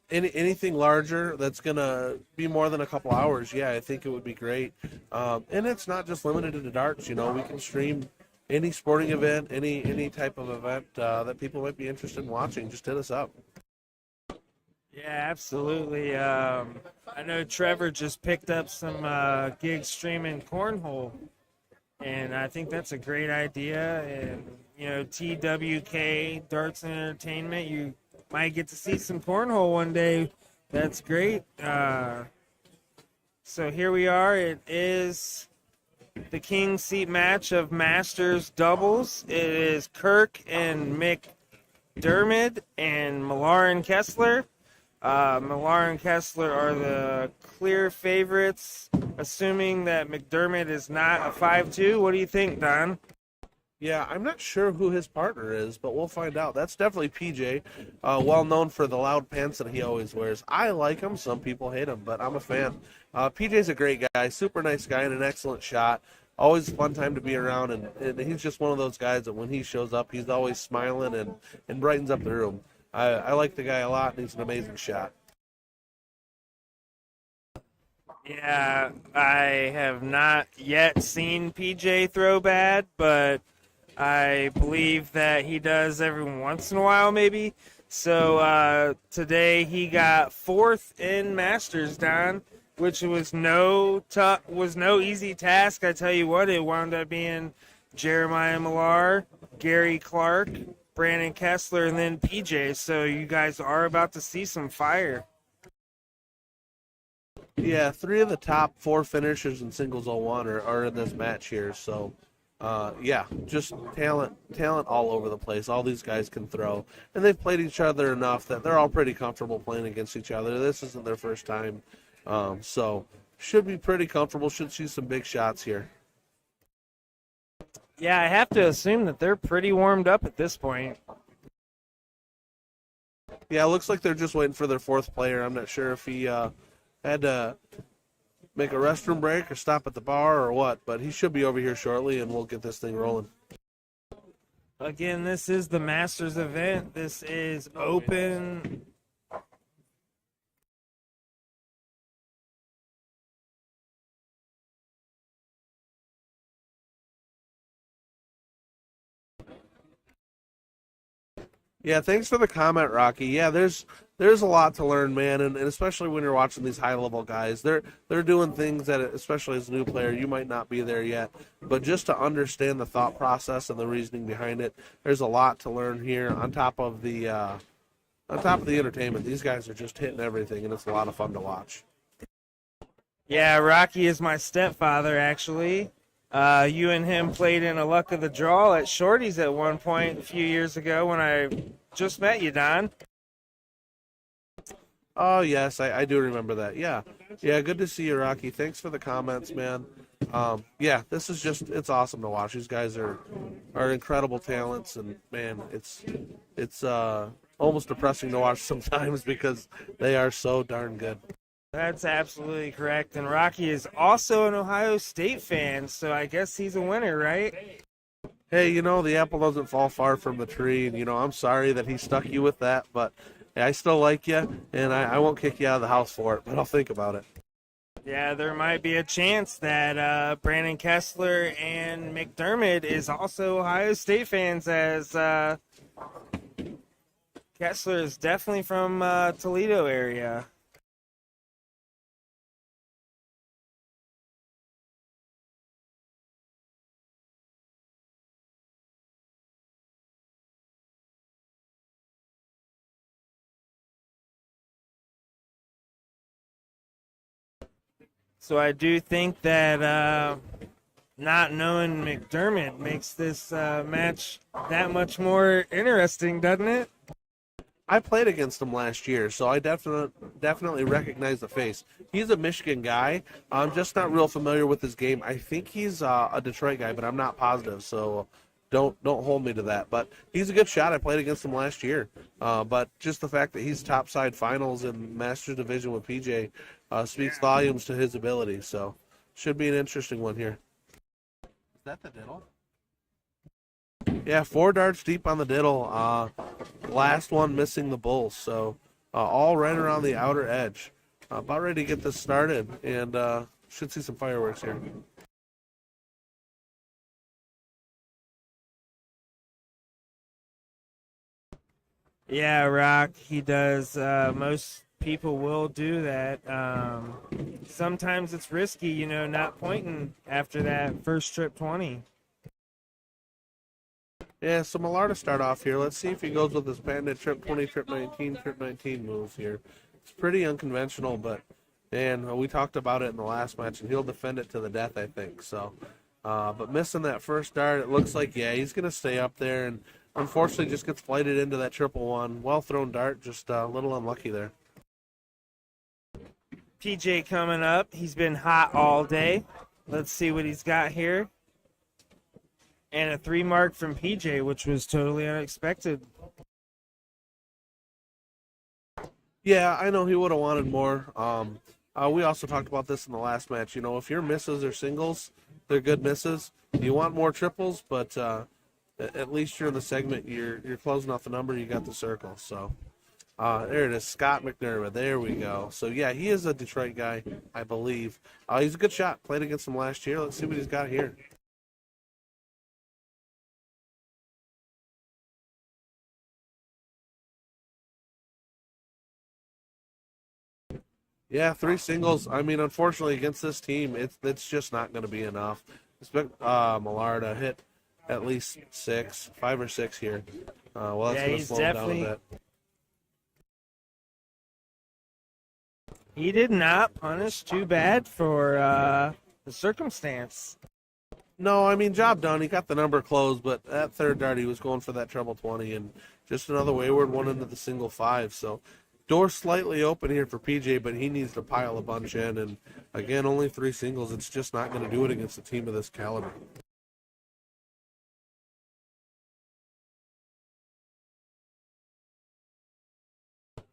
anything larger that's gonna be more than a couple hours, yeah, I think it would be great. And it's not just limited to darts. We can stream any sporting event, any type of event that people might be interested in watching, just hit us up. Yeah, absolutely. I know Trevor just picked up some gigs streaming cornhole, and I think that's a great idea. And TWK Darts and Entertainment, you might get to see some cornhole one day. That's great. So here we are. It is the King Seat match of Masters doubles. It is Kirk and McDermott and Millar and Kessler. Millar and Kessler are the clear favorites, assuming that McDermott is not a 5-2. What do you think, Don? Yeah, I'm not sure who his partner is, but we'll find out. That's definitely PJ, well known for the loud pants that he always wears. I like him. Some people hate him, but I'm a fan. PJ's a great guy, super nice guy, and an excellent shot. Always a fun time to be around, and he's just one of those guys that when he shows up, he's always smiling and brightens up the room. I like the guy a lot, and he's an amazing shot. Yeah, I have not yet seen PJ throw bad, but I believe that he does every once in a while, maybe. So today he got 4th in Masters, Don, which was no easy task. I tell you what, it wound up being Jeremiah Millar, Gary Clark, Brandon Kessler, and then PJ. So you guys are about to see some fire. Yeah, 3 of the top 4 finishers in singles 01 are in this match here. So, yeah, just talent all over the place. All these guys can throw, and they've played each other enough that they're all pretty comfortable playing against each other. This isn't their first time, so should be pretty comfortable. Should see some big shots here. Yeah, I have to assume that they're pretty warmed up at this point. Yeah, it looks like they're just waiting for their 4th player. I'm not sure if he had to make a restroom break or stop at the bar or what, but he should be over here shortly, and we'll get this thing rolling. Again, this is the Masters event. This is open. Yeah, thanks for the comment, Rocky. Yeah, there's a lot to learn, man, and especially when you're watching these high level guys, they're doing things that, especially as a new player, you might not be there yet. But just to understand the thought process and the reasoning behind it, there's a lot to learn here. On top of the entertainment, these guys are just hitting everything, and it's a lot of fun to watch. Yeah, Rocky is my stepfather, actually. You and him played in a luck of the draw at Shorty's at one point a few years ago when I just met you, Don. Oh, yes, I do remember that. Yeah, good to see you, Rocky. Thanks for the comments, man. Yeah, this is it's awesome to watch. These guys are incredible talents, and, man, it's almost depressing to watch sometimes because they are so darn good. That's absolutely correct. And Rocky is also an Ohio State fan, so I guess he's a winner, right? Hey, the apple doesn't fall far from the tree, and, I'm sorry that he stuck you with that, but I still like you, and I won't kick you out of the house for it, but I'll think about it. Yeah, there might be a chance that Brandon Kessler and McDermott is also Ohio State fans, as Kessler is definitely from Toledo area. So I do think that not knowing McDermott makes this match that much more interesting, doesn't it? I played against him last year, so I definitely recognize the face. He's a Michigan guy. I'm just not real familiar with his game. I think he's a Detroit guy, but I'm not positive, so don't hold me to that. But he's a good shot. I played against him last year. But just the fact that he's topside finals in Masters Division with PJ speaks volumes to his ability. So should be an interesting one here. Is that the diddle? Yeah, 4 darts deep on the diddle. Last one missing the bull. So all right around the outer edge. About ready to get this started, and should see some fireworks here. Yeah, Rock, he does. Most people will do that. Sometimes it's risky, not pointing after that first trip 20. Yeah, so Millar to start off here. Let's see if he goes with his patented trip 20, trip 19 move here. It's pretty unconventional, but man, we talked about it in the last match, and he'll defend it to the death, I think. So, but missing that first dart, it looks like, yeah, he's going to stay up there, and unfortunately just gets flighted into that triple one. Well thrown dart, just a little unlucky there. PJ coming up. He's been hot all day. Let's see what he's got here. And a 3 mark from PJ, which was totally unexpected. Yeah, I know he would have wanted more. We also talked about this in the last match. If your misses are singles, they're good misses. You want more triples, but at least you're in the segment. You're closing off the number. You got the circle. So there it is, Scott McDermott. There we go. So yeah, he is a Detroit guy, I believe. He's a good shot. Played against him last year. Let's see what he's got here. Yeah, 3 singles. I mean, unfortunately, against this team, it's just not going to be enough. Expect Millar to hit at least 5 or 6 here. Well, that's going to slow him down a bit. He did not punish too bad for the circumstance. No, I mean, job done. He got the number closed, but that third dart, he was going for that treble 20, and just another wayward one into the single 5. So door slightly open here for PJ, but he needs to pile a bunch in. And again, only 3 singles. It's just not going to do it against a team of this caliber.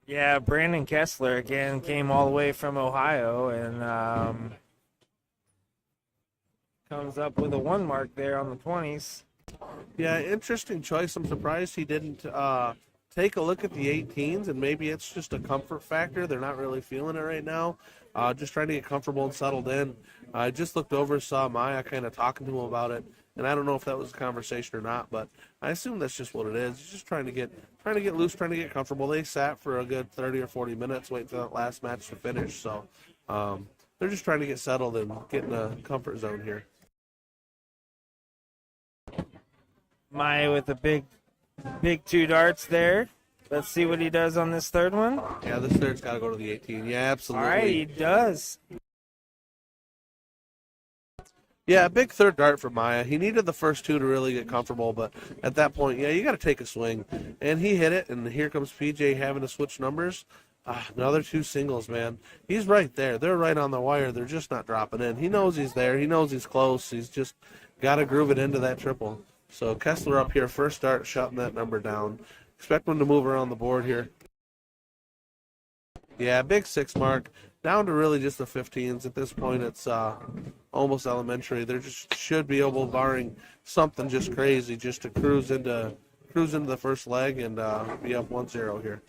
Yeah, Brandon Kessler again came all the way from Ohio and comes up with a 1 mark there on the 20s. Yeah, interesting choice. I'm surprised he didn't take a look at the 18s, and maybe it's just a comfort factor. They're not really feeling it right now. Just trying to get comfortable and settled in. I just looked over, saw Maya kind of talking to him about it, and I don't know if that was a conversation or not, but I assume that's just what it is. He's just trying to get loose, trying to get comfortable. They sat for a good 30 or 40 minutes waiting for that last match to finish, so they're just trying to get settled and get in a comfort zone here. Maya with a big 2 darts there. Let's see what he does on this third one. Yeah, this third's got to go to the 18. Yeah, absolutely. All right, he does. Yeah, a big third dart for Maya. He needed the first 2 to really get comfortable, but at that point, yeah, you got to take a swing. And he hit it, and here comes PJ having to switch numbers. Another 2 singles, man. He's right there. They're right on the wire. They're just not dropping in. He knows he's there. He knows he's close. He's just got to groove it into that triple. So Kessler up here, first start, shutting that number down. Expect him to move around the board here. Yeah, big 6 mark. Down to really just the 15s. At this point, it's almost elementary. They just should be able, barring something just crazy, just to cruise into the first leg and be up 1-0 here.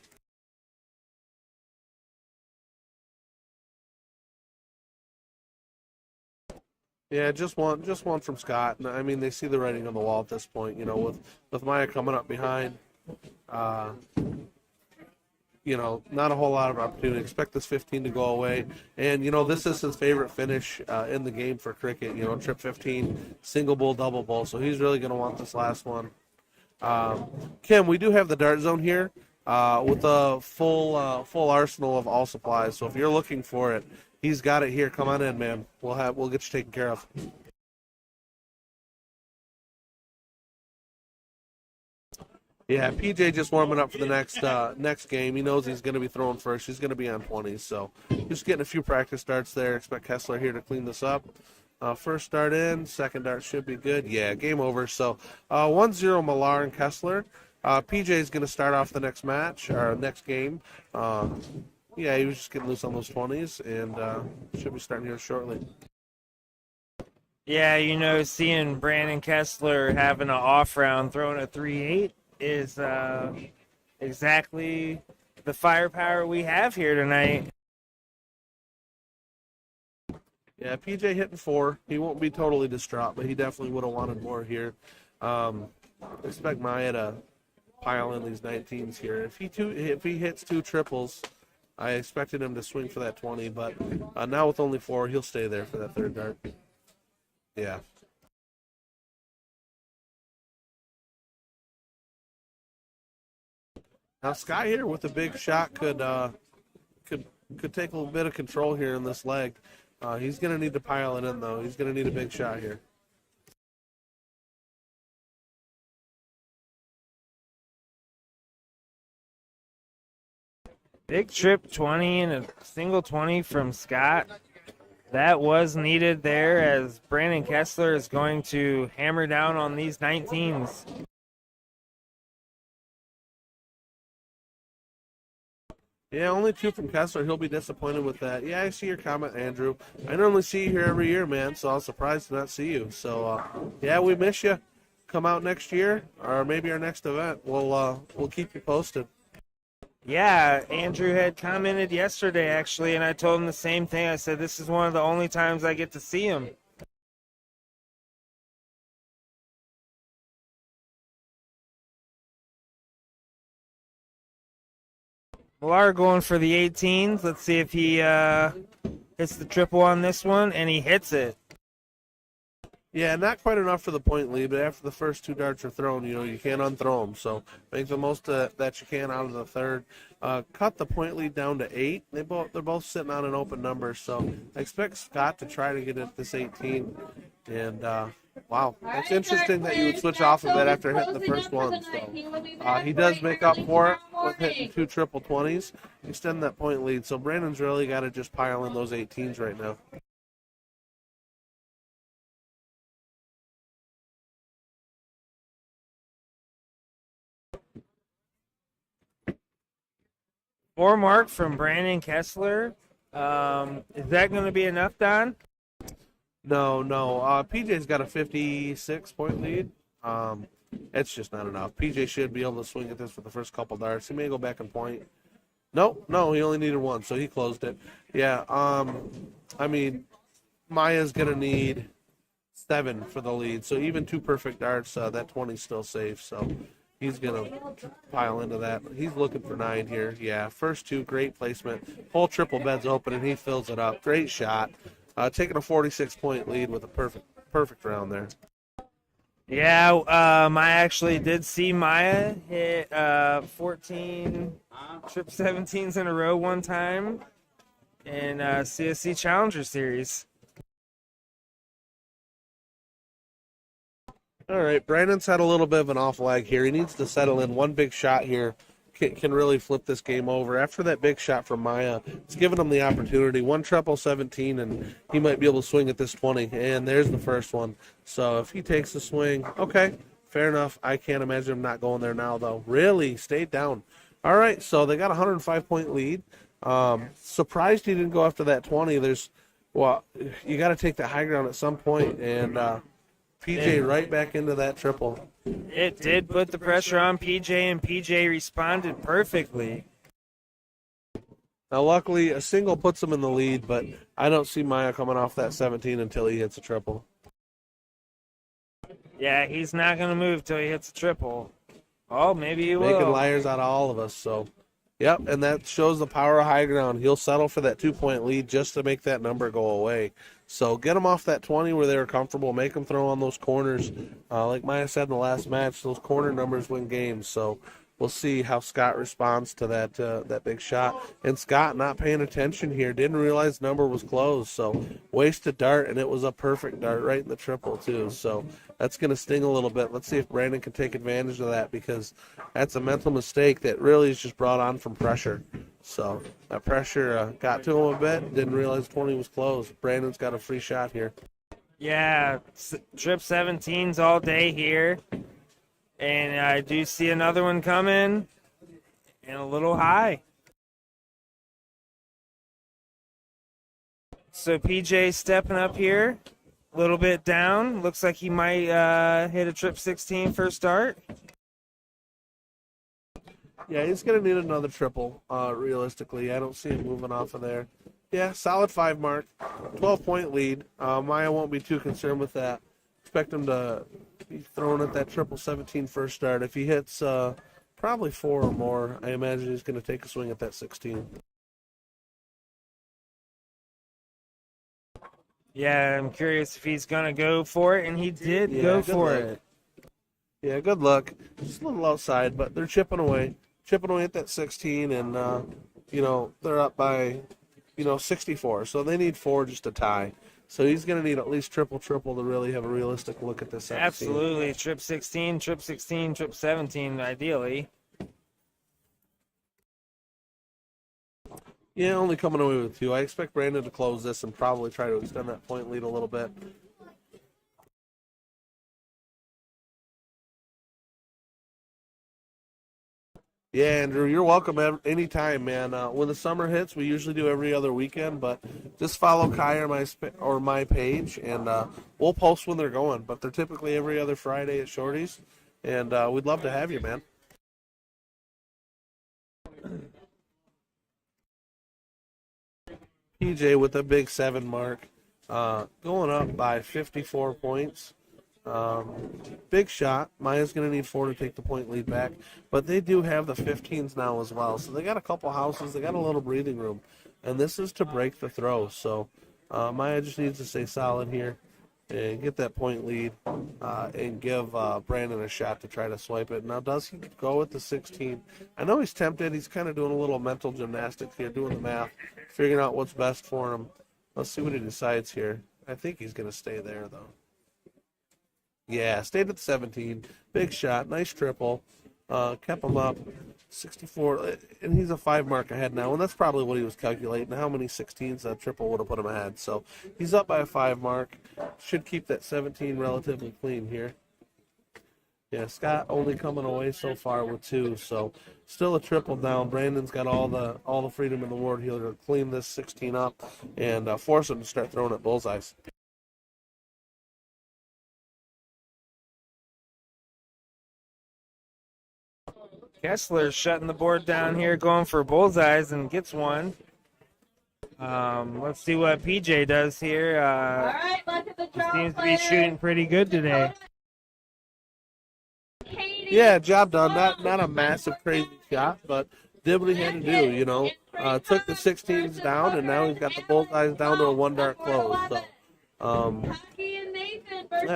Yeah, just one from Scott. I mean, they see the writing on the wall at this point. With Maya coming up behind, not a whole lot of opportunity. Expect this 15 to go away. And, this is his favorite finish in the game for cricket. Trip 15, single bull, double bull. So he's really going to want this last one. Kim, we do have the dart zone here with a full arsenal of all supplies. So if you're looking for it, he's got it here. Come on in, man. We'll get you taken care of. Yeah, PJ just warming up for the next game. He knows he's going to be throwing first. He's going to be on 20s, so just getting a few practice starts there. Expect Kessler here to clean this up. First start in, second dart should be good. Yeah, game over. So 1-0 Millar and Kessler. PJ is going to start off the next match or next game. Yeah, he was just getting loose on those 20s, and should be starting here shortly. Yeah, seeing Brandon Kessler having an off round, throwing a 3-8 is exactly the firepower we have here tonight. Yeah, PJ hitting 4. He won't be totally distraught, but he definitely would have wanted more here. Expect Maya to pile in these 19s here. If he hits 2 triples, I expected him to swing for that 20, but now with only 4, he'll stay there for that 3rd dart. Yeah. Now Sky here with a big shot could take a little bit of control here in this leg. He's going to need to pile it in, though. He's going to need a big shot here. Big trip 20 and a single 20 from Scott. That was needed there as Brandon Kessler is going to hammer down on these 19s. Yeah, only 2 from Kessler. He'll be disappointed with that. Yeah, I see your comment, Andrew. I normally see you here every year, man, so I was surprised to not see you. So, yeah, we miss you. Come out next year, or maybe our next event. We'll keep you posted. Yeah, Andrew had commented yesterday, actually, and I told him the same thing. I said, this is one of the only times I get to see him. Millar going for the 18s. Let's see if he hits the triple on this one, and he hits it. Yeah, not quite enough for the point lead, but after the first 2 darts are thrown, you can't unthrow them. So make the most that you can out of the 3rd. Cut the point lead down to 8. They're both sitting on an open number, so I expect Scott to try to get at this 18. And wow, it's interesting that you would switch off of it after hitting the first one. So he does make up for it with hitting 2 triple 20s, extend that point lead. So Brandon's really got to just pile in those 18s right now. Four mark from Brandon Kessler. Is that going to be enough, Don? No. PJ's got a 56-point lead. It's just not enough. PJ should be able to swing at this for the first couple darts. He may go back and point. No, he only needed 1, so he closed it. Yeah, I mean, Maya's going to need 7 for the lead. So even 2 perfect darts, that 20's still safe. So he's going to pile into that. He's looking for 9 here. Yeah, first 2, great placement. Whole triple bed's open, and he fills it up. Great shot. Taking a 46-point lead with a perfect round there. Yeah, I actually did see Maya hit 14 trip 17s in a row one time in CSC Challenger Series. All right, Brandon's had a little bit of an off leg here. He needs to settle in. One big shot here can really flip this game over. After that big shot from Maya, it's given him the opportunity. 1 triple 17, and he might be able to swing at this 20. And there's the first one. So if he takes the swing, okay, fair enough. I can't imagine him not going there now, though. Really stayed down. All right, so they got a 105-point lead. Surprised he didn't go after that 20. You got to take that high ground at some point, and PJ right back into that triple. It did put the pressure on PJ, and PJ responded perfectly. Now, luckily, a single puts him in the lead, but I don't see Maya coming off that 17 until he hits a triple. Yeah, he's not going to move till he hits a triple. Oh, maybe he will. Making liars out of all of us, so. Yep, and that shows the power of high ground. He'll settle for that 2-point lead just to make that number go away. So get them off that 20 where they were comfortable. Make them throw on those corners. Like Maya said in the last match, those corner numbers win games. So we'll see how Scott responds to that big shot. And Scott not paying attention here. Didn't realize the number was closed. So wasted dart, and it was a perfect dart right in the triple too. So that's going to sting a little bit. Let's see if Brandon can take advantage of that, because that's a mental mistake that really is just brought on from pressure. So that pressure got to him a bit. Didn't realize 20 was closed. Brandon's got a free shot here. Yeah, trip 17s all day here. And I do see another one coming, and a little high. So PJ stepping up here, a little bit down. Looks like he might hit a trip 16 first dart. Yeah, he's going to need another triple, realistically. I don't see him moving off of there. Yeah, solid 5 mark, 12-point lead. Maya won't be too concerned with that. Expect him to be throwing at that triple 17 first start. If he hits Probably 4 or more. I imagine he's going to take a swing at that 16. Yeah, I'm curious if he's going to go for it, and he did Yeah, go good for luck. it. Yeah, good luck. Just a little outside, but they're chipping away at that 16, and they're up by 64. So they need 4 just to tie. So he's going to need at least triple to really have a realistic look at this 17. Absolutely. Trip 16, trip 16, trip 17, ideally. Yeah, only coming away with 2. I expect Brandon to close this and probably try to extend that point lead a little bit. Yeah, Andrew, you're welcome anytime, man. When the summer hits, we usually do every other weekend, but just follow Kai or my page, and we'll post when they're going. But they're typically every other Friday at Shorty's, and we'd love to have you, man. PJ with a big 7 mark, going up by 54 points. Big shot. Maya's going to need 4 to take the point lead back, but they do have the 15s now as well. So they got a couple houses. They got a little breathing room, and this is to break the throw. So Maya just needs to stay solid here and get that point lead and give Brandon a shot to try to swipe it. Now, does he go with the 16? I know he's tempted. He's kind of doing a little mental gymnastics here, doing the math, figuring out what's best for him. Let's see what he decides here. I think he's going to stay there, though. Yeah, stayed at the 17. Big shot, nice triple. Kept him up, 64, and he's a 5 mark ahead now, and that's probably what he was calculating, how many 16s that triple would have put him ahead. So he's up by a 5 mark. Should keep that 17 relatively clean here. Yeah, Scott only coming away so far with 2, so still a triple down. Brandon's got all the freedom in the world. He'll clean this 16 up and force him to start throwing at bullseyes. Kessler's shutting the board down here, going for bullseyes, and gets one. Let's see what PJ does here. He seems to be shooting pretty good today. Yeah, job done. Not a massive crazy shot, but did what he had to do, Took the 16s down, and now he's got the bullseyes down to a 1 dart close. So,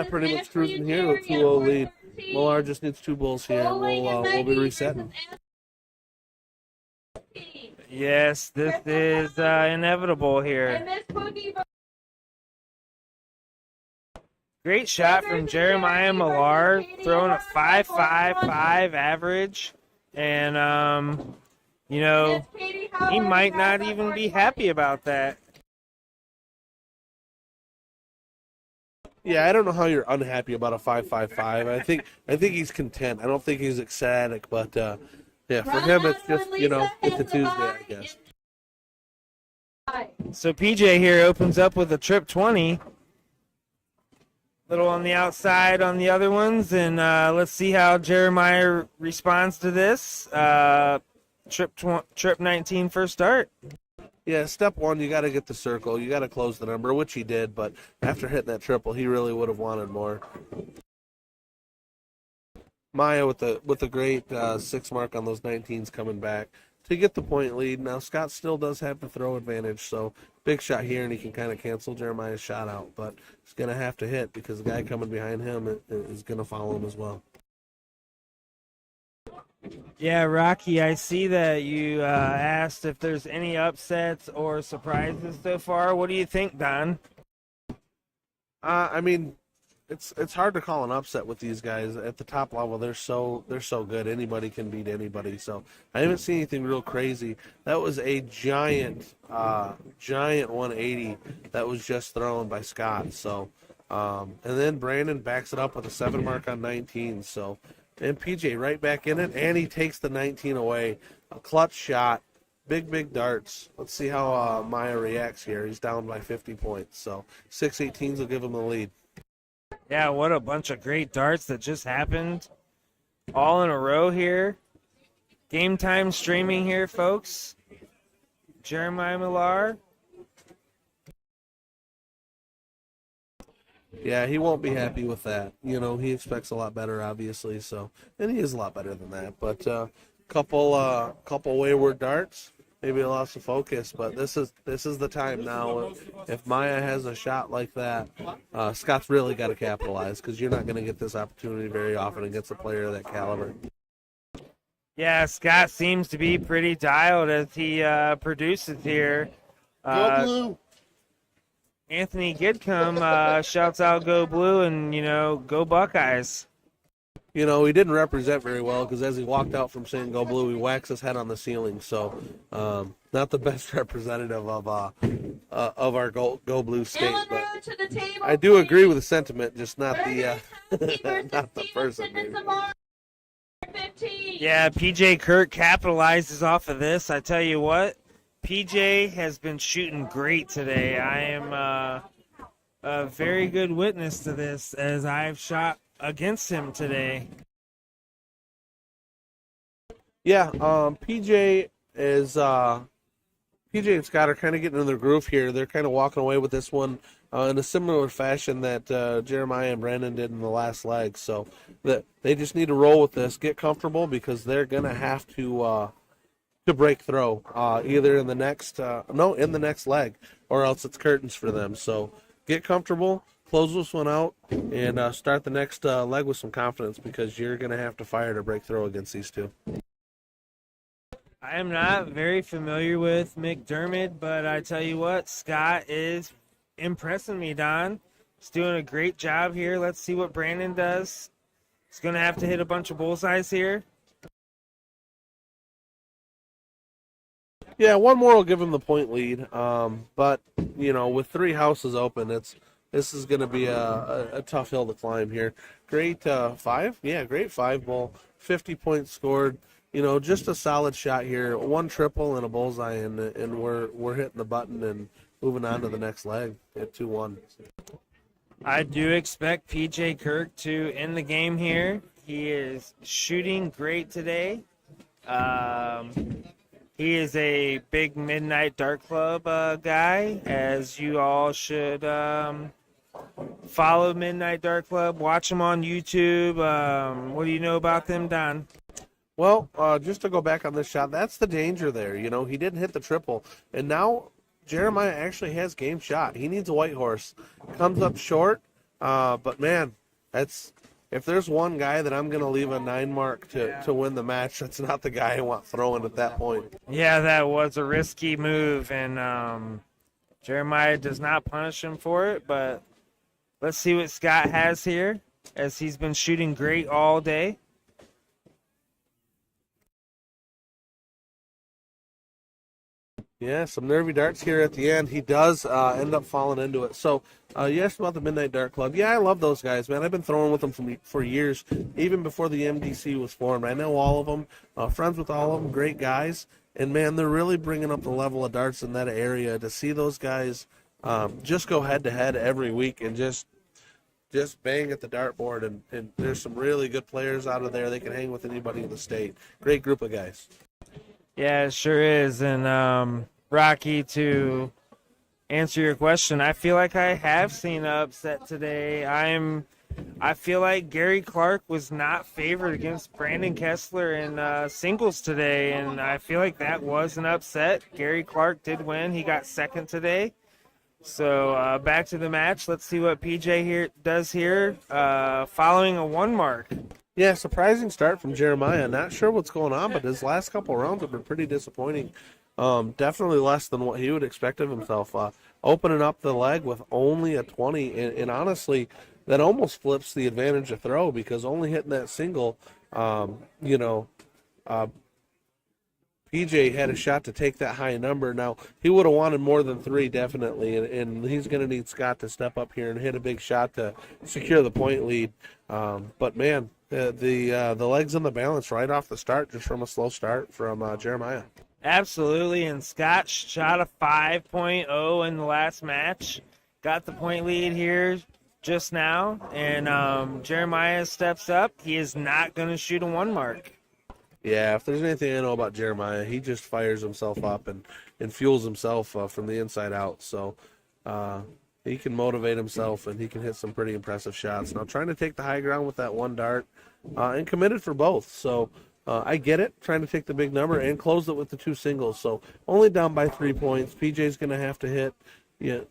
pretty much cruising here with 2-0 lead. Millar just needs 2 bulls here. We'll be resetting. Yes, this is inevitable here. Great shot from Jeremiah Millar, throwing a 5.55 average. And, he might not even be happy about that. Yeah, I don't know how you're unhappy about a 5.55. I think he's content. I don't think he's ecstatic, but yeah, for him it's just it's a Tuesday, I guess. So PJ here opens up with a trip 20. Little on the outside on the other ones, and let's see how Jeremiah responds to this. Trip 19 first start. Yeah, step 1, you got to get the circle. You got to close the number, which he did, but after hitting that triple, he really would have wanted more. Maya with a great 6 mark on those 19s coming back to get the point lead. Now, Scott still does have the throw advantage, so big shot here, and he can kind of cancel Jeremiah's shot out, but he's going to have to hit because the guy coming behind him is going to follow him as well. Yeah, Rocky, I see that you asked if there's any upsets or surprises so far. What do you think, Don? I mean, it's hard to call an upset with these guys at the top level. They're so good. Anybody can beat anybody. So I haven't seen anything real crazy. That was a giant 180 that was just thrown by Scott. So and then Brandon backs it up with a 7 mark on 19. So. And PJ right back in it, and he takes the 19 away. A clutch shot, big darts. Let's see how Maya reacts here. He's down by 50 points, so 6-18s will give him the lead. Yeah, what a bunch of great darts that just happened. All in a row here. Game time streaming here, folks. Jeremiah Millar. Yeah, he won't be happy with that. You know, he expects a lot better, obviously. So, and he is a lot better than that. But couple wayward darts, maybe a loss of focus. But this is the time now. If Maya has a shot like that, Scott's really got to capitalize because you're not going to get this opportunity very often against a player of that caliber. Yeah, Scott seems to be pretty dialed as he produces here. Go blue. Anthony Gidcombe shouts out "Go Blue" and "Go Buckeyes." You know, he didn't represent very well because as he walked out from saying "Go Blue," he waxed his head on the ceiling. So, not the best representative of our Go Blue state. But I do agree with the sentiment, just not the not the person. Maybe. Yeah, PJ Kirk capitalizes off of this. I tell you what, PJ has been shooting great today. I am a very good witness to this as I've shot against him today. Yeah, PJ and Scott are kind of getting in their groove here. They're kind of walking away with this one in a similar fashion that Jeremiah and Brandon did in the last leg. So they just need to roll with this, get comfortable because they're gonna have to break throw either in the next in the next leg or else it's curtains for them. So get comfortable, close this one out, and start the next leg with some confidence because you're gonna have to fire to break throw against these two. I am not very familiar with McDermott, but I tell you what, Scott is impressing me, Don. He's doing a great job here. Let's see what Brandon does. He's going to have to hit a bunch of bullseyes here. Yeah, one more will give him the point lead. But, with three houses open, this is going to be a tough hill to climb here. Great five. Yeah, great 5-ball. 50 points scored. Just a solid shot here. One triple and a bullseye, and we're hitting the button and moving on to the next leg at 2-1. I do expect PJ Kirk to end the game here. He is shooting great today. He is a big Midnight Dart Club guy, as you all should follow Midnight Dart Club. Watch them on YouTube. What do you know about them, Don? Well, just to go back on this shot, that's the danger there. He didn't hit the triple, and now Jeremiah actually has game shot. He needs a white horse. Comes up short, but man, if there's one guy that I'm going to leave a 9 mark to win the match, that's not the guy I want throwing at that point. Yeah, that was a risky move, and Jeremiah does not punish him for it, but let's see what Scott has here, as he's been shooting great all day. Yeah, some nervy darts here at the end. He does end up falling into it. So you asked about the Midnight Dart Club. Yeah, I love those guys, man. I've been throwing with them for years, even before the MDC was formed. I know all of them, friends with all of them, great guys. And, man, they're really bringing up the level of darts in that area. To see those guys just go head-to-head every week and just bang at the dartboard. And there's some really good players out of there. They can hang with anybody in the state. Great group of guys. Yeah, it sure is. And Rocky, to answer your question, I feel like I have seen an upset today. I feel like Gary Clark was not favored against Brandon Kessler in singles today, and I feel like that was an upset. Gary Clark did win. He got second today. So back to the match. Let's see what PJ does here following a 1 mark. Yeah, surprising start from Jeremiah. Not sure what's going on, but his last couple rounds have been pretty disappointing. Definitely less than what he would expect of himself. Opening up the leg with only a 20, and honestly, that almost flips the advantage of throw because only hitting that single, PJ had a shot to take that high number. Now, he would have wanted more than 3, definitely, and he's going to need Scott to step up here and hit a big shot to secure the point lead. But, man, the legs on the balance right off the start, just from a slow start from Jeremiah. Absolutely, and Scott shot a 5.0 in the last match. Got the point lead here just now, and Jeremiah steps up. He is not going to shoot a 1 mark. Yeah, if there's anything I know about Jeremiah, he just fires himself up and fuels himself from the inside out. So he can motivate himself and he can hit some pretty impressive shots. Now trying to take the high ground with that one dart, and committed for both. So I get it, trying to take the big number and close it with the 2 singles. So only down by 3 points. PJ's going to have to hit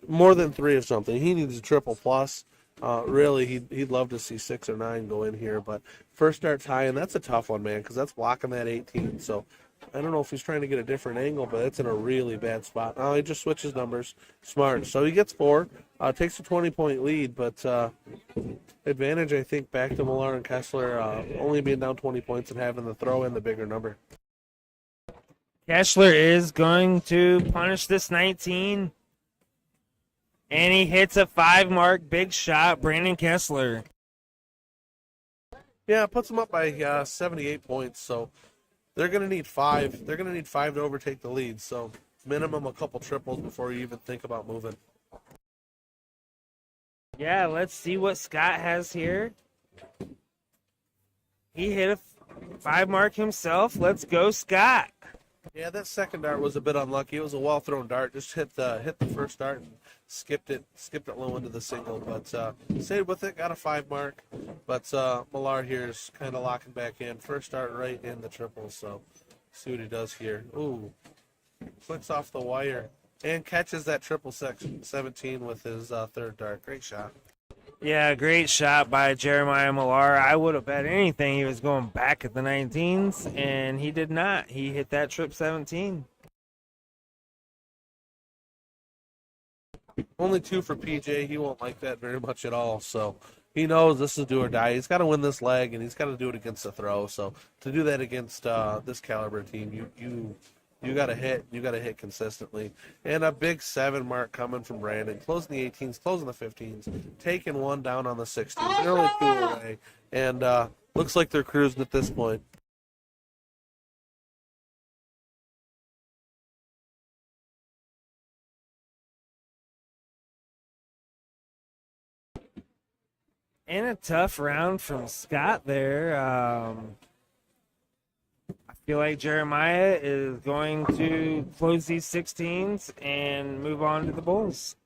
more than 3 or something. He needs a triple plus. Really, he'd love to see 6 or 9 go in here, but first dart's high, and that's a tough one, man, because that's blocking that 18. So I don't know if he's trying to get a different angle, but it's in a really bad spot. Now he just switches numbers. Smart. So he gets 4, takes a 20-point lead, but advantage, I think, back to Millar and Kessler, only being down 20 points and having the throw in the bigger number. Kessler is going to punish this 19. And he hits a 5 mark, big shot, Brandon Kessler. Yeah, it puts them up by 78 points, so they're going to need 5. They're going to need 5 to overtake the lead, so minimum a couple triples before you even think about moving. Yeah, let's see what Scott has here. He hit a 5 mark himself. Let's go, Scott. Yeah, that second dart was a bit unlucky. It was a well-thrown dart. Just hit the first dart and skipped it low into the single. But stayed with it, got a 5 mark. But Millar here is kind of locking back in. First dart right in the triple, so see what he does here. Ooh, flicks off the wire and catches that triple 17 with his third dart. Great shot. Yeah, great shot by Jeremiah Millar. I would have bet anything he was going back at the 19s, and he did not. He hit that trip 17. Only 2 for PJ. He won't like that very much at all. So he knows this is do or die. He's got to win this leg, and he's got to do it against the throw. So to do that against this caliber team, you got to hit. You got to hit consistently. And a big 7 mark coming from Brandon. Closing the 18s, closing the 15s, taking 1 down on the 16s. They're only 2 away. And looks like they're cruising at this point. And a tough round from Scott there. I feel like Jeremiah is going to close these 16s and move on to the Bulls.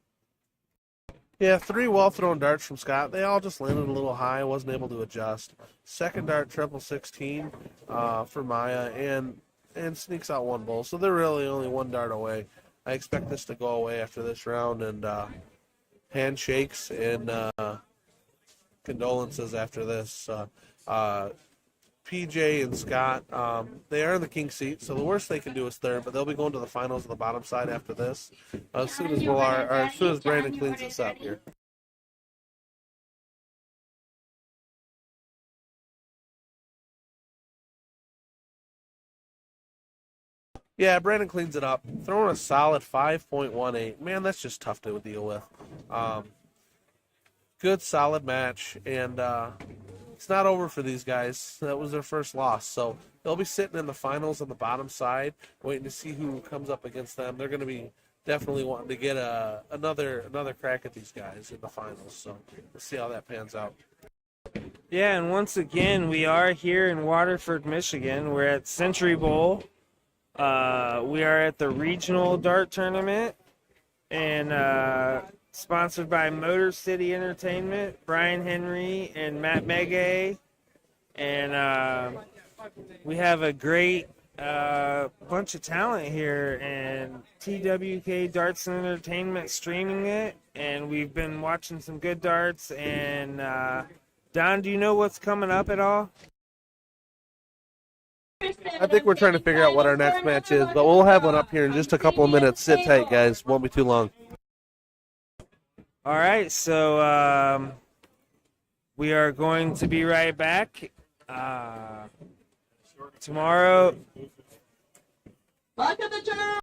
Yeah, 3 well-thrown darts from Scott. They all just landed a little high. Wasn't able to adjust. Second dart, triple 16 for Maya, and sneaks out 1 bull. So they're really only 1 dart away. I expect this to go away after this round, and handshakes and condolences after this. PJ and Scott, they are in the king seat, so the worst they can do is third, but they'll be going to the finals on the bottom side after this, as soon as Brandon cleans this up here. Yeah, Brandon cleans it up, throwing a solid 5.18. Man, that's just tough to deal with. Good, solid match, and it's not over for these guys. That was their first loss, so they'll be sitting in the finals on the bottom side, waiting to see who comes up against them. They're going to be definitely wanting to get another crack at these guys in the finals, so we'll see how that pans out. Yeah, and once again, we are here in Waterford, Michigan. We're at Century Bowl. We are at the regional dart tournament, and sponsored by Motor City Entertainment, Brian Henry and Matt Megay. And we have a great bunch of talent here, and TWK Darts and Entertainment streaming it, and we've been watching some good darts. And Don, do you know what's coming up at all? I think we're trying to figure out what our next match is, but we'll have one up here in just a couple of minutes. Sit tight, guys. Won't be too long. All right, so we are going to be right back tomorrow. Back at the chair.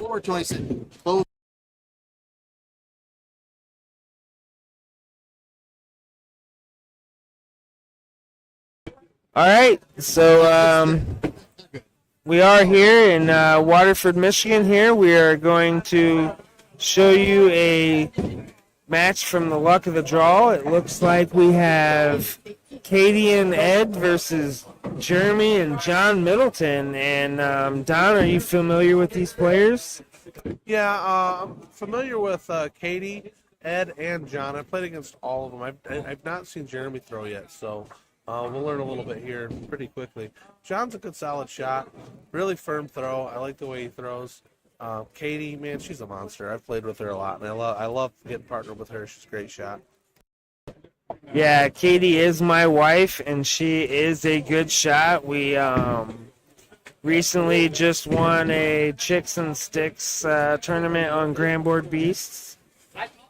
4 choices. Close. All right, so we are here in Waterford, Michigan. Here we are going to show you a match from the luck of the draw. It looks like we have Katie and Ed versus Jeremy and John Middleton. And Don, are you familiar with these players? Yeah, I'm familiar with Katie, Ed, and John. I've played against all of them. I've not seen Jeremy throw yet, so we'll learn a little bit here pretty quickly. John's a good, solid shot. Really firm throw. I like the way he throws. Katie, man, she's a monster. I've played with her a lot, and I love getting partnered with her. She's a great shot. Yeah, Katie is my wife, and she is a good shot. We recently just won a Chicks and Sticks tournament on Grandboard Beasts.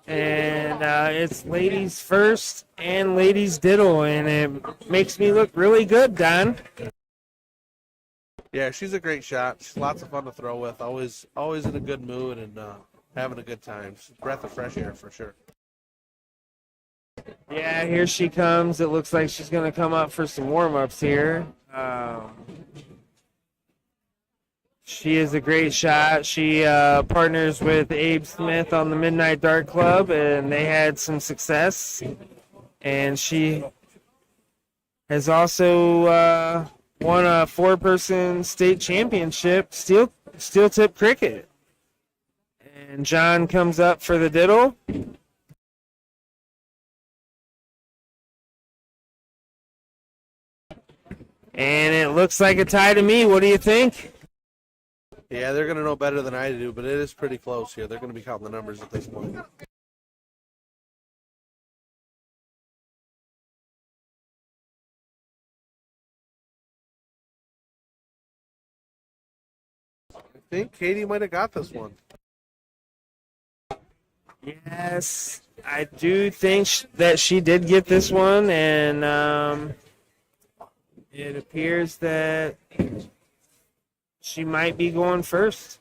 And it's ladies first and ladies diddle, and it makes me look really good, Don. Yeah, she's a great shot. She's lots of fun to throw with. Always in a good mood and having a good time. She's a breath of fresh air for sure. Yeah, here she comes. It looks like she's going to come up for some warm-ups here. She is a great shot. She partners with Abe Smith on the Midnight Dart Club, and they had some success. And she has also won a 4-person state championship, steel tip cricket. And John comes up for the diddle. And it looks like a tie to me. What do you think? Yeah, they're going to know better than I do, but it is pretty close here. They're going to be counting the numbers at this point. I think Katie might have got this one. Yes, I do think that she did get this one, and it appears that she might be going first.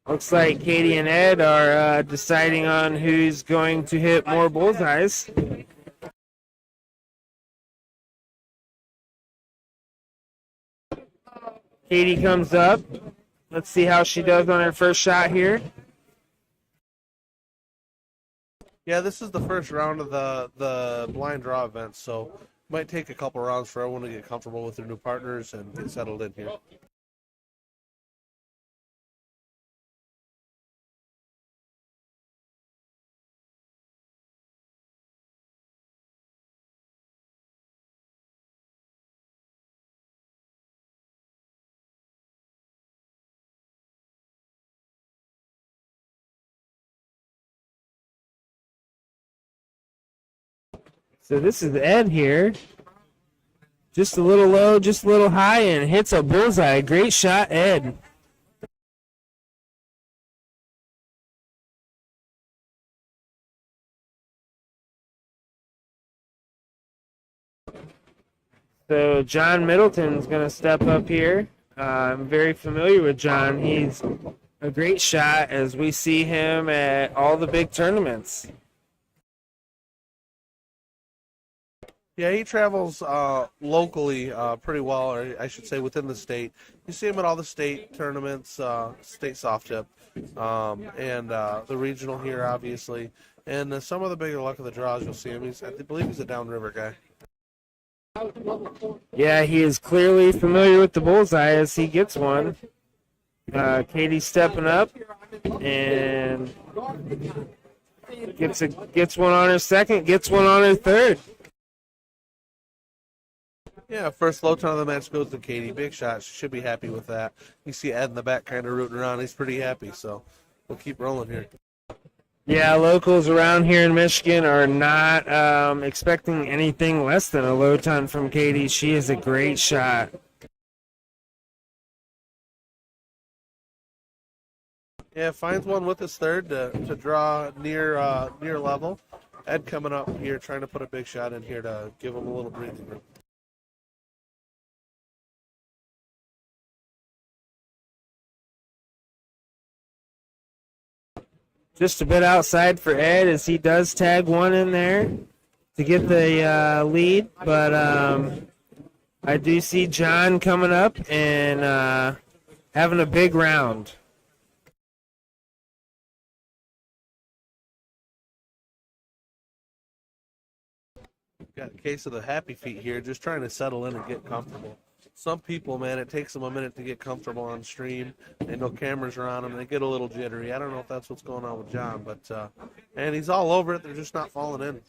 Looks like Katie and Ed are deciding on who's going to hit more bullseyes. Katie comes up. Let's see how she does on her first shot here. Yeah, this is the first round of the blind draw event, so it might take a couple rounds for everyone to get comfortable with their new partners and get settled in here. So this is Ed here. Just a little low, just a little high, and hits a bullseye. Great shot, Ed. So John Middleton's going to step up here. I'm very familiar with John. He's a great shot as we see him at all the big tournaments. Yeah, he travels locally pretty well, or I should say within the state. You see him at all the state tournaments, state soft tip, and the regional here, obviously. And some of the bigger luck of the draws, you'll see him. I believe he's a downriver guy. Yeah, he is clearly familiar with the bullseye as he gets one. Katie's stepping up and gets one on her second, gets one on her third. Yeah, first low ton of the match goes to Katie. Big shot. She should be happy with that. You see Ed in the back kind of rooting around. He's pretty happy, so we'll keep rolling here. Yeah, locals around here in Michigan are not expecting anything less than a low ton from Katie. She is a great shot. Yeah, finds one with his third to draw near level. Ed coming up here, trying to put a big shot in here to give him a little breathing room. Just a bit outside for Ed as he does tag one in there to get the lead. But I do see John coming up and having a big round. Got a case of the happy feet here, just trying to settle in and get comfortable. Some people, man, it takes them a minute to get comfortable on stream. They know cameras are on them. They get a little jittery. I don't know if that's what's going on with John, but and he's all over it. They're just not falling in.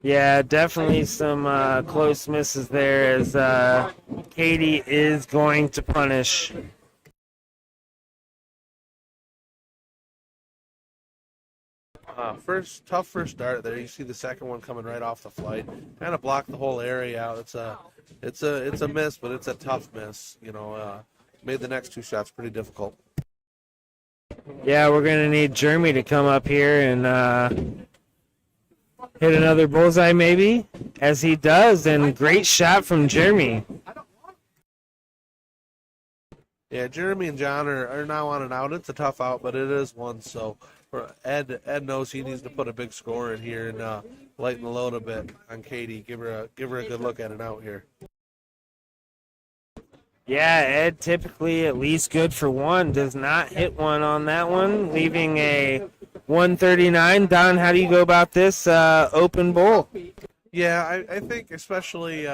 Yeah, definitely some close misses there as Katie is going to punish. Tough first start there. You see the second one coming right off the flight, kind of blocked the whole area out. It's a miss, but it's a tough miss. Made the next two shots pretty difficult. Yeah, we're gonna need Jeremy to come up here and hit another bullseye maybe, as he does, and great shot from Jeremy. Yeah, Jeremy and John are now on and out. It's a tough out, but it is one. So for Ed knows he needs to put a big score in here and lighten the load a bit on Katie. Give her a good look at it out here. Yeah, Ed typically at least good for one. Does not hit one on that one, leaving a 139. Don, how do you go about this open bowl? Yeah, I think especially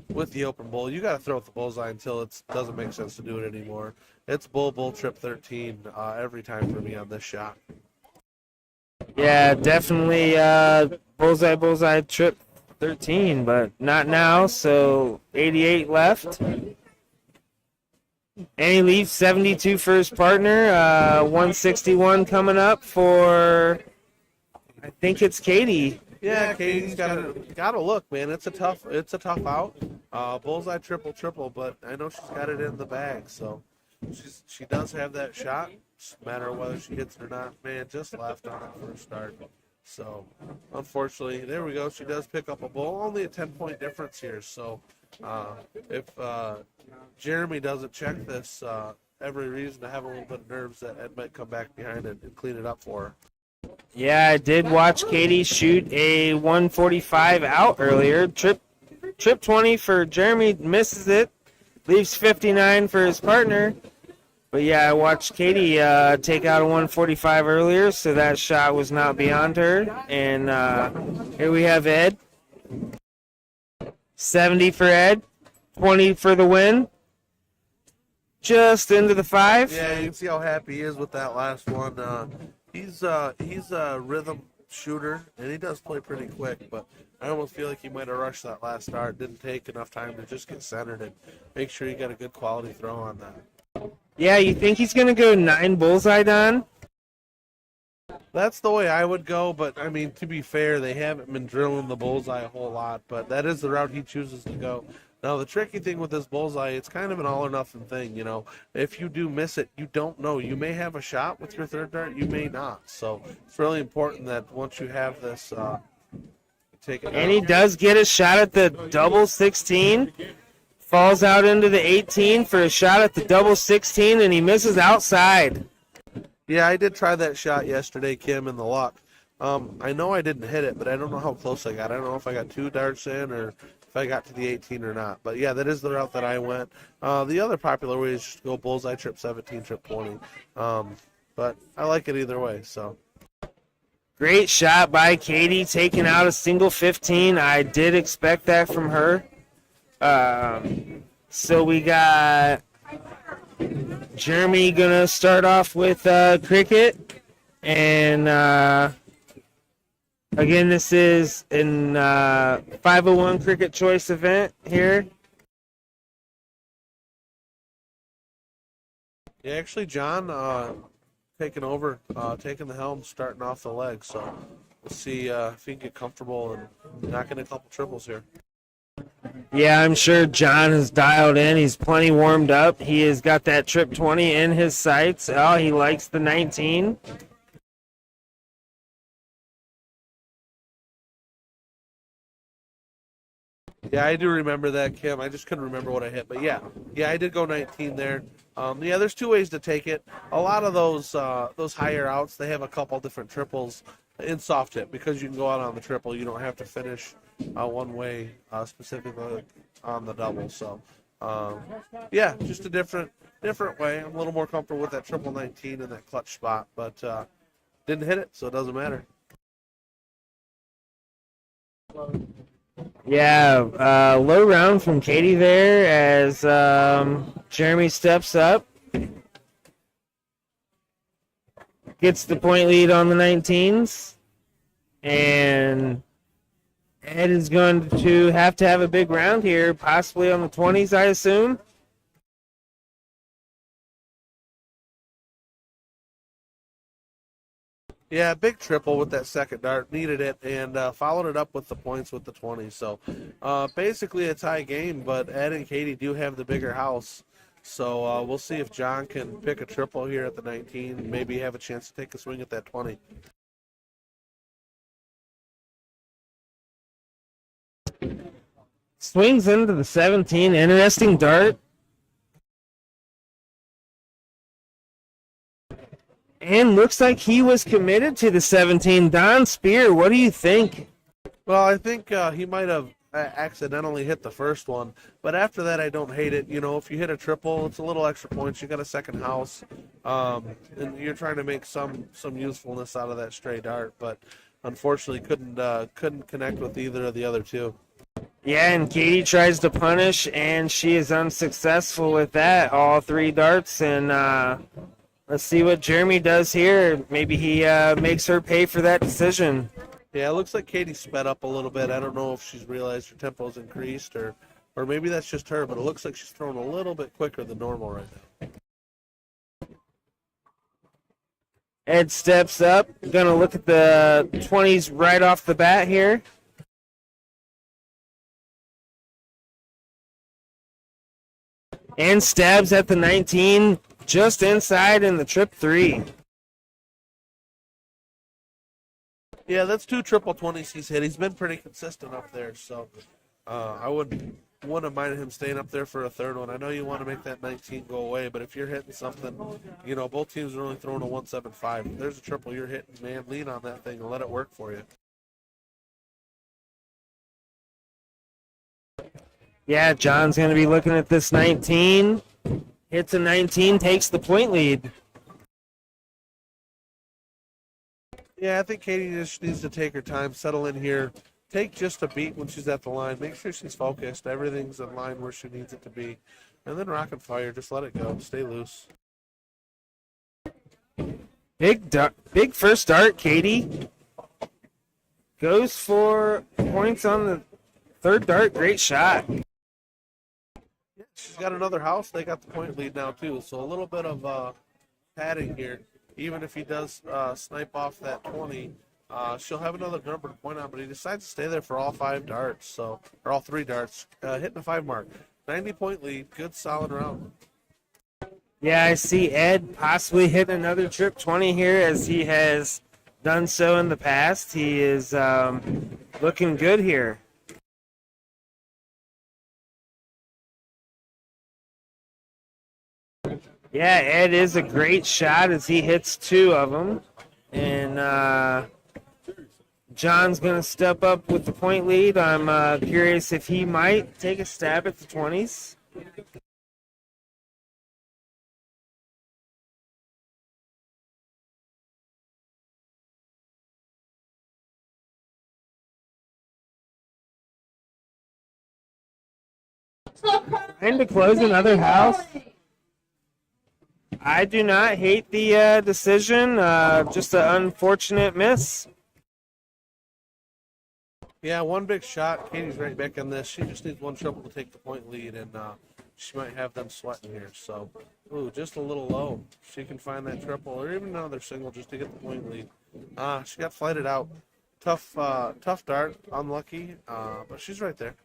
with the open bowl, you got to throw at the bullseye until it doesn't make sense to do it anymore. It's bull, trip 13 every time for me on this shot. Yeah, definitely bullseye, trip 13, but not now, so 88 left. And he leaves 72 for his partner, 161 coming up for, I think it's Katie. Yeah, Katie's got to look, man. It's a tough out. Bullseye triple, but I know she's got it in the bag, so she does have that shot. It's a matter of whether she hits it or not. Man, just left on that first start. So, unfortunately, there we go. She does pick up a bull. Only a 10-point difference here. So, if Jeremy doesn't check this, every reason to have a little bit of nerves that Ed might come back behind and clean it up for her. Yeah, I did watch Katie shoot a 145 out earlier. Trip 20 for Jeremy, misses it. Leaves 59 for his partner. But yeah, I watched Katie take out a 145 earlier, so that shot was not beyond her. And here we have Ed. 70 for Ed, 20 for the win. Just into the 5. Yeah, you can see how happy he is with that last one. He's a rhythm shooter, and he does play pretty quick, but I almost feel like he might have rushed that last start. Didn't take enough time to just get centered and make sure you got a good quality throw on that. Yeah, you think he's going to go 9 bullseye, Don? That's the way I would go, but, I mean, to be fair, they haven't been drilling the bullseye a whole lot, but that is the route he chooses to go. Now, the tricky thing with this bullseye, it's kind of an all-or-nothing thing, If you do miss it, you don't know. You may have a shot with your third dart, you may not. So it's really important that once you have this, you take it out. And he does get a shot at the double 16. Falls out into the 18 for a shot at the double 16, and he misses outside. Yeah, I did try that shot yesterday, Kim, in the luck. I know I didn't hit it, but I don't know how close I got. I don't know if I got 2 darts in or if I got to the 18 or not. But, yeah, that is the route that I went. The other popular way is just to go bullseye, trip 17, trip 20. But I like it either way, so. Great shot by Katie, taking out a single 15. I did expect that from her. So we got Jeremy gonna start off with cricket, and again, this is in 501 Cricket Choice event here. Yeah, actually, John taking over, taking the helm, starting off the leg. So we'll see if he can get comfortable and knock in a couple triples here. Yeah, I'm sure John has dialed in. He's plenty warmed up. He has got that trip 20 in his sights. Oh, he likes the 19. Yeah, I do remember that, Kim. I just couldn't remember what I hit, but yeah, I did go 19 there. Yeah, there's two ways to take it. A lot of those higher outs, they have a couple different triples in soft hit because you can go out on the triple. You don't have to finish one way specifically on the double. So, yeah, just a different way. I'm a little more comfortable with that triple 19 in that clutch spot, but didn't hit it, so it doesn't matter. Yeah, low round from Katie there as Jeremy steps up. Gets the point lead on the 19s. And Ed is going to have a big round here, possibly on the 20s, I assume. Yeah, big triple with that second dart. Needed it and followed it up with the points with the 20. So basically a tie game, but Ed and Katie do have the bigger house. So we'll see if John can pick a triple here at the 19, maybe have a chance to take a swing at that 20. Swings into the 17. Interesting dart. And looks like he was committed to the 17. Don Spear, what do you think? Well, I think he might have accidentally hit the first one, but after that, I don't hate it. You know, if you hit a triple, it's a little extra points. You got a second house, and you're trying to make some usefulness out of that stray dart, but unfortunately couldn't connect with either of the other two. Yeah, and Katie tries to punish, and she is unsuccessful with that. All three darts, and let's see what Jeremy does here. Maybe he makes her pay for that decision. Yeah, it looks like Katie sped up a little bit. I don't know if she's realized her tempo's increased or maybe that's just her, but it looks like she's throwing a little bit quicker than normal right now. Ed steps up. Gonna look at the 20s right off the bat here. And stabs at the 19, just inside in the trip 3. Yeah, that's two triple 20s he's hit. He's been pretty consistent up there, so I wouldn't have minded him staying up there for a third one. I know you want to make that 19 go away, but if you're hitting something, you know, both teams are only throwing a 175. If there's a triple you're hitting, man, lean on that thing and let it work for you. Yeah, John's going to be looking at this 19. Hits a 19, takes the point lead. Yeah, I think Katie just needs to take her time, settle in here, take just a beat when she's at the line, make sure she's focused, everything's in line where she needs it to be, and then rock and fire, just let it go, stay loose. Big first dart, Katie. Goes for points on the third dart, great shot. Yeah, she's got another house, they got the point lead now too, so a little bit of padding here. Even if he does snipe off that 20, she'll have another number to point on, but he decides to stay there for all five darts, or all three darts, hitting the 5 mark. 90-point lead, good solid round. Yeah, I see Ed possibly hit another trip 20 here as he has done so in the past. He is looking good here. Yeah, Ed is a great shot as he hits 2 of them. And John's going to step up with the point lead. I'm curious if he might take a stab at the 20s. Trying to close another house. I do not hate the decision, just an unfortunate miss. Yeah, one big shot. Katie's right back on this. She just needs one triple to take the point lead, and she might have them sweating here. So, ooh, just a little low. She can find that triple or even another single just to get the point lead. She got flighted out. Tough dart, unlucky, but she's right there.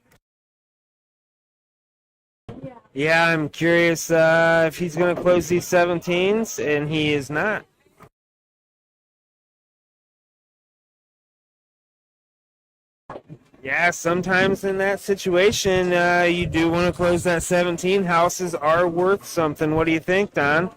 Yeah, I'm curious if he's going to close these 17s, and he is not. Yeah, sometimes in that situation, you do want to close that 17. Houses are worth something. What do you think, Don?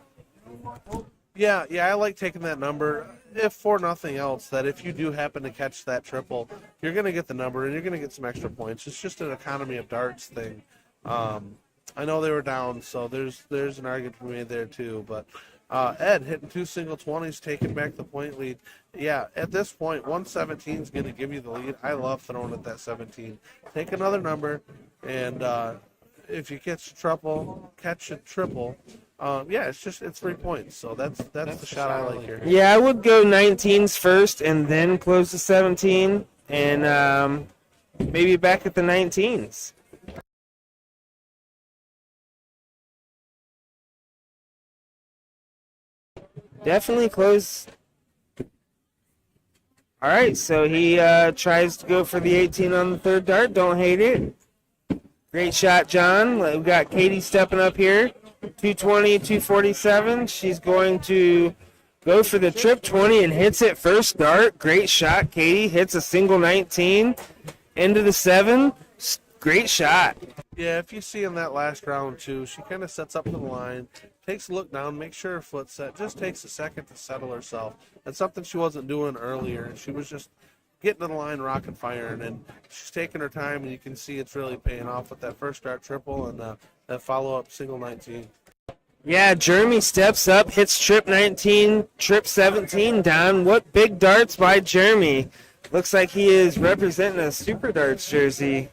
Yeah, I like taking that number. If for nothing else, that if you do happen to catch that triple, you're going to get the number and you're going to get some extra points. It's just an economy of darts thing. I know they were down, so there's an argument to be made there too. But Ed hitting 2 single 20s, taking back the point lead. Yeah, at this point, 117 is going to give you the lead. I love throwing at that 17. Take another number, and if you catch a triple, yeah, it's 3 points. So that's the shot I like here. Yeah, I would go 19s first and then close the 17 and maybe back at the 19s. Definitely close. All right, so he tries to go for the 18 on the third dart. Don't hate it. Great shot, John. We've got Katie stepping up here. 220, 247. She's going to go for the trip 20 and hits it first dart. Great shot, Katie. Hits a single 19 into the 7. Great shot. Yeah, if you see in that last round too, she kind of sets up to the line, takes a look down, makes sure her foot's set, just takes a second to settle herself. That's something she wasn't doing earlier. She was just getting to the line, rocking, firing, and she's taking her time, and you can see it's really paying off with that first dart triple and that follow-up single 19. Yeah, Jeremy steps up, hits trip 19, trip 17 down. What big darts by Jeremy. Looks like he is representing a Super Darts jersey.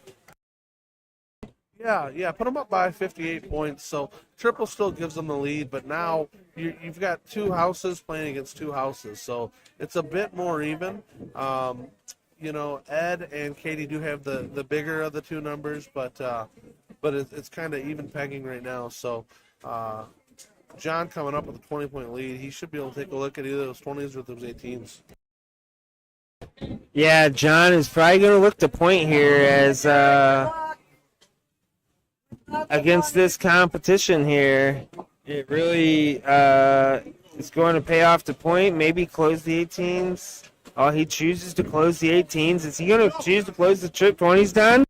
Yeah, put them up by 58 points. So triple still gives them the lead, but now you've got 2 houses playing against 2 houses, so it's a bit more even. Ed and Katie do have the bigger of the 2 numbers, but it's kind of even pegging right now. So John coming up with a 20-point lead. He should be able to take a look at either those 20s or those 18s. Yeah, John is probably going to look to point here as against this competition here. It really is going to pay off to point, maybe close the 18s. Oh, he chooses to close the 18s. Is he going to choose to close the trip 20s, Don?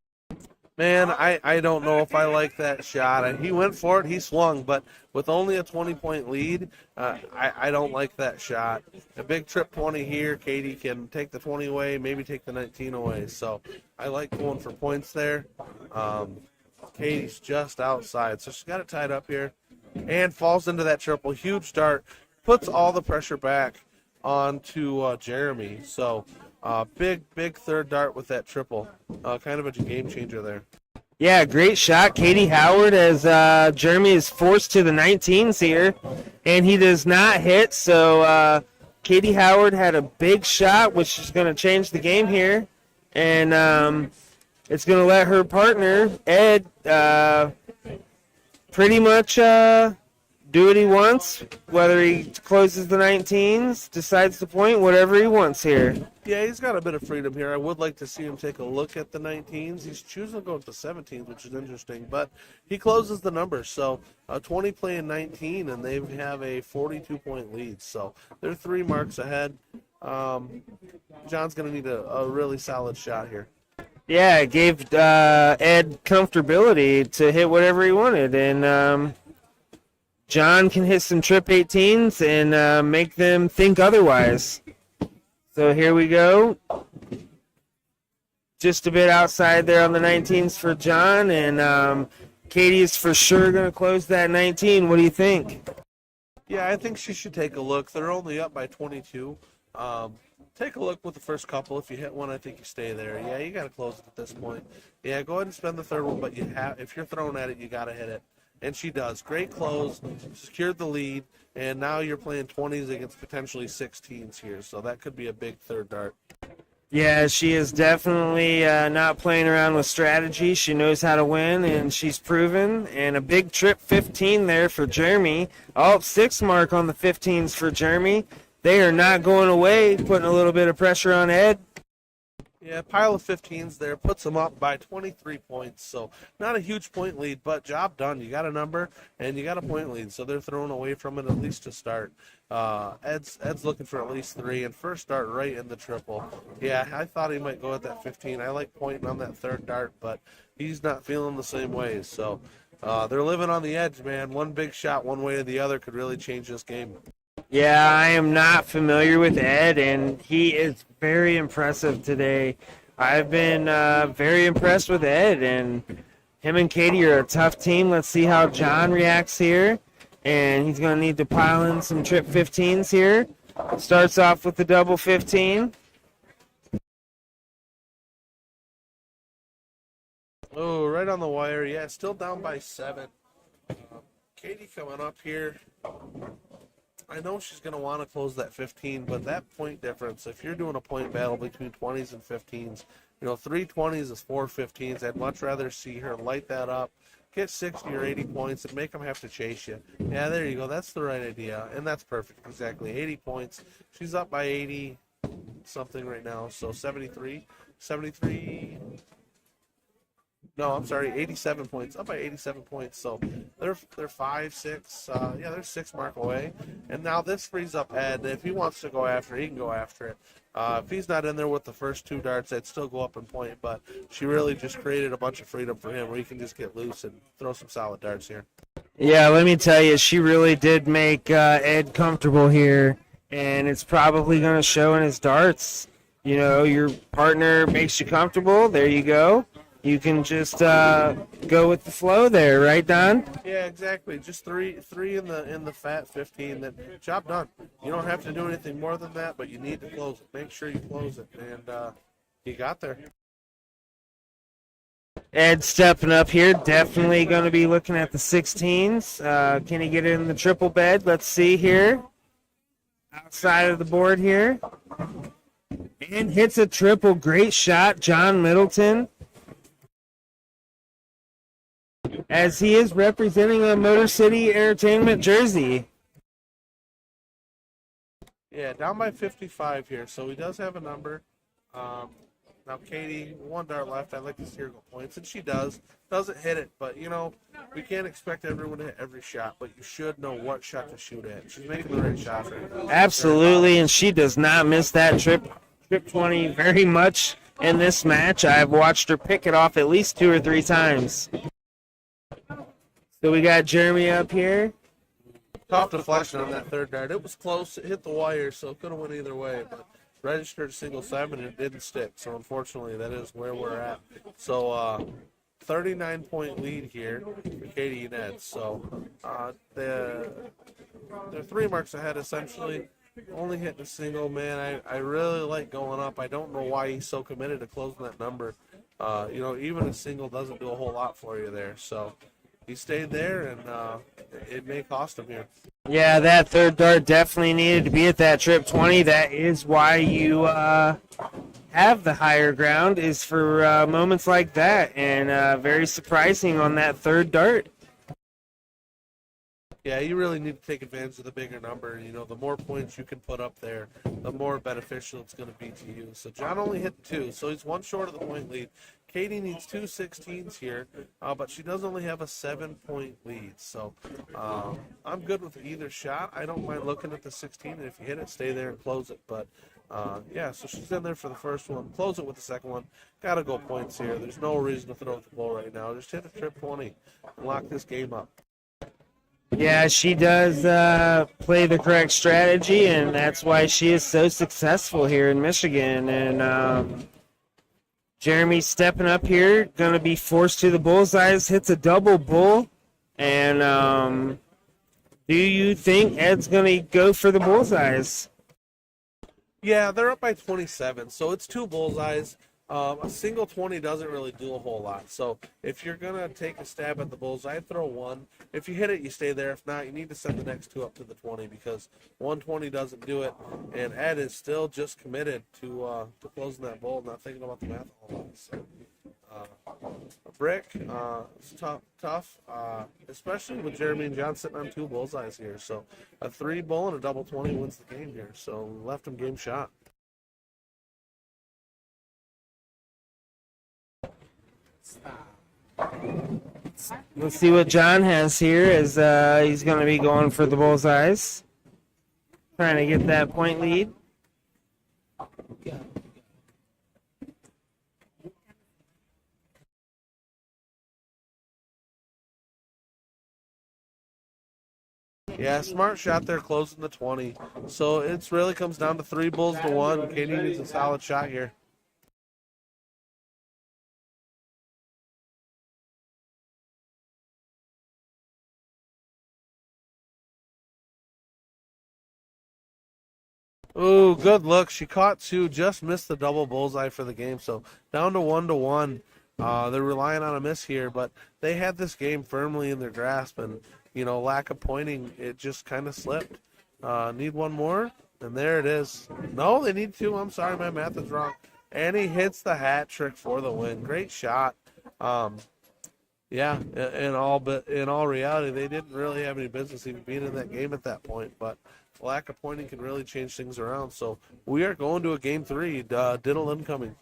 Man, I don't know if I like that shot. He went for it, he swung, but with only a 20-point lead, I don't like that shot. A big trip 20 here, Katie can take the 20 away, maybe take the 19 away. So I like going for points there. Katie's just outside, so she's got it tied up here and falls into that triple. Huge dart, puts all the pressure back onto Jeremy. So big third dart with that triple. Kind of a game changer there. Yeah, great shot, Katie Howard, as Jeremy is forced to the 19s here, and he does not hit. So Katie Howard had a big shot, which is going to change the game here, and it's going to let her partner, Ed, pretty much do what he wants, whether he closes the 19s, decides to point, whatever he wants here. Yeah, he's got a bit of freedom here. I would like to see him take a look at the 19s. He's choosing to go with the 17s, which is interesting, but he closes the numbers. So 20 playing 19, and they have a 42-point lead. So they're 3 marks ahead. John's going to need a really solid shot here. Yeah, it gave Ed comfortability to hit whatever he wanted, and John can hit some trip 18s and make them think otherwise. So here we go. Just a bit outside there on the 19s for John, and Katie is for sure going to close that 19. What do you think? Yeah, I think she should take a look. They're only up by 22. Take a look with the first couple. If you hit one, I think you stay there. Yeah, you got to close it at this point. Yeah, go ahead and spend the third one, but if you're throwing at it, you got to hit it. And she does. Great close, secured the lead, and now you're playing 20s against potentially 16s here, so that could be a big third dart. Yeah, she is definitely not playing around with strategy. She knows how to win, and she's proven. And a big trip 15 there for Jeremy. 6 mark on the 15s for Jeremy. They are not going away, putting a little bit of pressure on Ed. Yeah, pile of 15s there puts them up by 23 points. So not a huge point lead, but job done. You got a number and you got a point lead, so they're throwing away from it at least to start. Ed's looking for at least 3 and first dart right in the triple. Yeah, I thought he might go at that 15. I like pointing on that third dart, but he's not feeling the same way. So they're living on the edge, man. One big shot one way or the other could really change this game. Yeah, I am not familiar with Ed, and he is very impressive today. I've been very impressed with Ed, and him and Katie are a tough team. Let's see how John reacts here, and he's going to need to pile in some trip 15s here. Starts off with the double 15. Oh, right on the wire. Yeah, still down by 7. Katie coming up here. I know she's going to want to close that 15, but that point difference, if you're doing a point battle between 20s and 15s, 3 20s is 4 15s. I'd much rather see her light that up, get 60 or 80 points, and make them have to chase you. Yeah, there you go. That's the right idea, and that's perfect. Exactly. 80 points. She's up by 80 something right now, so 73. No, I'm sorry, 87 points. Up by 87 points. So they're 5, 6. They're 6 mark away. And now this frees up Ed. If he wants to go after it, he can go after it. If he's not in there with the first 2 darts, I'd still go up and point. But she really just created a bunch of freedom for him where he can just get loose and throw some solid darts here. Yeah, let me tell you, she really did make Ed comfortable here, and it's probably going to show in his darts. Your partner makes you comfortable. There you go. You can just go with the flow there, right, Don? Yeah, exactly. Just three in the fat 15. Then job done. You don't have to do anything more than that, but you need to close it. Make sure you close it, and you got there. Ed stepping up here, definitely going to be looking at the 16s. Can he get in the triple bed? Let's see here. Outside of the board here. And hits a triple. Great shot, John Middleton. As he is representing a Motor City Entertainment jersey. Yeah, down by 55 here, so he does have a number. Now, Katie, 1 dart left. I'd like to see her go points, and she does. Doesn't hit it, but, we can't expect everyone to hit every shot, but you should know what shot to shoot at. She's making the right shots right now. Absolutely, and she does not miss that trip 20 very much in this match. I've watched her pick it off at least 2 or 3 times. So we got Jeremy up here. Top deflection on that third dart. It was close. It hit the wire, so it could have went either way. But registered single 7 and it didn't stick. So unfortunately, that is where we're at. So 39-point lead here for Katie and Ed. So they're 3 marks ahead essentially. Only hitting a single, man. I really like going up. I don't know why he's so committed to closing that number. Even a single doesn't do a whole lot for you there. So he stayed there, and it may cost him here. Yeah, that third dart definitely needed to be at that trip 20. That is why you have the higher ground, is for moments like that. And very surprising on that third dart. Yeah, you really need to take advantage of the bigger number. The more points you can put up there, the more beneficial it's going to be to you. So John only hit 2, so he's 1 short of the point lead. Katie needs 2 16s here, but she does only have a 7-point lead. So I'm good with either shot. I don't mind looking at the 16, and if you hit it, stay there and close it. But so she's in there for the first one. Close it with the second one. Got to go points here. There's no reason to throw the ball right now. Just hit a trip 20 and lock this game up. Yeah, she does play the correct strategy, and that's why she is so successful here in Michigan. And Jeremy stepping up here, going to be forced to the bullseyes, hits a double bull. And do you think Ed's going to go for the bullseyes? Yeah, they're up by 27, so it's 2 bullseyes. A single 20 doesn't really do a whole lot. So if you're going to take a stab at the bullseye, throw 1. If you hit it, you stay there. If not, you need to send the next 2 up to the 20 because 120 doesn't do it. And Ed is still just committed to closing that bowl, not thinking about the math a whole lot. So a brick, it's tough, especially with Jeremy and John sitting on 2 bullseyes here. So a 3 bull and a double 20 wins the game here. So left him game shot. Let's see what John has here as he's going to be going for the bullseyes. Trying to get that point lead. Yeah, smart shot there, closing the 20. So it really comes down to 3 bulls to 1. Katie needs a solid shot here. Ooh, good look. She caught 2, just missed the double bullseye for the game. So down to 1 to 1. They're relying on a miss here, but they had this game firmly in their grasp, and lack of pointing, it just kind of slipped. Need one more, and there it is. No, they need 2. I'm sorry, my math is wrong. And he hits the hat trick for the win. Great shot. Yeah, in all reality, they didn't really have any business even being in that game at that point, but lack of pointing can really change things around. So we are going to a game 3. Diddle incoming.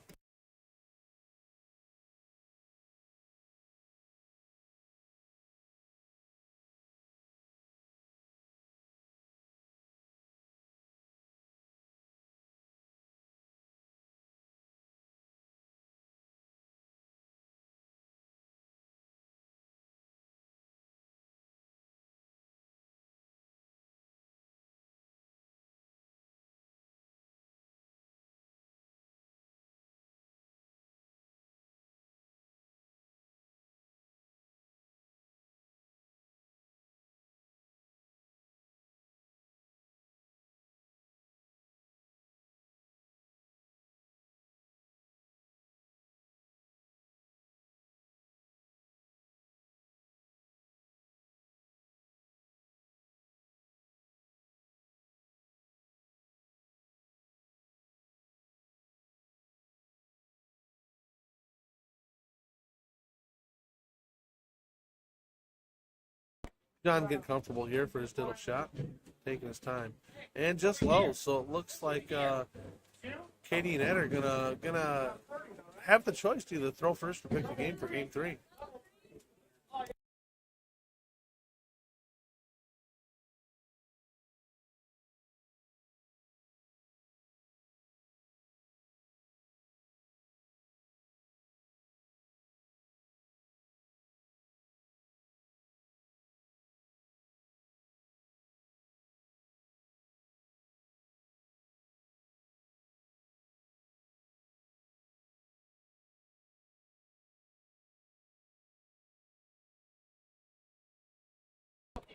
John getting comfortable here for his diddle shot, taking his time, and just low. So it looks like Katie and Ed are gonna have the choice to either throw first or pick the game for game 3.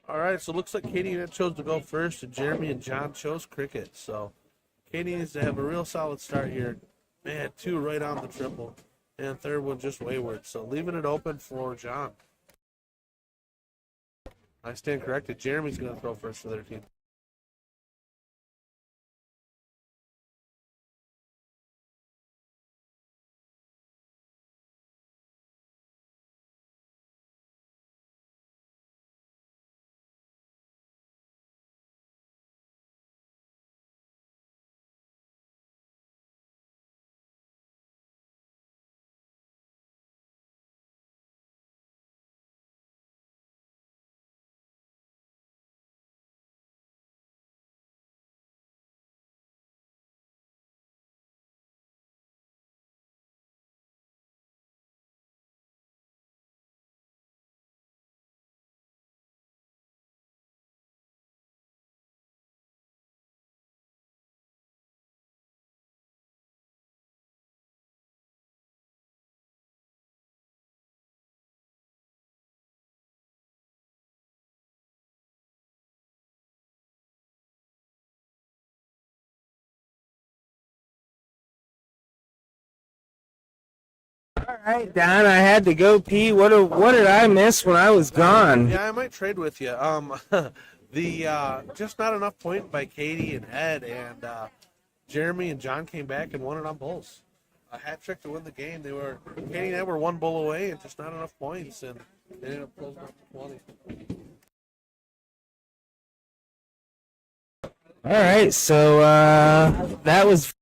All right, so it looks like Katie and Ed chose to go first, and Jeremy and John chose cricket. So Katie needs to have a real solid start here. Man, 2 right on the triple, and third one just wayward. So leaving it open for John. I stand corrected. Jeremy's going to throw first for their team. All right, Don, I had to go pee. What did I miss when I was gone? Yeah, I might trade with you. The just not enough point by Katie and Ed, and Jeremy and John came back and won it on bulls. A hat trick to win the game. Katie and Ed were 1 bull away, and just not enough points, and they ended up closing up to 20. All right, so that was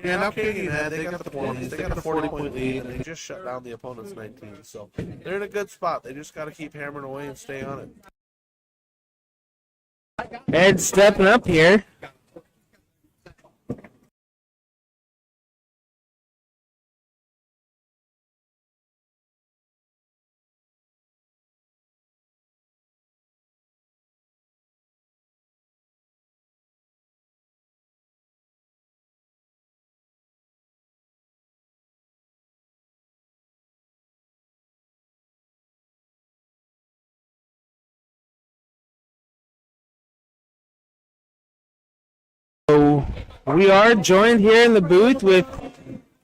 Yeah, now Katie and Ed, they got the 20s. They got a 40-point lead, and they just shut down the opponent's 19. So they're in a good spot. They just got to keep hammering away and stay on it. Ed stepping up here. So we are joined here in the booth with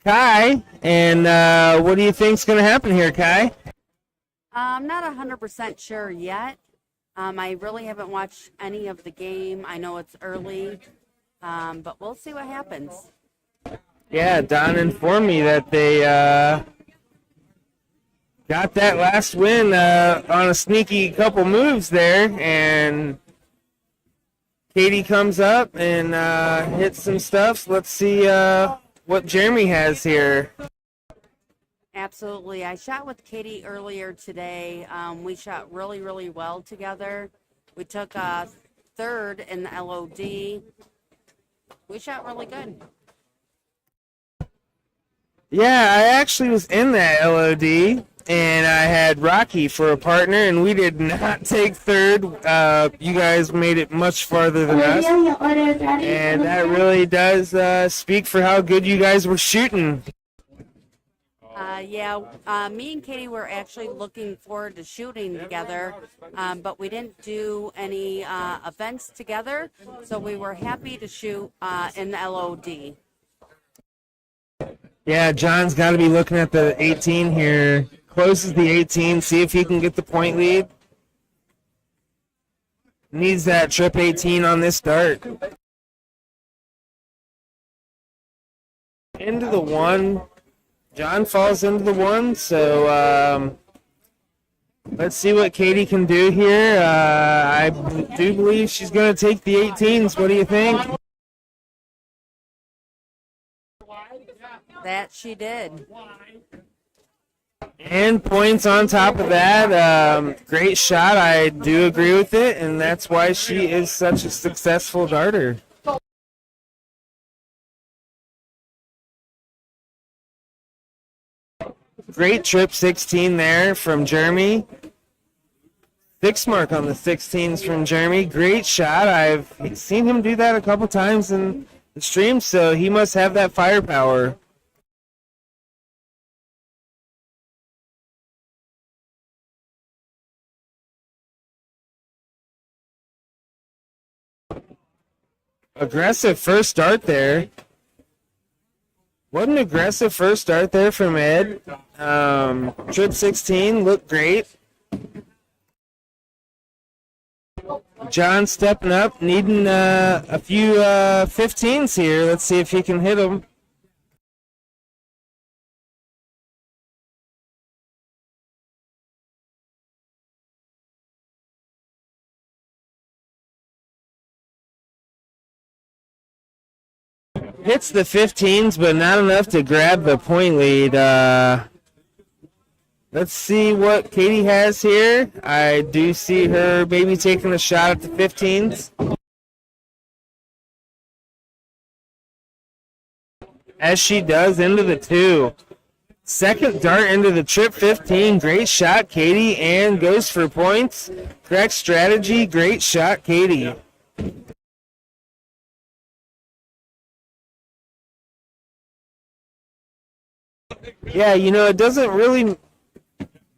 Kai, and what do you think's going to happen here, Kai? I'm not 100% sure yet. I really haven't watched any of the game. I know it's early, but we'll see what happens. Yeah, Don informed me that they got that last win on a sneaky couple moves there, and Katie comes up and hits some stuff. Let's see what Jeremy has here. Absolutely. I shot with Katie earlier today. We shot really, really well together. We took third in the LOD. We shot really good. Yeah, I actually was in that LOD, and I had Rocky for a partner, and we did not take third. You guys made it much farther than us, and that really does speak for how good you guys were shooting. Me and Katie were actually looking forward to shooting together, but we didn't do any events together, so we were happy to shoot in the LOD. Yeah, John's got to be looking at the 18 here. Closes the 18, see if he can get the point lead. Needs that trip 18 on this dart. Into the one. John falls into the one, so let's see what Katie can do here. I do believe she's going to take the 18s. What do you think? That she did. And points on top of that. Great shot. I do agree with it, and that's why she is such a successful darter. Great trip 16 there from Jeremy. 6 mark on the 16s from Jeremy. Great shot. I've seen him do that a couple times in the stream, so he must have that firepower. Aggressive first start there. What an aggressive first start there from Ed. Trip 16 looked great. John stepping up, needing a few 15s here. Let's see if he can hit them. Hits the 15s, but not enough to grab the point lead. Let's see what Katie has here. I do see her maybe taking a shot at the 15s. As she does into the 2. Second dart into the trip 15. Great shot, Katie, and goes for points. Correct strategy. Great shot, Katie. Yeah, you know, it doesn't really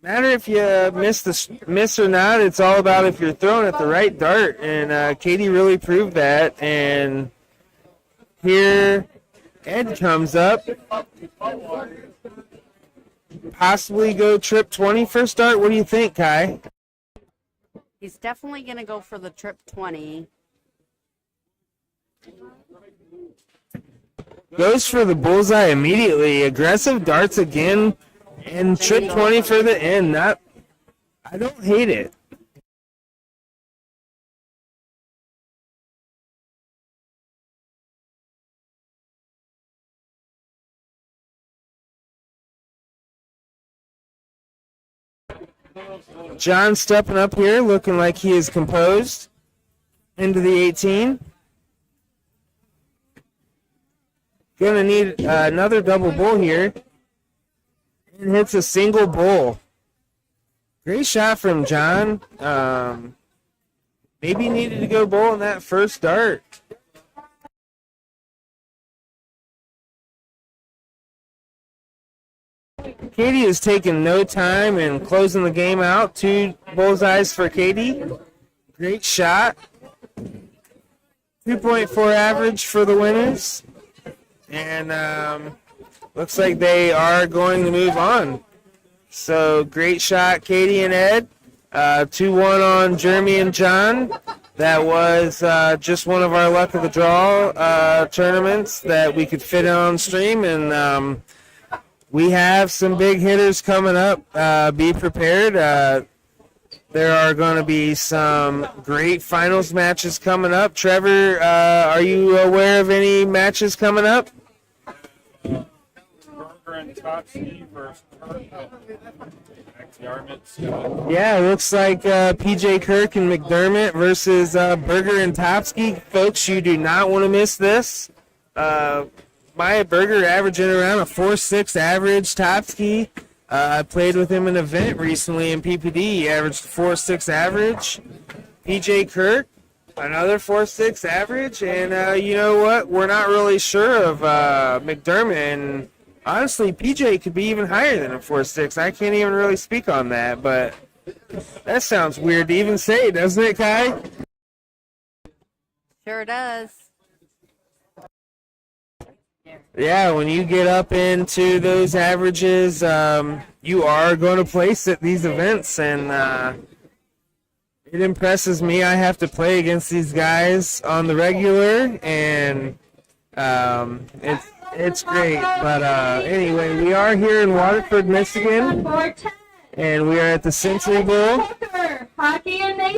matter if you miss or not. It's all about if you're throwing at the right dart, and Katie really proved that. And here Ed comes up. Possibly go trip 20 first dart. What do you think, Kai? He's definitely going to go for the trip 20. Goes for the bullseye immediately. Aggressive darts again. And trip 20 for the end. I don't hate it. John stepping up here, looking like he is composed into the 18. Gonna need another double bull here. And hits a single bull. Great shot from John. Maybe needed to go bull in that first dart. Katie has taken no time in closing the game out. 2 bullseyes for Katie. Great shot. 2.4 average for the winners. And looks like they are going to move on. So great shot, Katie and Ed. 2-1 on Jeremy and John. That was just one of our luck of the draw tournaments that we could fit on stream. And we have some big hitters coming up. Be prepared. There are going to be some great finals matches coming up. Trevor, are you aware of any matches coming up? Burger and Topsy versus Yeah, it looks like PJ Kirk and McDermott versus Berger and Topsky. Folks, you do not want to miss this. Maya Berger averaging around a 4.6 average. Topsky, I played with him in an event recently in PPD. He averaged 4.6 average. PJ Kirk, another 4.6 average. And you know what? We're not really sure of McDermott. And honestly, PJ could be even higher than a 4.6. I can't even really speak on that, but that sounds weird to even say, doesn't it, Kai? Sure does. Yeah, when you get up into those averages, you are going to place at these events, and it impresses me. I have to play against these guys on the regular, and it's great. But anyway, we are here in Waterford, Michigan, and we are at the Century Bowl. Hockey and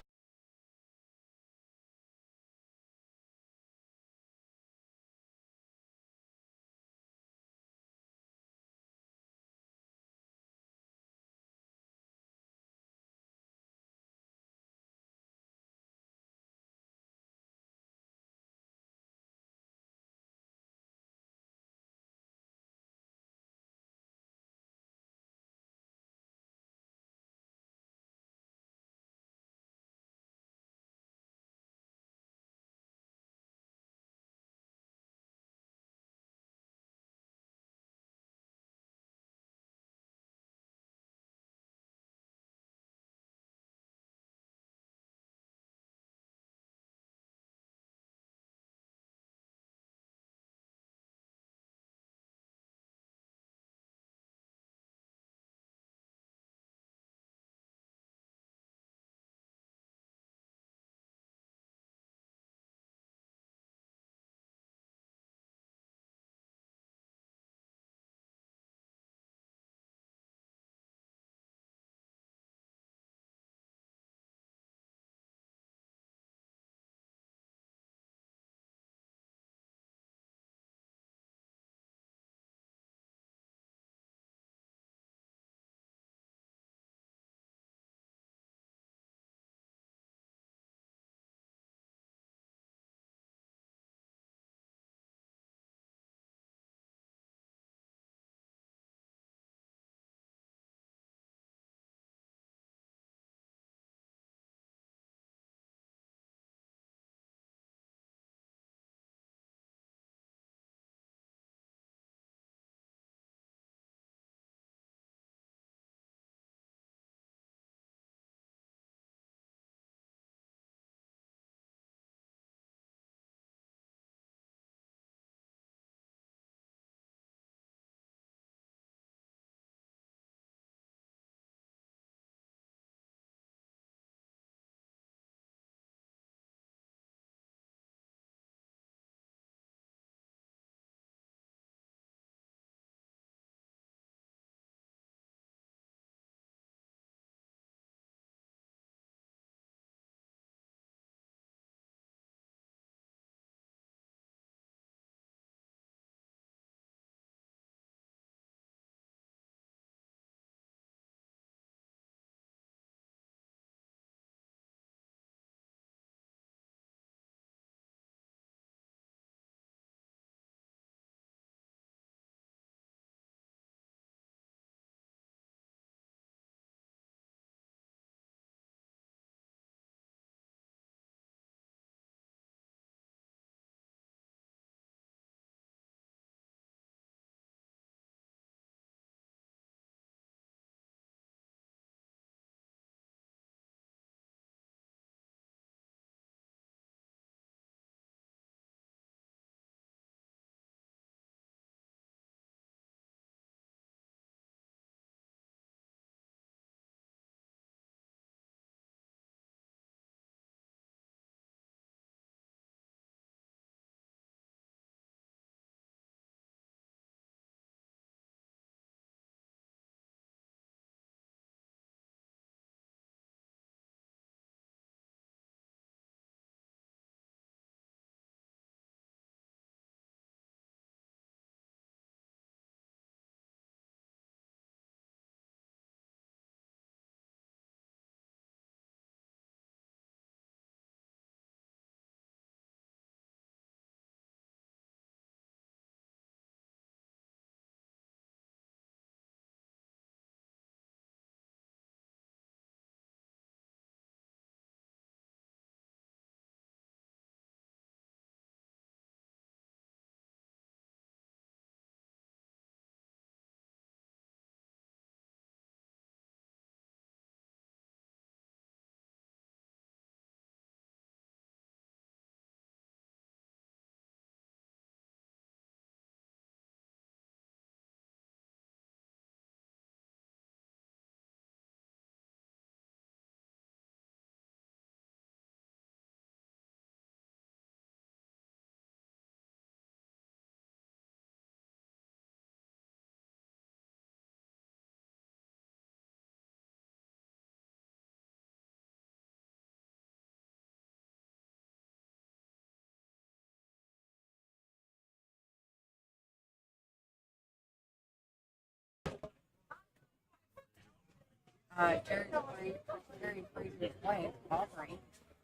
Jerry Fraser's wife, Aubrey,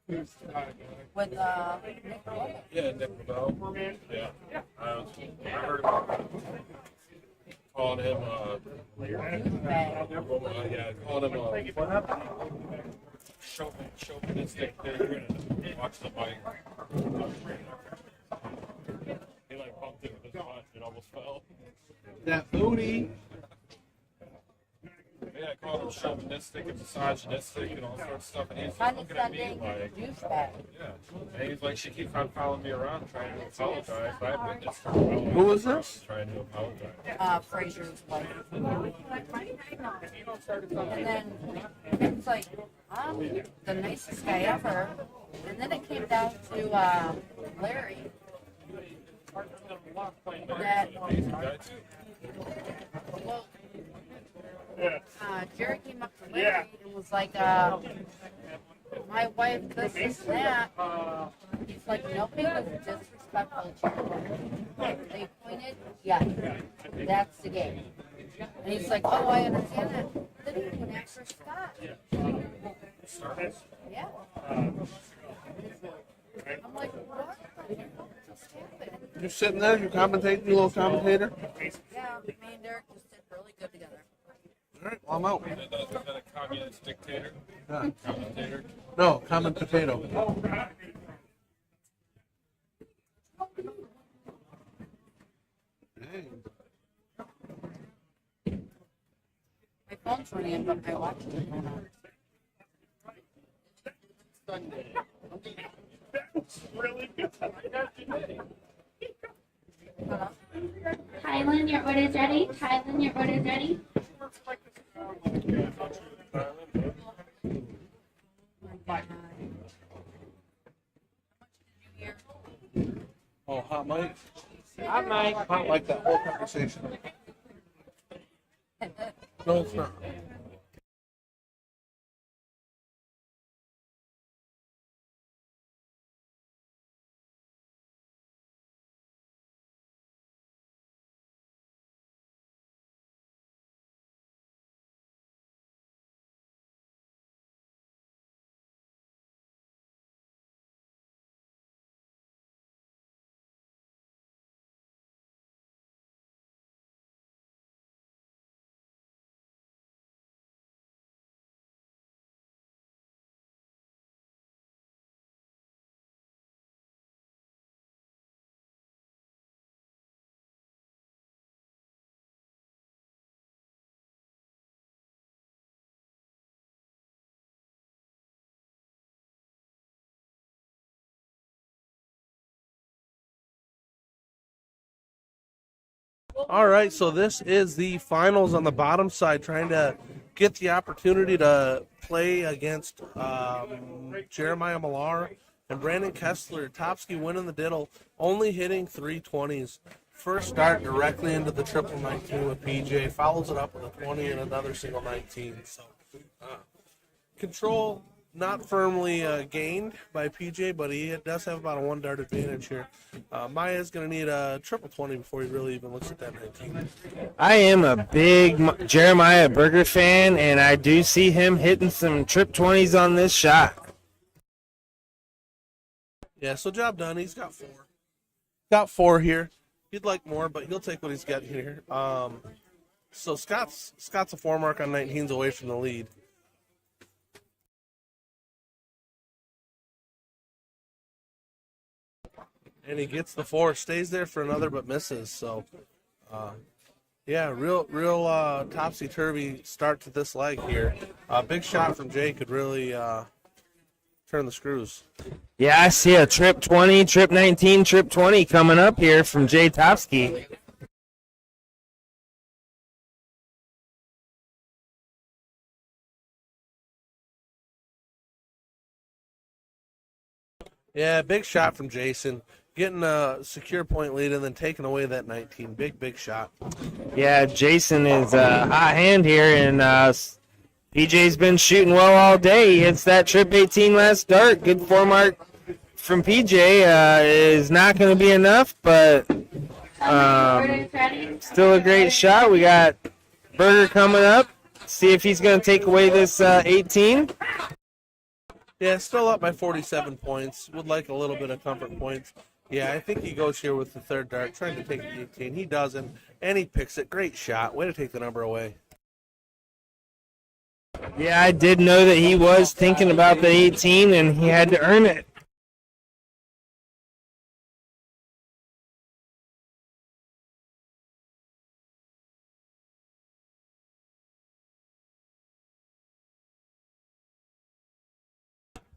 with Nick Lowe. Yeah, Nick Bell. Yeah. I heard about him. Called him, yeah, called him, chauvinistic figure and watched the bike. He like bumped it with his butt, it almost fell. That booty. Yeah, I called him chauvinistic and misogynistic and all sorts of stuff. And he's like looking at me like, Douchebag. yeah. And he's like, she keeps on following me around trying to apologize. I witnessed her. Who was this? Trying to apologize. Fraser's wife. And then it's like, oh, the nicest guy ever. And then it came down to Larry. That, Amazing guy too. well, Jerry came up to Larry and was like, my wife, this and that. He's like, nobody was disrespectful to you. They pointed, yeah, that's the game. And he's like, oh, I understand that. Then he went after Scott. Yeah. I'm like, what the hell just happened? You're sitting there, you commentating, you little commentator? Yeah, me and Derek just did really good together. All right, well, I'm out. Is that a communist dictator? Yeah. Commentator? No, common potato. Dang. My phone's ringing, but my watch is going on. Hello? Tylen, your order's ready. Tylen, your order's ready. Oh, hot mic? Hi, Mike. Hot mic that whole conversation. No, it's not. All right, so this is the finals on the bottom side, trying to get the opportunity to play against Jeremiah Millar and Brandon Kessler. Topsky winning the diddle, only hitting 320s. First start directly into the triple 19 with PJ, follows it up with a 20 and another single 19. So control not firmly gained by PJ, but he does have about a 1 dart advantage here. Maya's going to need a triple 20 before he really even looks at that 19. I am a big Jeremiah Berger fan, and I do see him hitting some trip 20s on this shot. Yeah, so job done. He's got 4. Got 4 here. He'd like more, but he'll take what he's getting here. So Scott's a 4 mark on 19s away from the lead. And he gets the 4, stays there for another, but misses. So, yeah, real topsy-turvy start to this leg here. Big shot from Jay could really turn the screws. Yeah, I see a trip 20, trip 19, trip 20 coming up here from Jay Topsky. Yeah, big shot from Jason. Getting a secure point lead and then taking away that 19. Big shot. Yeah, Jason is a hot hand here, and PJ's been shooting well all day. He hits that trip 18 last dart. Good 4 mark from PJ. Is not going to be enough, but Order's ready. still a great shot. We got Berger coming up see if he's going to take away this 18. Yeah, still up by 47 points. Would like a little bit of comfort points. Yeah, I think he goes here with the third dart, trying to take the 18. He doesn't, and he picks it. Great shot. Way to take the number away. Yeah, I did know that he was thinking about the 18, and he had to earn it.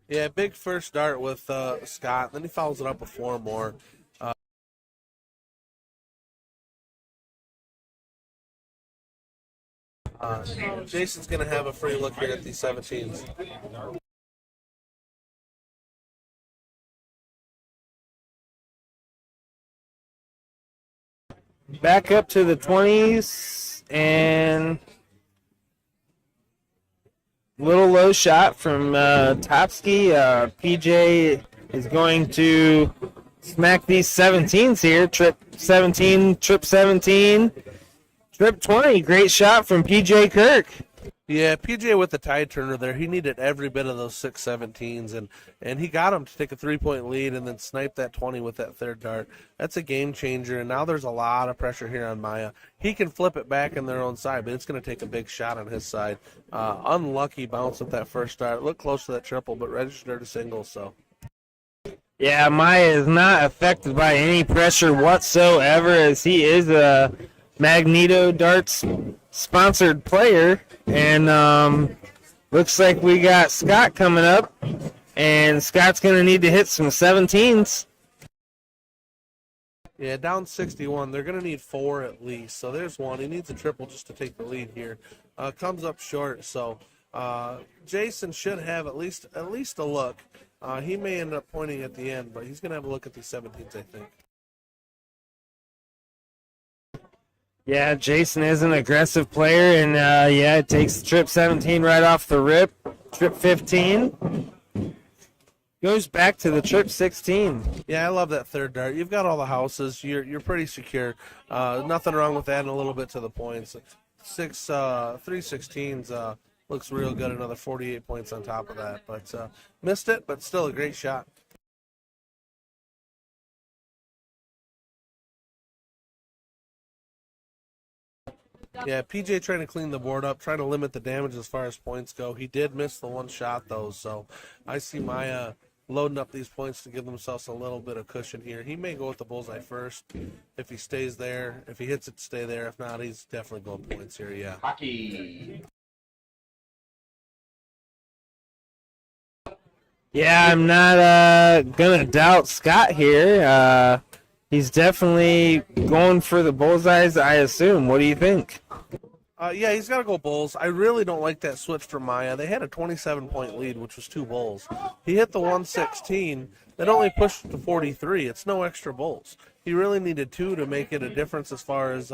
Yeah, big first dart with Scott. Then he follows it up with 4 more. Jason's going to have a free look here at these 17s. Back up to the 20s, and little low shot from Topsky. PJ is going to smack these 17s here. Trip 17, trip 17, trip 20. Great shot from PJ Kirk. Yeah, PJ with the tide turner there. He needed every bit of those 6 17s, and he got him to take a 3-point lead and then snipe that 20 with that third dart. That's a game changer, and now there's a lot of pressure here on Maya. He can flip it back in their own side, but it's going to take a big shot on his side. Unlucky bounce with that first dart. Looked close to that triple, but registered a single, so. Yeah, Maya is not affected by any pressure whatsoever, as he is a Magneto Darts sponsored player. And looks like we got Scott coming up, and Scott's going to need to hit some 17s. Yeah, down 61. They're going to need 4 at least. So there's one. He needs a triple just to take the lead here. Comes up short. So Jason should have at least a look. He may end up pointing at the end, but he's going to have a look at these 17s, I think. Yeah, Jason is an aggressive player, and yeah, it takes trip 17 right off the rip. Trip 15 goes back to the trip 16. Yeah, I love that third dart. You've got all the houses. You're pretty secure. Nothing wrong with adding a little bit to the points. 3 16s looks real good. Another 48 points on top of that, but missed it. But still a great shot. Yeah, PJ trying to clean the board up, trying to limit the damage as far as points go. He did miss the one shot, though, so I see Maya loading up these points to give themselves a little bit of cushion here. He may go with the bullseye first if he stays there. If he hits it, stay there. If not, he's definitely going points here, yeah. Hockey. Yeah, I'm not going to doubt Scott here. He's definitely going for the bullseyes, I assume. What do you think? Yeah, he's got to go bulls. I really don't like that switch for Maya. They had a 27-point lead, which was 2 bulls. He hit the 116. That only pushed to 43. It's no extra bulls. He really needed 2 to make it a difference as far as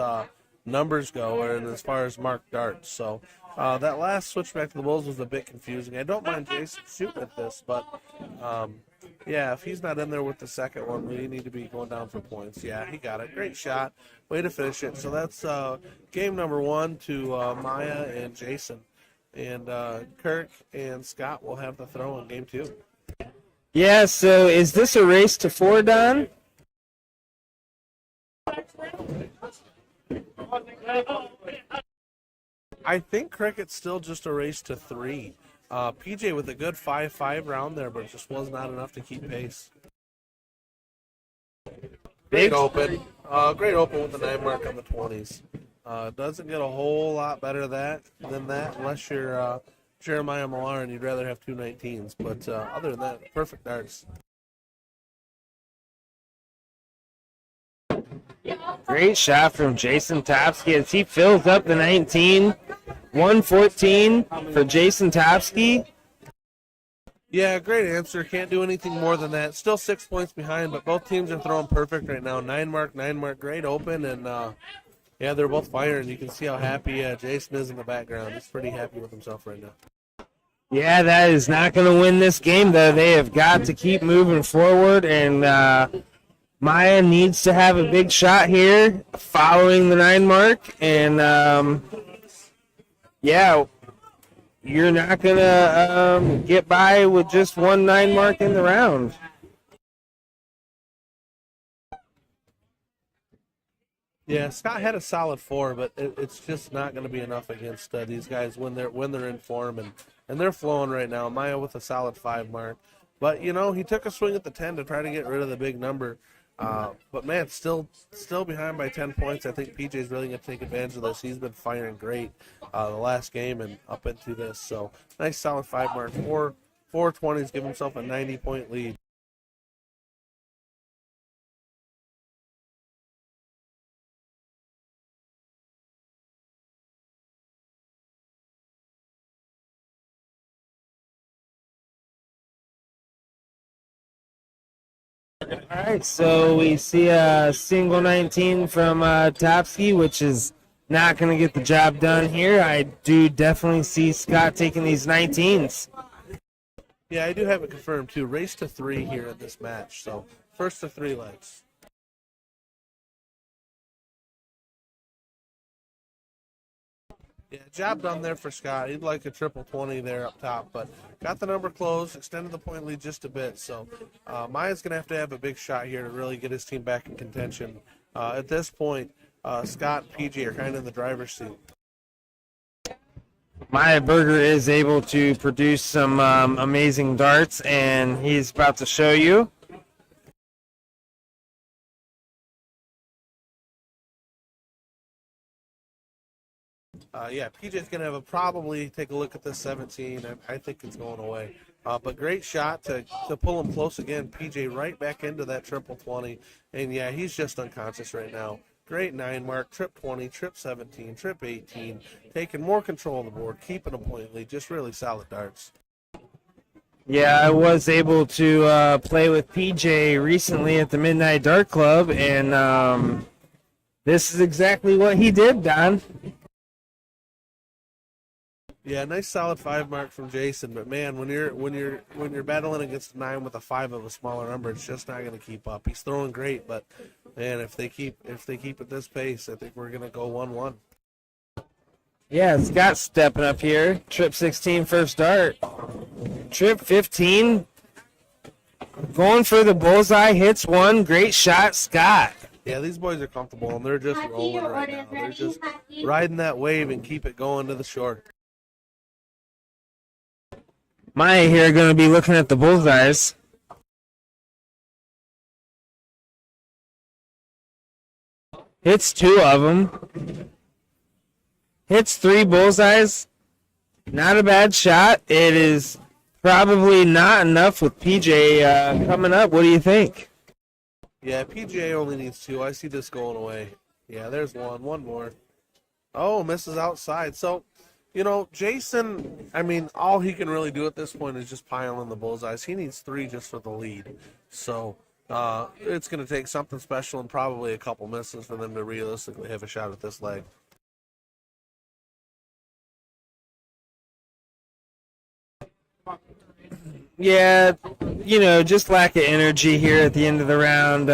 numbers go and as far as marked darts. So that last switch back to the bulls was a bit confusing. I don't mind Jason shooting at this, but yeah, if he's not in there with the second one, we need to be going down for points. Yeah, he got it. Great shot. Way to finish it. So that's game number 1 to Maya and Jason. And Kirk and Scott will have the throw in game 2. Yeah, so is this a race to 4, Don? I think cricket's still just a race to 3. PJ with a good 5-5 round there, but it just was not enough to keep pace. Great open. Great open with the 9 mark on the 20s. Doesn't get a whole lot better than that unless you're Jeremiah Millar and you'd rather have 2 19s. But other than that, perfect darts. Great shot from Jason Topsky as he fills up the 19. 114 for Jason Topsky. Yeah, great answer. Can't do anything more than that. Still 6 points behind, but both teams are throwing perfect right now. 9 mark, great open, and yeah, they're both firing. You can see how happy Jason is in the background. He's pretty happy with himself right now. Yeah, that is not going to win this game, though. They have got to keep moving forward, and Maya needs to have a big shot here following the 9 mark, and Yeah, you're not gonna get by with just 1-9 mark in the round. Yeah, Scott had a solid 4, but it's just not going to be enough against these guys when they're in form and they're flowing right now. Maya with a solid 5 mark, but he took a swing at the 10 to try to get rid of the big number. But man, still behind by 10 points. I think PJ's really going to take advantage of this. He's been firing great the last game and up into this. So nice solid 5 mark. 420s, give himself a 90-point lead. All right, so we see a single 19 from Topsky, which is not going to get the job done here. I do definitely see Scott taking these 19s. Yeah, I do have it confirmed too. Race to 3 here in this match. So first to 3 legs. Yeah, job done there for Scott. He'd like a triple 20 there up top, but got the number closed, extended the point lead just a bit. So Maya's going to have a big shot here to really get his team back in contention. At this point, Scott and PJ are kind of in the driver's seat. Maya Berger is able to produce some amazing darts, and he's about to show you. Yeah, PJ's going to probably take a look at this 17. I think it's going away. But great shot to pull him close again. PJ right back into that triple 20. And yeah, he's just unconscious right now. Great 9 mark, trip 20, trip 17, trip 18. Taking more control of the board, keeping a point lead. Just really solid darts. Yeah, I was able to play with PJ recently at the Midnight Dart Club, and this is exactly what he did, Don. Yeah, nice solid 5 mark from Jason, but man, when you're battling against a 9 with a 5 of a smaller number, it's just not going to keep up. He's throwing great, but man, if they keep at this pace, I think we're going to go 1-1. Yeah, Scott's stepping up here. Trip 16 first dart. Trip 15 going for the bullseye, hits one. Great shot, Scott. Yeah, these boys are comfortable and they're just rolling right now. They're just riding that wave and keep it going to the shore. Maya here going to be looking at the bullseyes. Hits 2 of them. Hits 3 bullseyes. Not a bad shot. It is probably not enough with PJ coming up. What do you think? Yeah, PJ only needs 2. I see this going away. Yeah, there's one. One more. Oh, misses outside. So, Jason, all he can really do at this point is just pile in the bullseyes. He needs 3 just for the lead. So it's going to take something special and probably a couple misses for them to realistically have a shot at this leg. Yeah, just lack of energy here at the end of the round.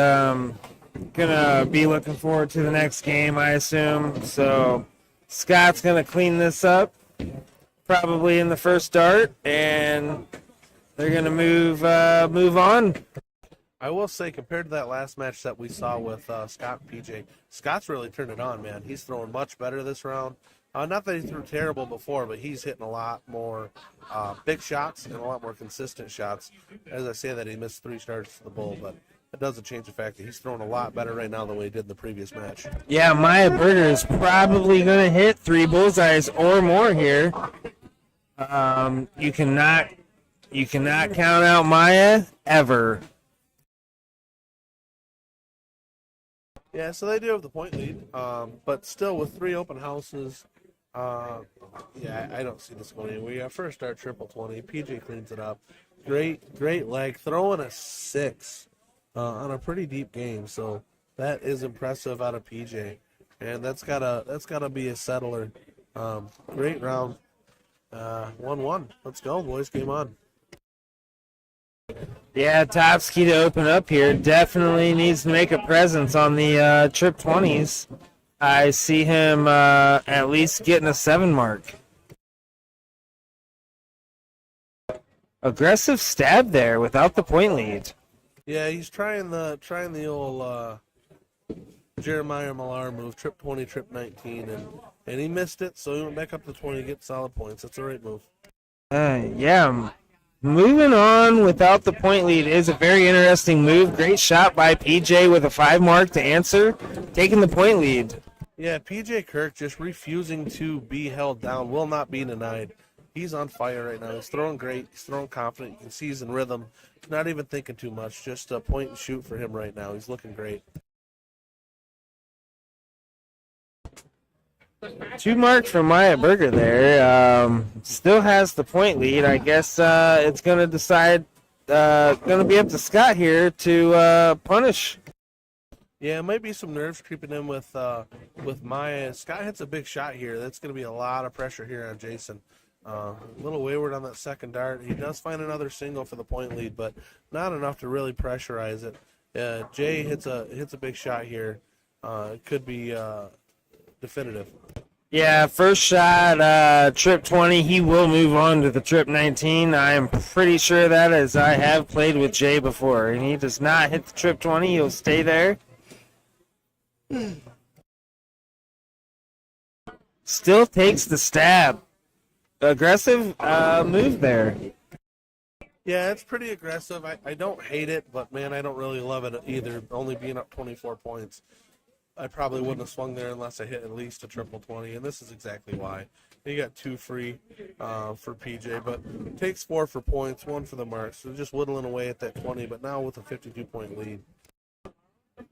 Gonna be looking forward to the next game, I assume. So Scott's gonna clean this up, probably in the first dart, and they're gonna move on. I will say, compared to that last match that we saw with Scott and PJ, Scott's really turned it on, man. He's throwing much better this round. Not that he threw terrible before, but he's hitting a lot more big shots and a lot more consistent shots. As I say that, he missed 3 starts to the bull, but it doesn't change the fact that he's throwing a lot better right now than what he did in the previous match. Yeah, Maya Berger is probably going to hit 3 bullseyes or more here. You cannot count out Maya ever. Yeah, so they do have the point lead, but still with 3 open houses, I don't see this going anywhere. First start triple 20. PJ cleans it up. Great leg, throwing a 6 on a pretty deep game. So that is impressive out of PJ, and that's gotta be a settler. Great round. 1-1. Let's go, boys. Game on. Yeah, Topsky to open up here definitely needs to make a presence on the trip 20s. I see him at least getting a 7 mark. Aggressive stab there without the point lead. Yeah, he's trying the old Jeremiah Millar move, trip 20, trip 19, and he missed it, so he went back up to 20 to get solid points. That's the right move. Yeah, moving on without the point lead is a very interesting move. Great shot by PJ with a 5 mark to answer, taking the point lead. Yeah, PJ Kirk just refusing to be held down, will not be denied. He's on fire right now. He's throwing great. He's throwing confident. You can see he's in rhythm. He's not even thinking too much. Just a point and shoot for him right now. He's looking great. 2 marks from Maya Berger there. Still has the point lead. I guess it's going to decide, going to be up to Scott here to punish. Yeah, it might be some nerves creeping in with Maya. Scott hits a big shot here. That's going to be a lot of pressure here on Jason. A little wayward on that second dart. He does find another single for the point lead, but not enough to really pressurize it. Jay hits a big shot here. It could be definitive. Yeah, first shot, trip 20. He will move on to the trip 19. I am pretty sure of that, as I have played with Jay before. And he does not hit the trip 20. He'll stay there. Still takes the stab. Aggressive move there. Yeah, it's pretty aggressive. I don't hate it, but, man, I don't really love it either, only being up 24 points. I probably wouldn't have swung there unless I hit at least a triple 20, and this is exactly why. You got 2 free for PJ, but takes 4 for points, 1 for the marks. So just whittling away at that 20, but now with a 52-point lead.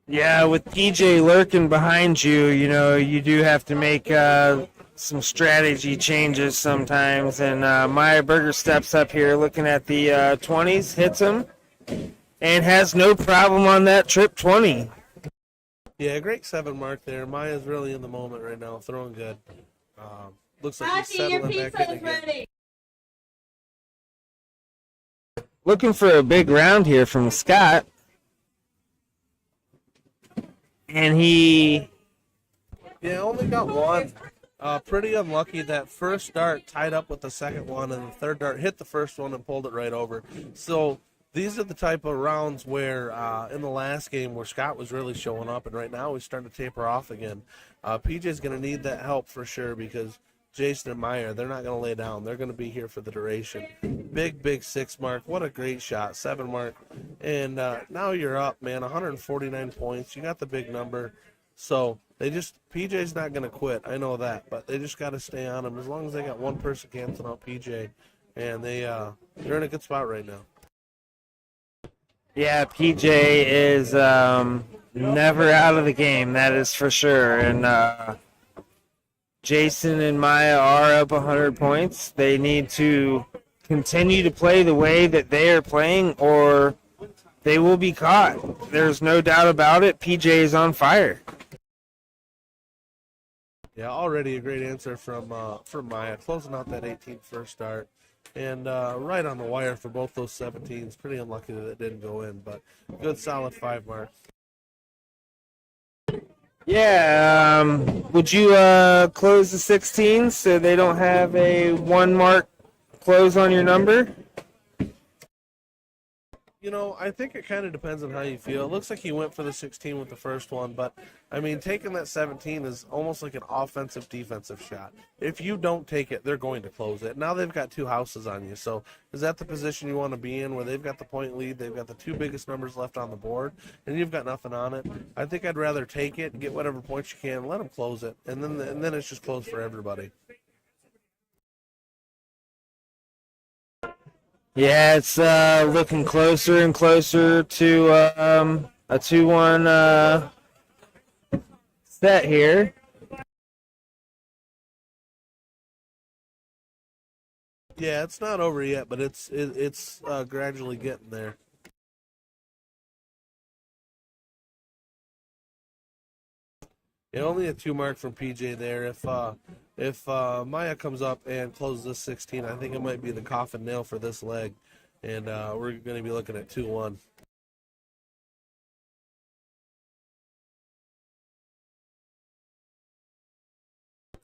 Yeah, with PJ lurking behind you, you know, you do have to make some strategy changes sometimes. And Maya Berger steps up here looking at the 20s, hits him, and has no problem on that trip 20. Yeah, great 7 mark there. Maya's really in the moment right now, throwing good. Looks like he's settling back in again. Looking for a big round here from Scott. And he... Yeah, only got 1. Pretty unlucky. That first dart tied up with the second one, and the third dart hit the first one and pulled it right over. So these are the type of rounds where in the last game where Scott was really showing up, and right now he's starting to taper off again. PJ's going to need that help for sure, because Jason and Meyer, they're not going to lay down. They're going to be here for the duration. Big 6 mark. What a great shot. 7 mark. And now you're up, man. 149 points. You got the big number. So PJ's not going to quit. I know that. But they just got to stay on him. As long as they got one person canceling out PJ, and they're in a good spot right now. Yeah, PJ is never out of the game, that is for sure. And Jason and Maya are up 100 points. They need to continue to play the way that they are playing, or they will be caught. There's no doubt about it. PJ is on fire. Yeah, already a great answer from Maya, closing out that 18th first start. And right on the wire for both those 17s. Pretty unlucky that it didn't go in, but good solid 5 marks. Yeah, would you close the 16s so they don't have a 1 mark close on your number? You know, I think it kind of depends on how you feel. It looks like he went for the 16 with the first one, but, I mean, taking that 17 is almost like an offensive-defensive shot. If you don't take it, they're going to close it. Now they've got 2 houses on you, so is that the position you want to be in, where they've got the point lead, they've got the 2 biggest numbers left on the board, and you've got nothing on it? I think I'd rather take it, get whatever points you can, let them close it, and then it's just closed for everybody. Yeah, it's looking closer and closer to a 2-1 set here. Yeah, it's not over yet, but it's gradually getting there. Yeah, only a 2 mark from PJ there. If Maya comes up and closes this 16, I think it might be the coffin nail for this leg, and we're going to be looking at 2-1.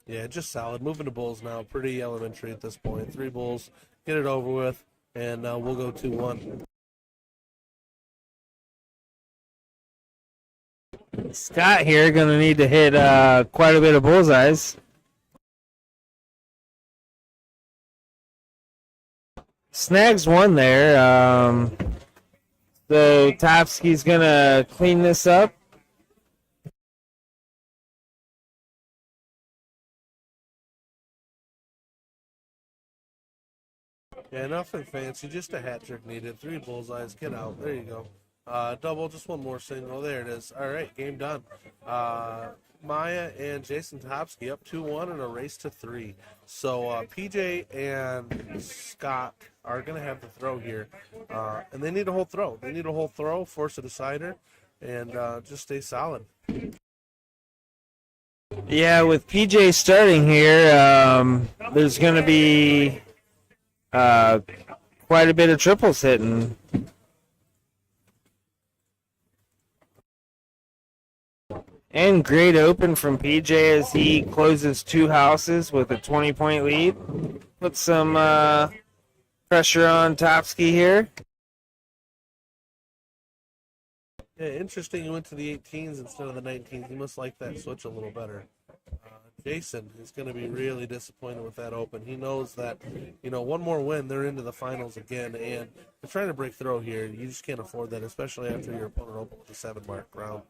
Yeah, just solid. Moving to bulls now. Pretty elementary at this point. 3 bulls, get it over with, and we'll go 2-1. Scott here going to need to hit quite a bit of bullseyes. Snags one there. So Topsky's going to clean this up. Yeah, nothing fancy, just a hat trick needed. 3 bullseyes, get out. There you go. Double, just one more single. There it is. All right, game done. Maya and Jason Topsky up 2-1 in a race to 3. So PJ and Scott are going to have the throw here. And they need a whole throw. They need a whole throw, force a decider, and just stay solid. Yeah, with PJ starting here, there's going to be quite a bit of triples hitting. And great open from PJ as he closes 2 houses with a 20-point lead. Put some pressure on Topsky here. Yeah, interesting. He went to the 18s instead of the 19s. He must like that switch a little better. Jason is going to be really disappointed with that open. He knows that, one more win, they're into the finals again, and they're trying to break through here. You just can't afford that, especially after your opponent opened with a 7-mark round.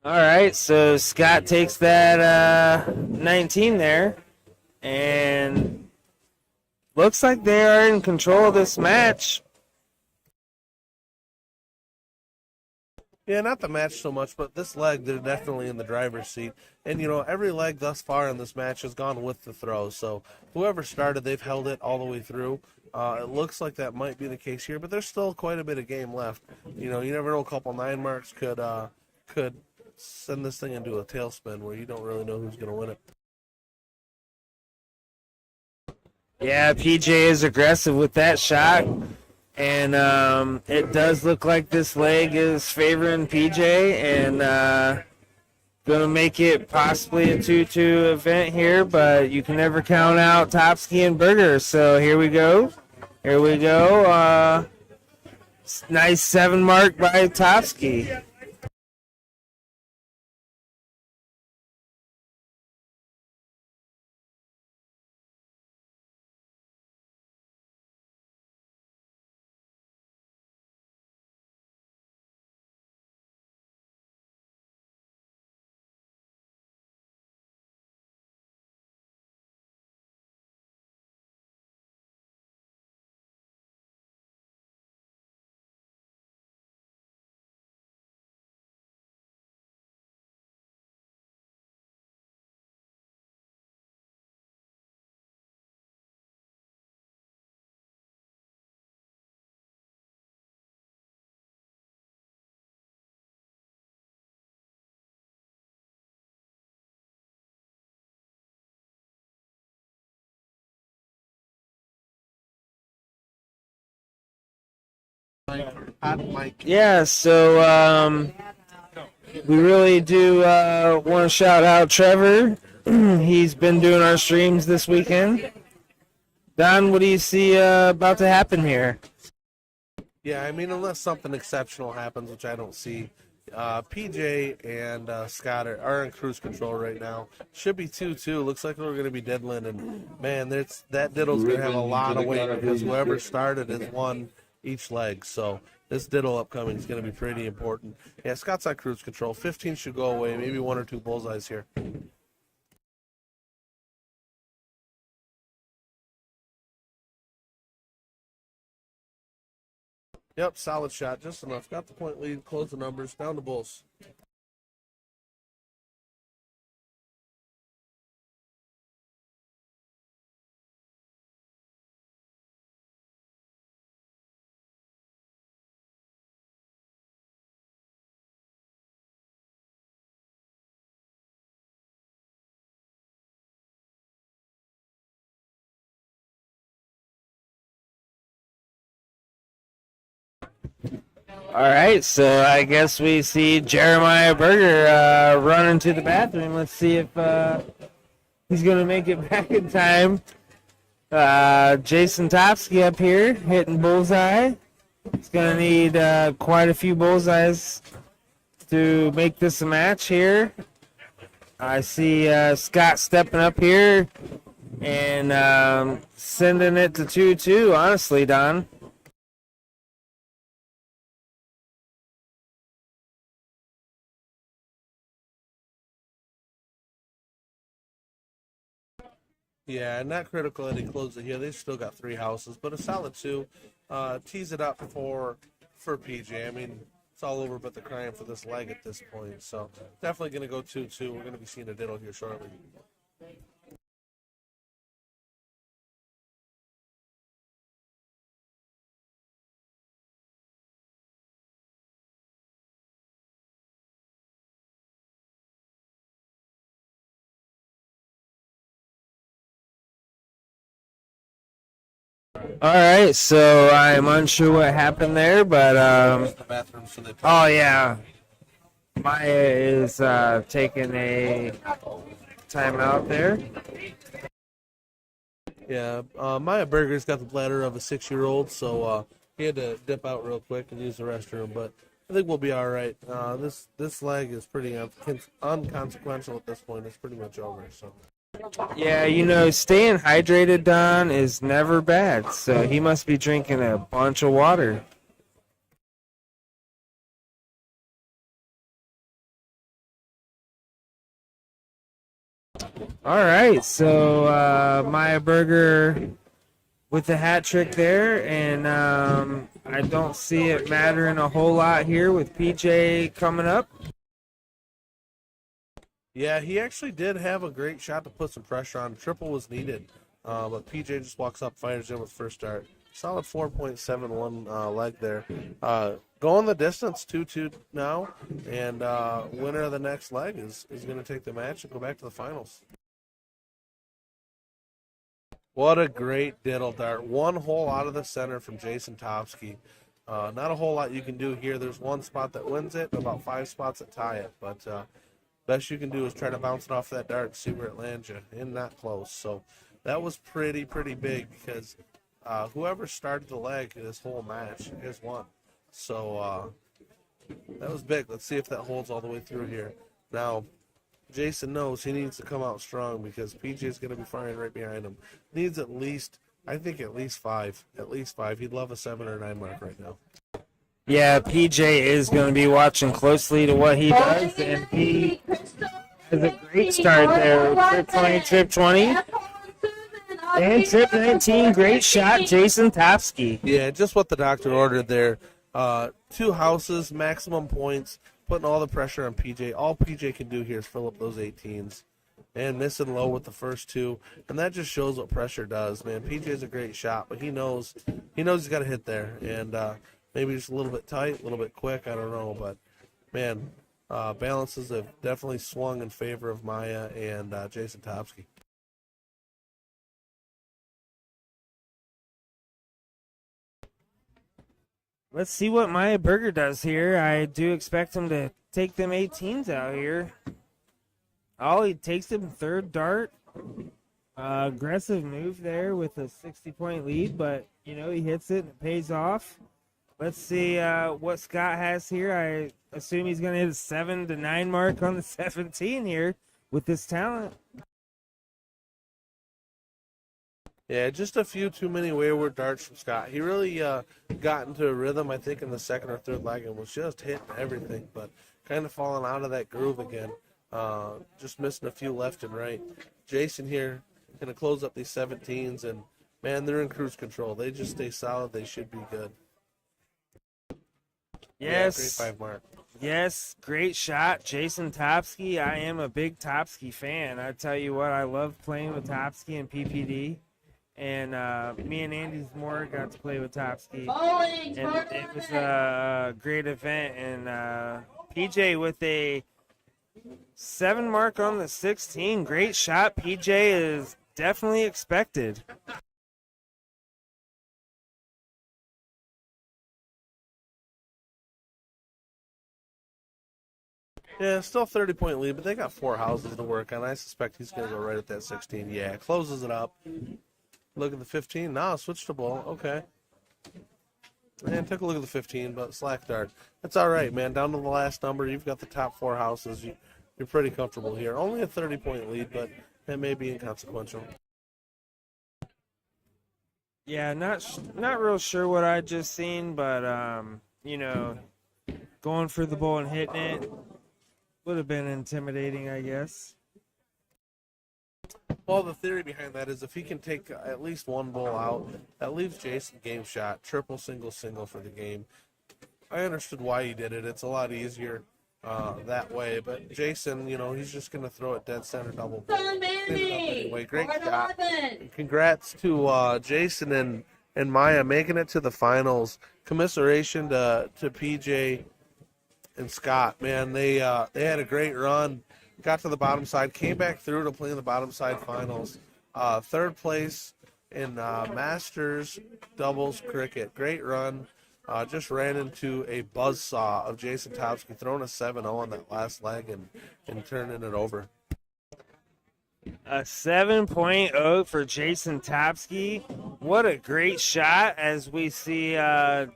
All right, so Scott takes that 19 there, and looks like they are in control of this match. Yeah, not the match so much, but this leg, they're definitely in the driver's seat. And, every leg thus far in this match has gone with the throw. So whoever started, they've held it all the way through. It looks like that might be the case here, but there's still quite a bit of game left. You never know, a couple 9 marks could send this thing into a tailspin where you don't really know who's going to win it. Yeah, PJ is aggressive with that shot. And it does look like this leg is favoring PJ and going to make it possibly a 2-2 event here, but you can never count out Topsky and Berger. So here we go. Here we go. Nice 7 mark by Topsky. Hot mic. Yeah, so we really do want to shout out Trevor. He's been doing our streams this weekend. Don, what do you see about to happen here? Yeah, unless something exceptional happens, which I don't see, PJ and Scott are in cruise control right now. Should be 2-2. Looks like we're going to be deadland, and man, that diddle's going to have a lot of weight because whoever started has won each leg. So this diddle upcoming is going to be pretty important. Yeah, Scott's on cruise control. 15 should go away. Maybe 1 or 2 bullseyes here. Yep, solid shot, just enough. Got the point lead, close the numbers, down to Bulls. All right, so I guess we see Jeremiah Berger running to the bathroom. Let's see if he's going to make it back in time. Jason Topsky up here hitting bullseye. He's going to need quite a few bullseyes to make this a match here. I see Scott stepping up here and sending it to 2-2, honestly, Don. Yeah, not critical that he closed it here. They still got 3 houses, but a solid 2. Tease it up for PJ. I mean, it's all over but the crying for this leg at this point. So definitely going to go 2-2. We're going to be seeing a diddle here shortly. All right, so I'm unsure what happened there, but oh yeah, Maya is taking a timeout there. Yeah, Maya Berger's got the bladder of a 6-year-old, so he had to dip out real quick and use the restroom. But I think we'll be all right. This leg is pretty unconsequential at this point. It's pretty much over. So. Yeah, you know, staying hydrated, Don, is never bad. So he must be drinking a bunch of water. All right, so Maya Berger with the hat trick there, and I don't see it mattering a whole lot here with PJ coming up. Yeah, he actually did have a great shot to put some pressure on. Triple was needed, but PJ just walks up, fires in with first dart. Solid 4.71 leg there. Going the distance, 2-2 now, and winner of the next leg is going to take the match and go back to the finals. What a great diddle dart. 1 hole out of the center from Jason Topsky. Not a whole lot you can do here. There's 1 spot that wins it, about 5 spots that tie it, but best you can do is try to bounce it off that dart and see where it lands you, and not close. So that was pretty big because whoever started the leg this whole match has won. So that was big. Let's see if that holds all the way through here. Now, Jason knows he needs to come out strong because PJ is going to be firing right behind him. Needs at least 5. At least 5. He'd love a 7 or 9 mark right now. Yeah, PJ is going to be watching closely to what he does, and he has a great start there. Trip 20, and trip 19. Great shot, Jason Topsky. Yeah, just what the doctor ordered there. 2 houses, maximum points, putting all the pressure on PJ. All PJ can do here is fill up those 18s. And missing low with the first 2, and that just shows what pressure does, man. PJ's a great shot, but he knows he's got to hit there, and maybe just a little bit tight, a little bit quick, I don't know, but man, balances have definitely swung in favor of Maya and Jason Topsky. Let's see what Maya Berger does here. I do expect him to take them 18s out here. Oh, he takes him 3rd dart. Aggressive move there with a 60-point lead, but, you know, he hits it and it pays off. Let's see what Scott has here. I assume he's going to hit a 7 to 9 mark on the 17 here with this talent. Yeah, just a few too many wayward darts from Scott. He really got into a rhythm, I think, in the 2nd or 3rd leg and was just hitting everything, but kind of falling out of that groove again. Just missing a few left and right. Jason here going to close up these 17s, and, man, they're in cruise control. They just stay solid. They should be good. Yes. Yeah, great 5 mark. Yes, great shot, Jason Topsky. I am a big Topsky fan. I tell you what, I love playing with Topsky and PPD. And me and Andy Moore got to play with Topsky. And it was a great event. And PJ with a 7 mark on the 16. Great shot. PJ is definitely expected. Yeah, still 30-point lead, but they got 4 houses to work on. I suspect he's going to go right at that 16. Yeah, closes it up. Look at the 15. Now switch to bull. Okay. And took a look at the 15, but slack dart. That's all right, man. Down to the last number. You've got the top 4 houses. You're pretty comfortable here. Only a 30-point lead, but it may be inconsequential. Yeah, not real sure what I just seen, but you know, going for the bull and hitting it would have been intimidating, I guess. Well, the theory behind that is if he can take at least one bull out, that leaves Jason game shot, triple, single, single for the game. I understood why he did it. It's a lot easier that way. But Jason, you know, he's just going to throw it dead center double bull. Anyway, great shot. And congrats to Jason and Maya making it to the finals. Commiseration to PJ and Scott. Man, they had a great run. Got to the bottom side, came back through to play in the bottom side finals. Third place in Masters doubles cricket. Great run. Just ran into a buzzsaw of Jason Topsky throwing a 7-0 on that last leg and turning it over. A 7.0 for Jason Topsky. What a great shot as we see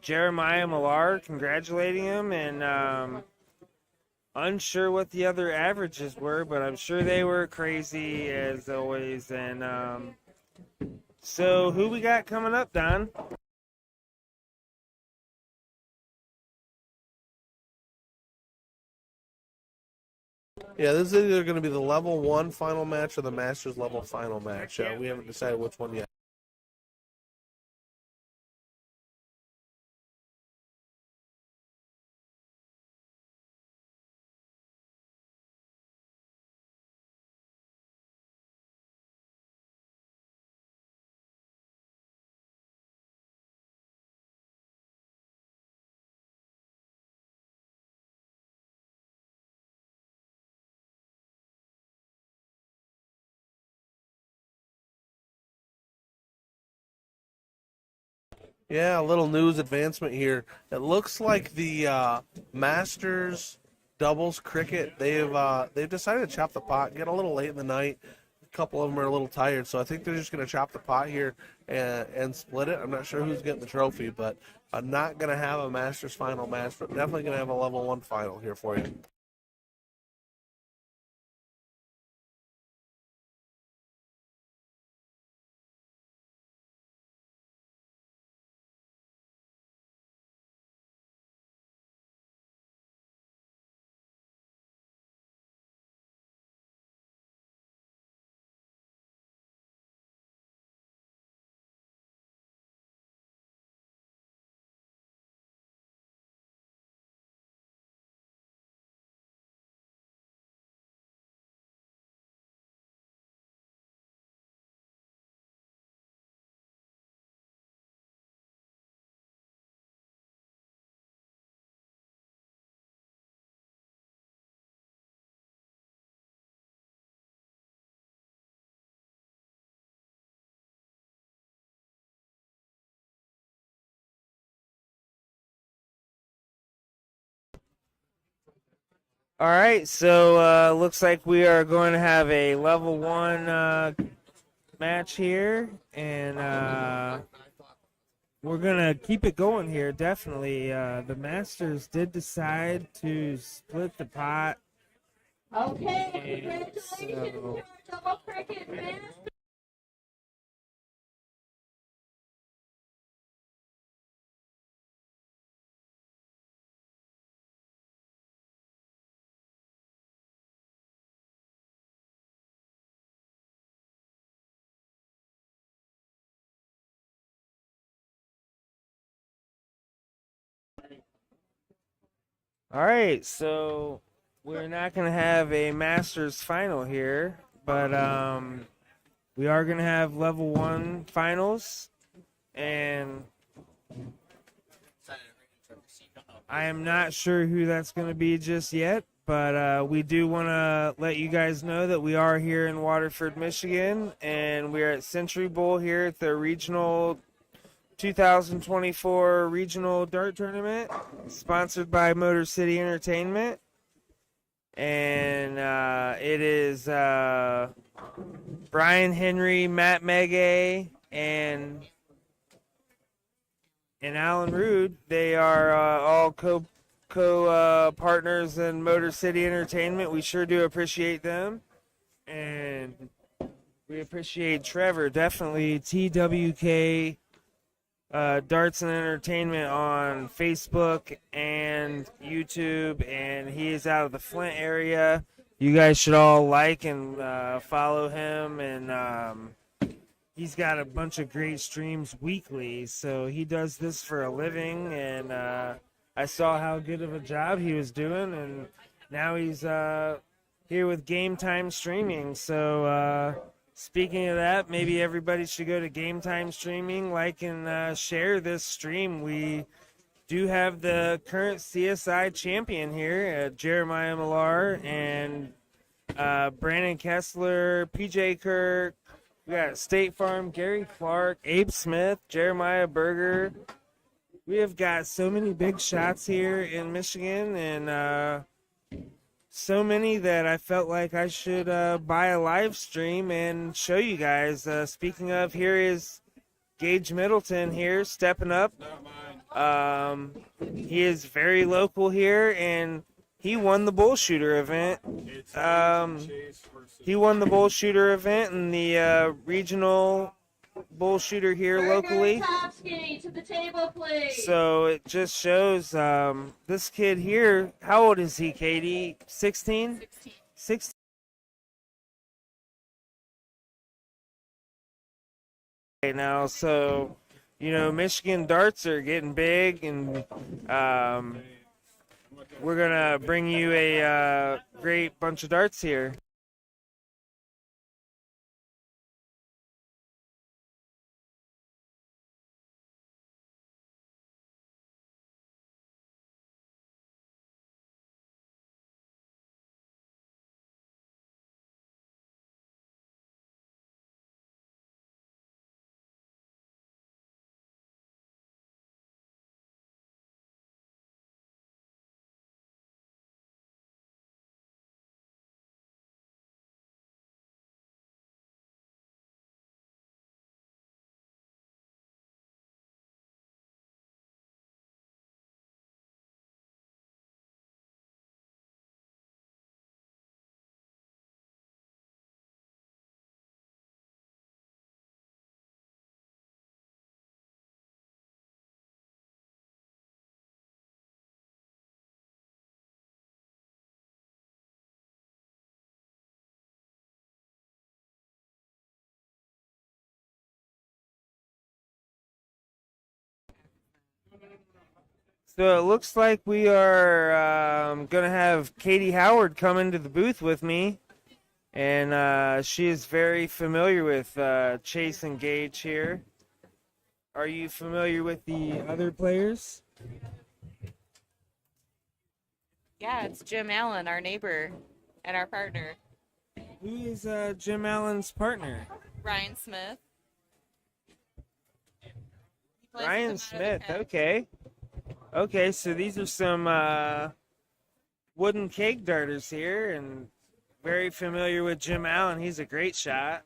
Jeremiah Millar congratulating him, and unsure what the other averages were, but I'm sure they were crazy as always. And so who we got coming up, Don? Yeah, this is either going to be the level 1 final match or the Masters level final match. We haven't decided which one yet. Yeah, a little news advancement here. It looks like the Masters doubles cricket, they've decided to chop the pot, get a little late in the night. A couple of them are a little tired, so I think they're just going to chop the pot here and split it. I'm not sure who's getting the trophy, but I'm not going to have a Masters final match, but definitely going to have a level 1 final here for you. All right, so looks like we are going to have a level 1 match here, and we're going to keep it going here, definitely. The Masters did decide to split the pot. Okay, congratulations to our double cricket master. All right, so we're not going to have a Masters final here, but we are going to have level 1 finals, and I am not sure who that's going to be just yet, but we do want to let you guys know that we are here in Waterford, Michigan, and we are at Century Bowl here at the regional 2024 regional dart tournament, sponsored by Motor City Entertainment. and it is Brian Henry, Matt Megay, and Alan Rude. They are all co partners in Motor City Entertainment. We sure do appreciate them, and we appreciate Trevor. Definitely TWK Darts and Entertainment on Facebook and YouTube, and he is out of the Flint area. You guys should all like and follow him, and he's got a bunch of great streams weekly, so he does this for a living, and I saw how good of a job he was doing, and now he's here with Game Time Streaming. So speaking of that, maybe everybody should go to Game Time Streaming, like and share this stream. We do have the current CSI champion here, Jeremiah Millar, and Brandon Kessler, PJ Kirk. We got State Farm, Gary Clark, Abe Smith, Jeremiah Berger. We have got so many big shots here in Michigan, and so many that I felt like I should buy a live stream and show you guys. Speaking of, here is Gage Middleton here, stepping up. He is very local here, and he won the bull shooter event. He won the bull shooter event in the regional bull shooter here locally. Top skinny to the table, please. So it just shows this kid here. How old is he, Katie? 16? 16. Right now, so you know, Michigan darts are getting big, and we're gonna bring you a great bunch of darts here. So it looks like we are going to have Katie Howard come into the booth with me. And she is very familiar with Chase and Gage here. Are you familiar with the other players? Yeah, it's Jim Allen, our neighbor and our partner. Who is Jim Allen's partner? Ryan Smith. He plays with Ryan them out of the Smith, pen. okay. Okay, so these are some wooden cake darters here, and very familiar with Jim Allen. He's a great shot.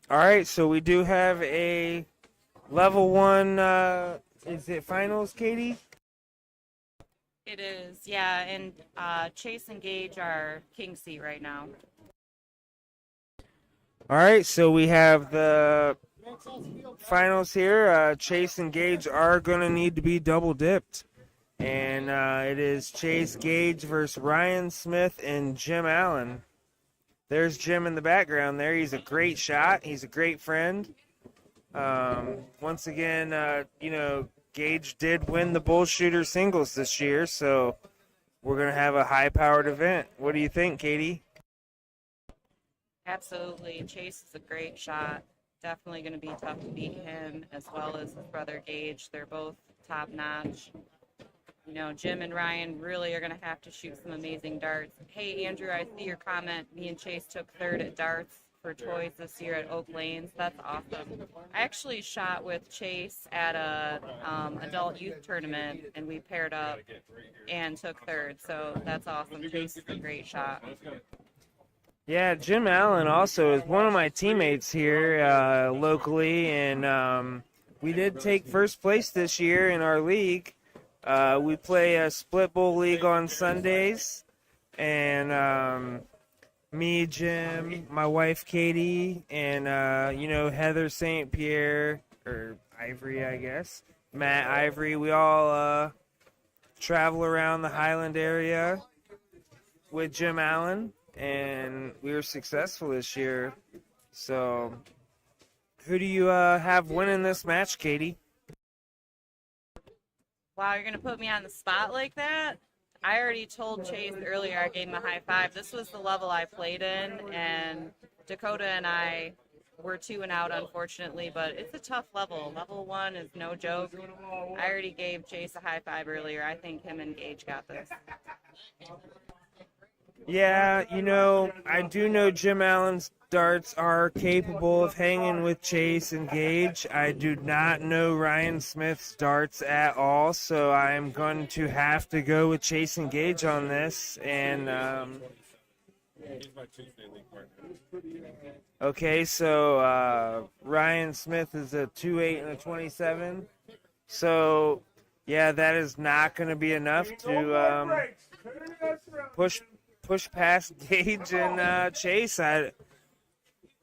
All right, so we do have a level 1, is it finals, Katie? It is, yeah, and Chase and Gage are king seat right now. All right, so we have the finals here. Chase and Gage are going to need to be double dipped. And it is Chase Gage versus Ryan Smith and Jim Allen. There's Jim in the background there. He's a great shot. He's a great friend. Once again, Gage did win the bull shooter singles this year, so we're going to have a high-powered event. What do you think, Katie? Absolutely. Chase is a great shot. Definitely going to be tough to beat him as well as his brother Gage. They're both top notch. You know, Jim and Ryan really are going to have to shoot some amazing darts. Hey, Andrew, I see your comment. Me and Chase took third at darts for toys this year at Oak Lanes. That's awesome. I actually shot with Chase at a adult youth tournament, and we paired up and took third. So that's awesome. Chase is a great shot. Yeah, Jim Allen also is one of my teammates here locally, and we did take first place this year in our league. We play a split bowl league on Sundays, and me, Jim, my wife Katie, and Heather St. Pierre, or Ivory, I guess, Matt Ivory. We all travel around the Highland area with Jim Allen, and we were successful this year. So, who do you have winning this match, Katie? Wow, you're going to put me on the spot like that? I already told Chase earlier, I gave him a high five. This was the level I played in, and Dakota and I were 2 and out, unfortunately, but it's a tough level. Level 1 is no joke. I already gave Chase a high five earlier. I think him and Gage got this. Yeah, I do know Jim Allen's darts are capable of hanging with Chase and Gage. I do not know Ryan Smith's darts at all, so I'm going to have to go with Chase and Gage on this. And okay, so Ryan Smith is a 2.8 and a 27. So yeah, that is not going to be enough to push past Gage and Chase.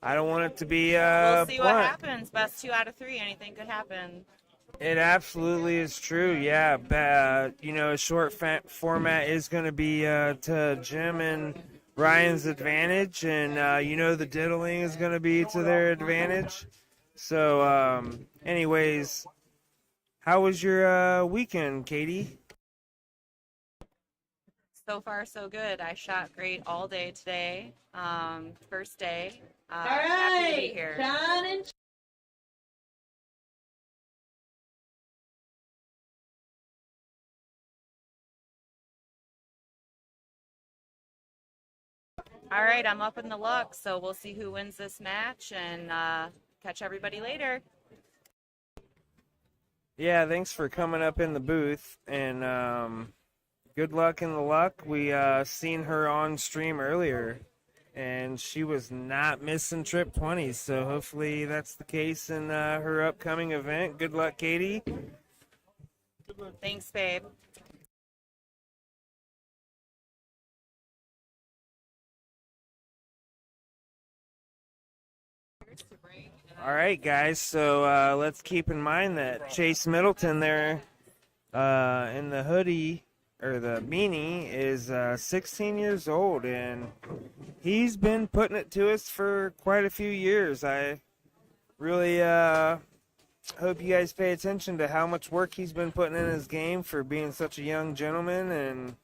I don't want it to be We'll see what blunt. happens. Best 2 out of 3. Anything could happen. It absolutely is true. Yeah, a short format is going to be to Jim and Ryan's advantage, and the diddling is going to be to their advantage. So, anyways, how was your weekend, Katie? So far, so good. I shot great all day today. First day. All Happy to be right, here. John and All right, I'm up in the luck, so we'll see who wins this match and catch everybody later. Yeah, thanks for coming up in the booth, and good luck in the luck. We seen her on stream earlier, and she was not missing trip 20s, so hopefully that's the case in her upcoming event. Good luck, Katie. Thanks, babe. All right, guys, so let's keep in mind that Chase Middleton there in the hoodie, or the beanie, is 16 years old, and he's been putting it to us for quite a few years. I really hope you guys pay attention to how much work he's been putting in his game for being such a young gentleman. And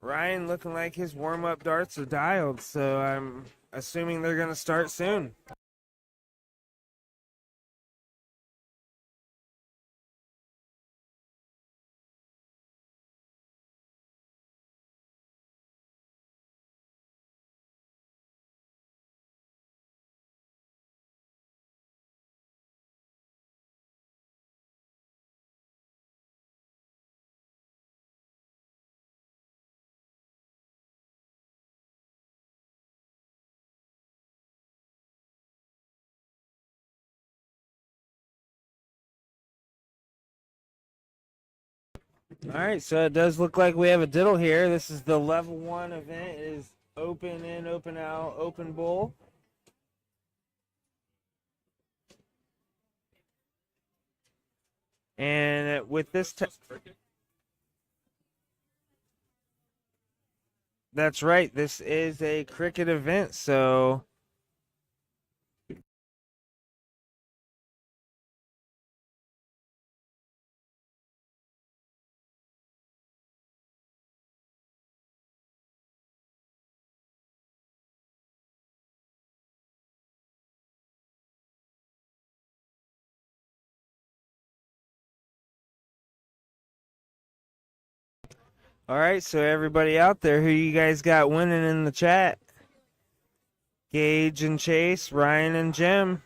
Ryan looking like his warm-up darts are dialed, so I'm assuming they're going to start soon. All right, so it does look like we have a diddle here. This is the level 1 event. It is Open in, open out, open bowl. And with this, that's right. This is a cricket event, so all right. So everybody out there, who you guys got winning in the chat? Gage and Chase, Ryan and Jim.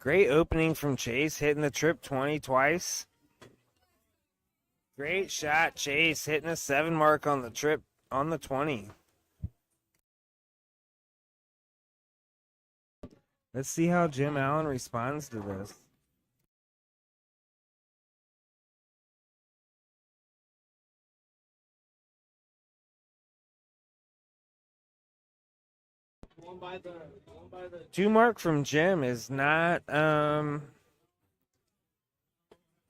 Great opening from Chase, hitting the trip 20 twice. Great shot, Chase, hitting a 7 mark on the trip on the 20. Let's see how Jim Allen responds to this. Two mark from Jim is not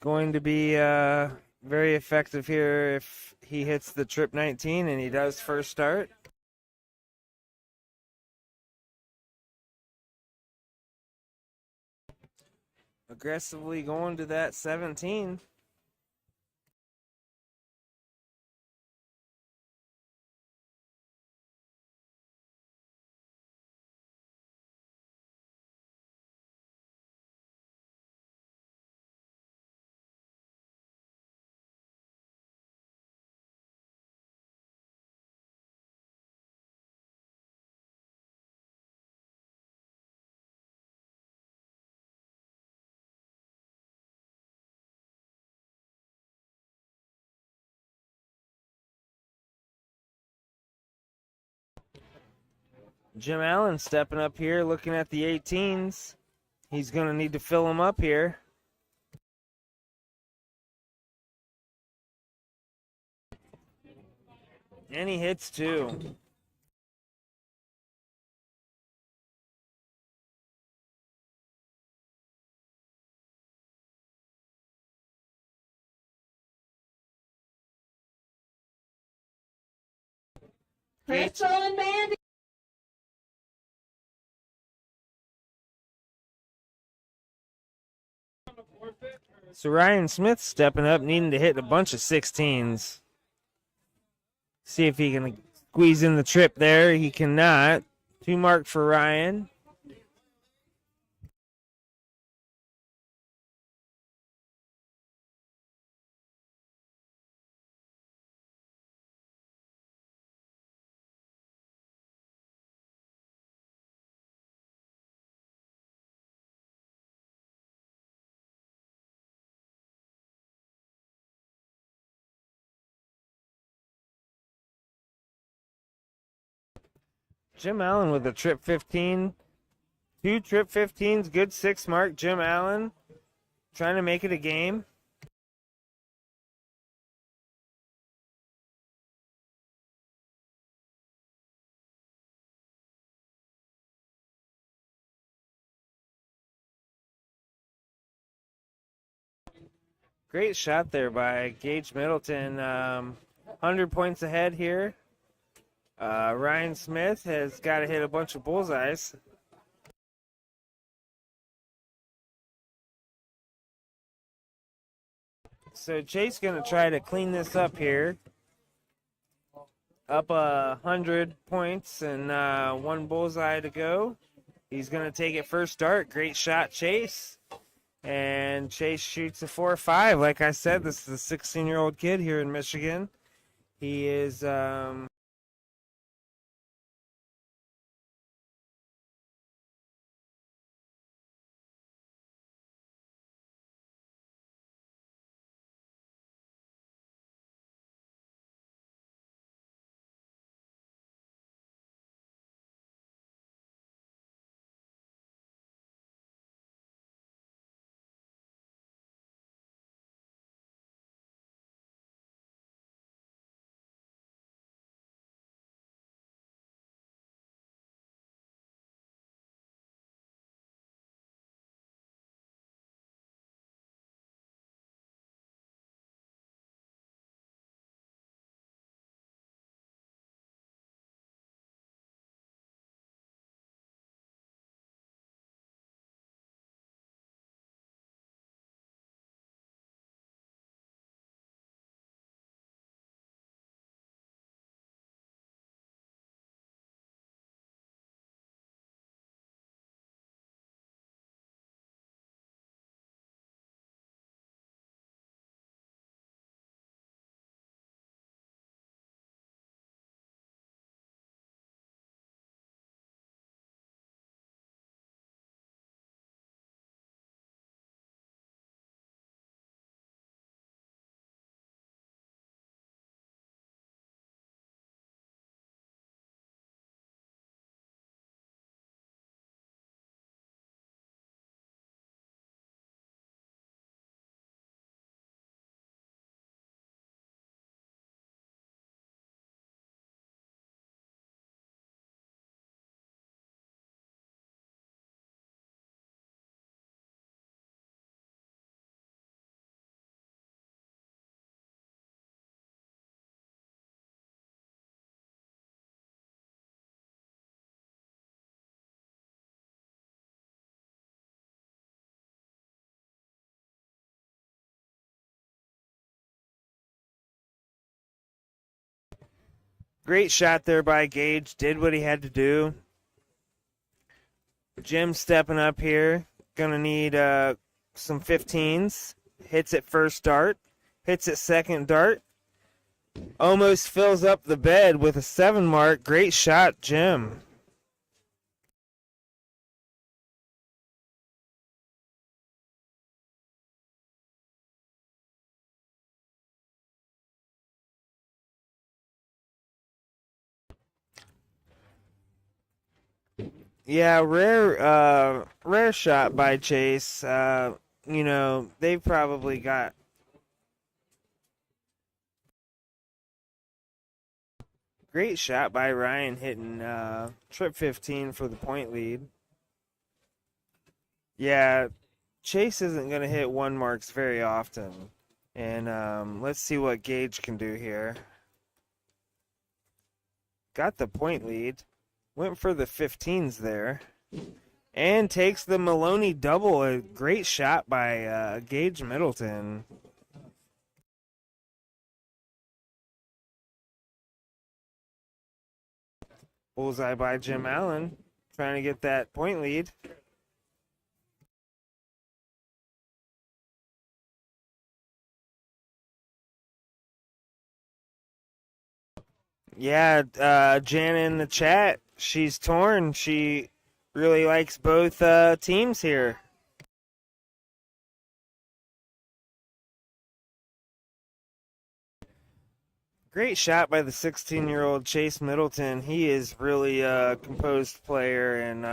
going to be very effective here if he hits the trip 19, and he does first start. Aggressively going to that 17. Jim Allen stepping up here, looking at the 18s. He's going to need to fill them up here. And he hits two. Crystal and Mandy. So Ryan Smith stepping up, needing to hit a bunch of 16s. See if he can squeeze in the trip there. He cannot. 2 mark for Ryan. Jim Allen with a trip 15. 2 trip 15s, good 6 mark. Jim Allen trying to make it a game. Great shot there by Gage Middleton. 100 points ahead here. Ryan Smith has got to hit a bunch of bullseyes. So Chase going to try to clean this up here. Up 100 points and 1 bullseye to go. He's going to take it first start. Great shot, Chase. And Chase shoots a 4.5. Like I said, this is a 16-year-old kid here in Michigan. He is great shot there by Gage. Did what he had to do. Jim stepping up here. Gonna need some 15s. Hits it first dart. Hits it second dart. Almost fills up the bed with a 7 mark. Great shot, Jim. Yeah, rare shot by Chase. They've probably got great shot by Ryan hitting trip 15 for the point lead. Yeah, Chase isn't going to hit 1 marks very often. And let's see what Gage can do here. Got the point lead. Went for the 15s there. And takes the Maloney double. A great shot by Gage Middleton. Bullseye by Jim Allen. Trying to get that point lead. Yeah, Jan in the chat, she's torn. She really likes both teams here. Great shot by the 16-year-old Chase Middleton. He is really a composed player, and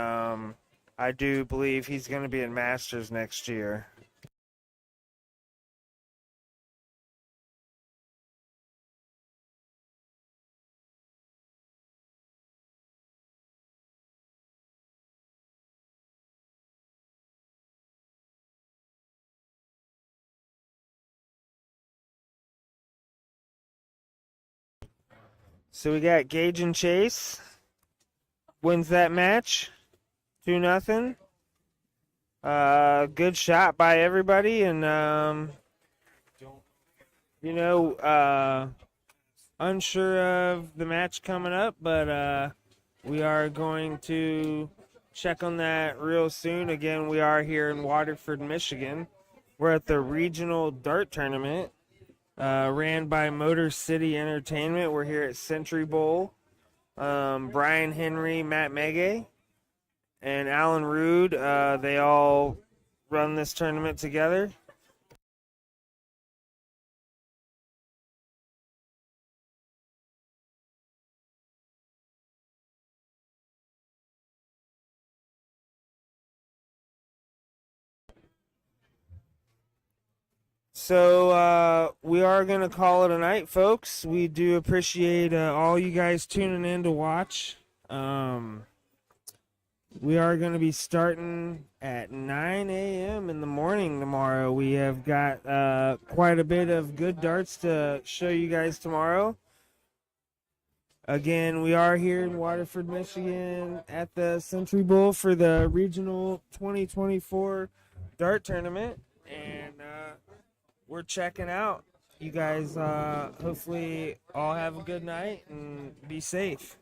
I do believe he's going to be in Masters next year. So we got Gage and Chase. Wins that match. 2-0. Good shot by everybody, and unsure of the match coming up, but we are going to check on that real soon. Again, we are here in Waterford, Michigan. We're at the regional dart tournament ran by Motor City Entertainment. We're here at Century Bowl. Brian Henry, Matt Mege, and Alan Rude, they all run this tournament together. So we are going to call it a night, folks. We do appreciate all you guys tuning in to watch. We are going to be starting at 9 a.m. in the morning tomorrow. We have got quite a bit of good darts to show you guys tomorrow. Again, we are here in Waterford, Michigan at the Century Bowl for the Regional 2024 Dart Tournament. And we're checking out. You guys hopefully all have a good night and be safe.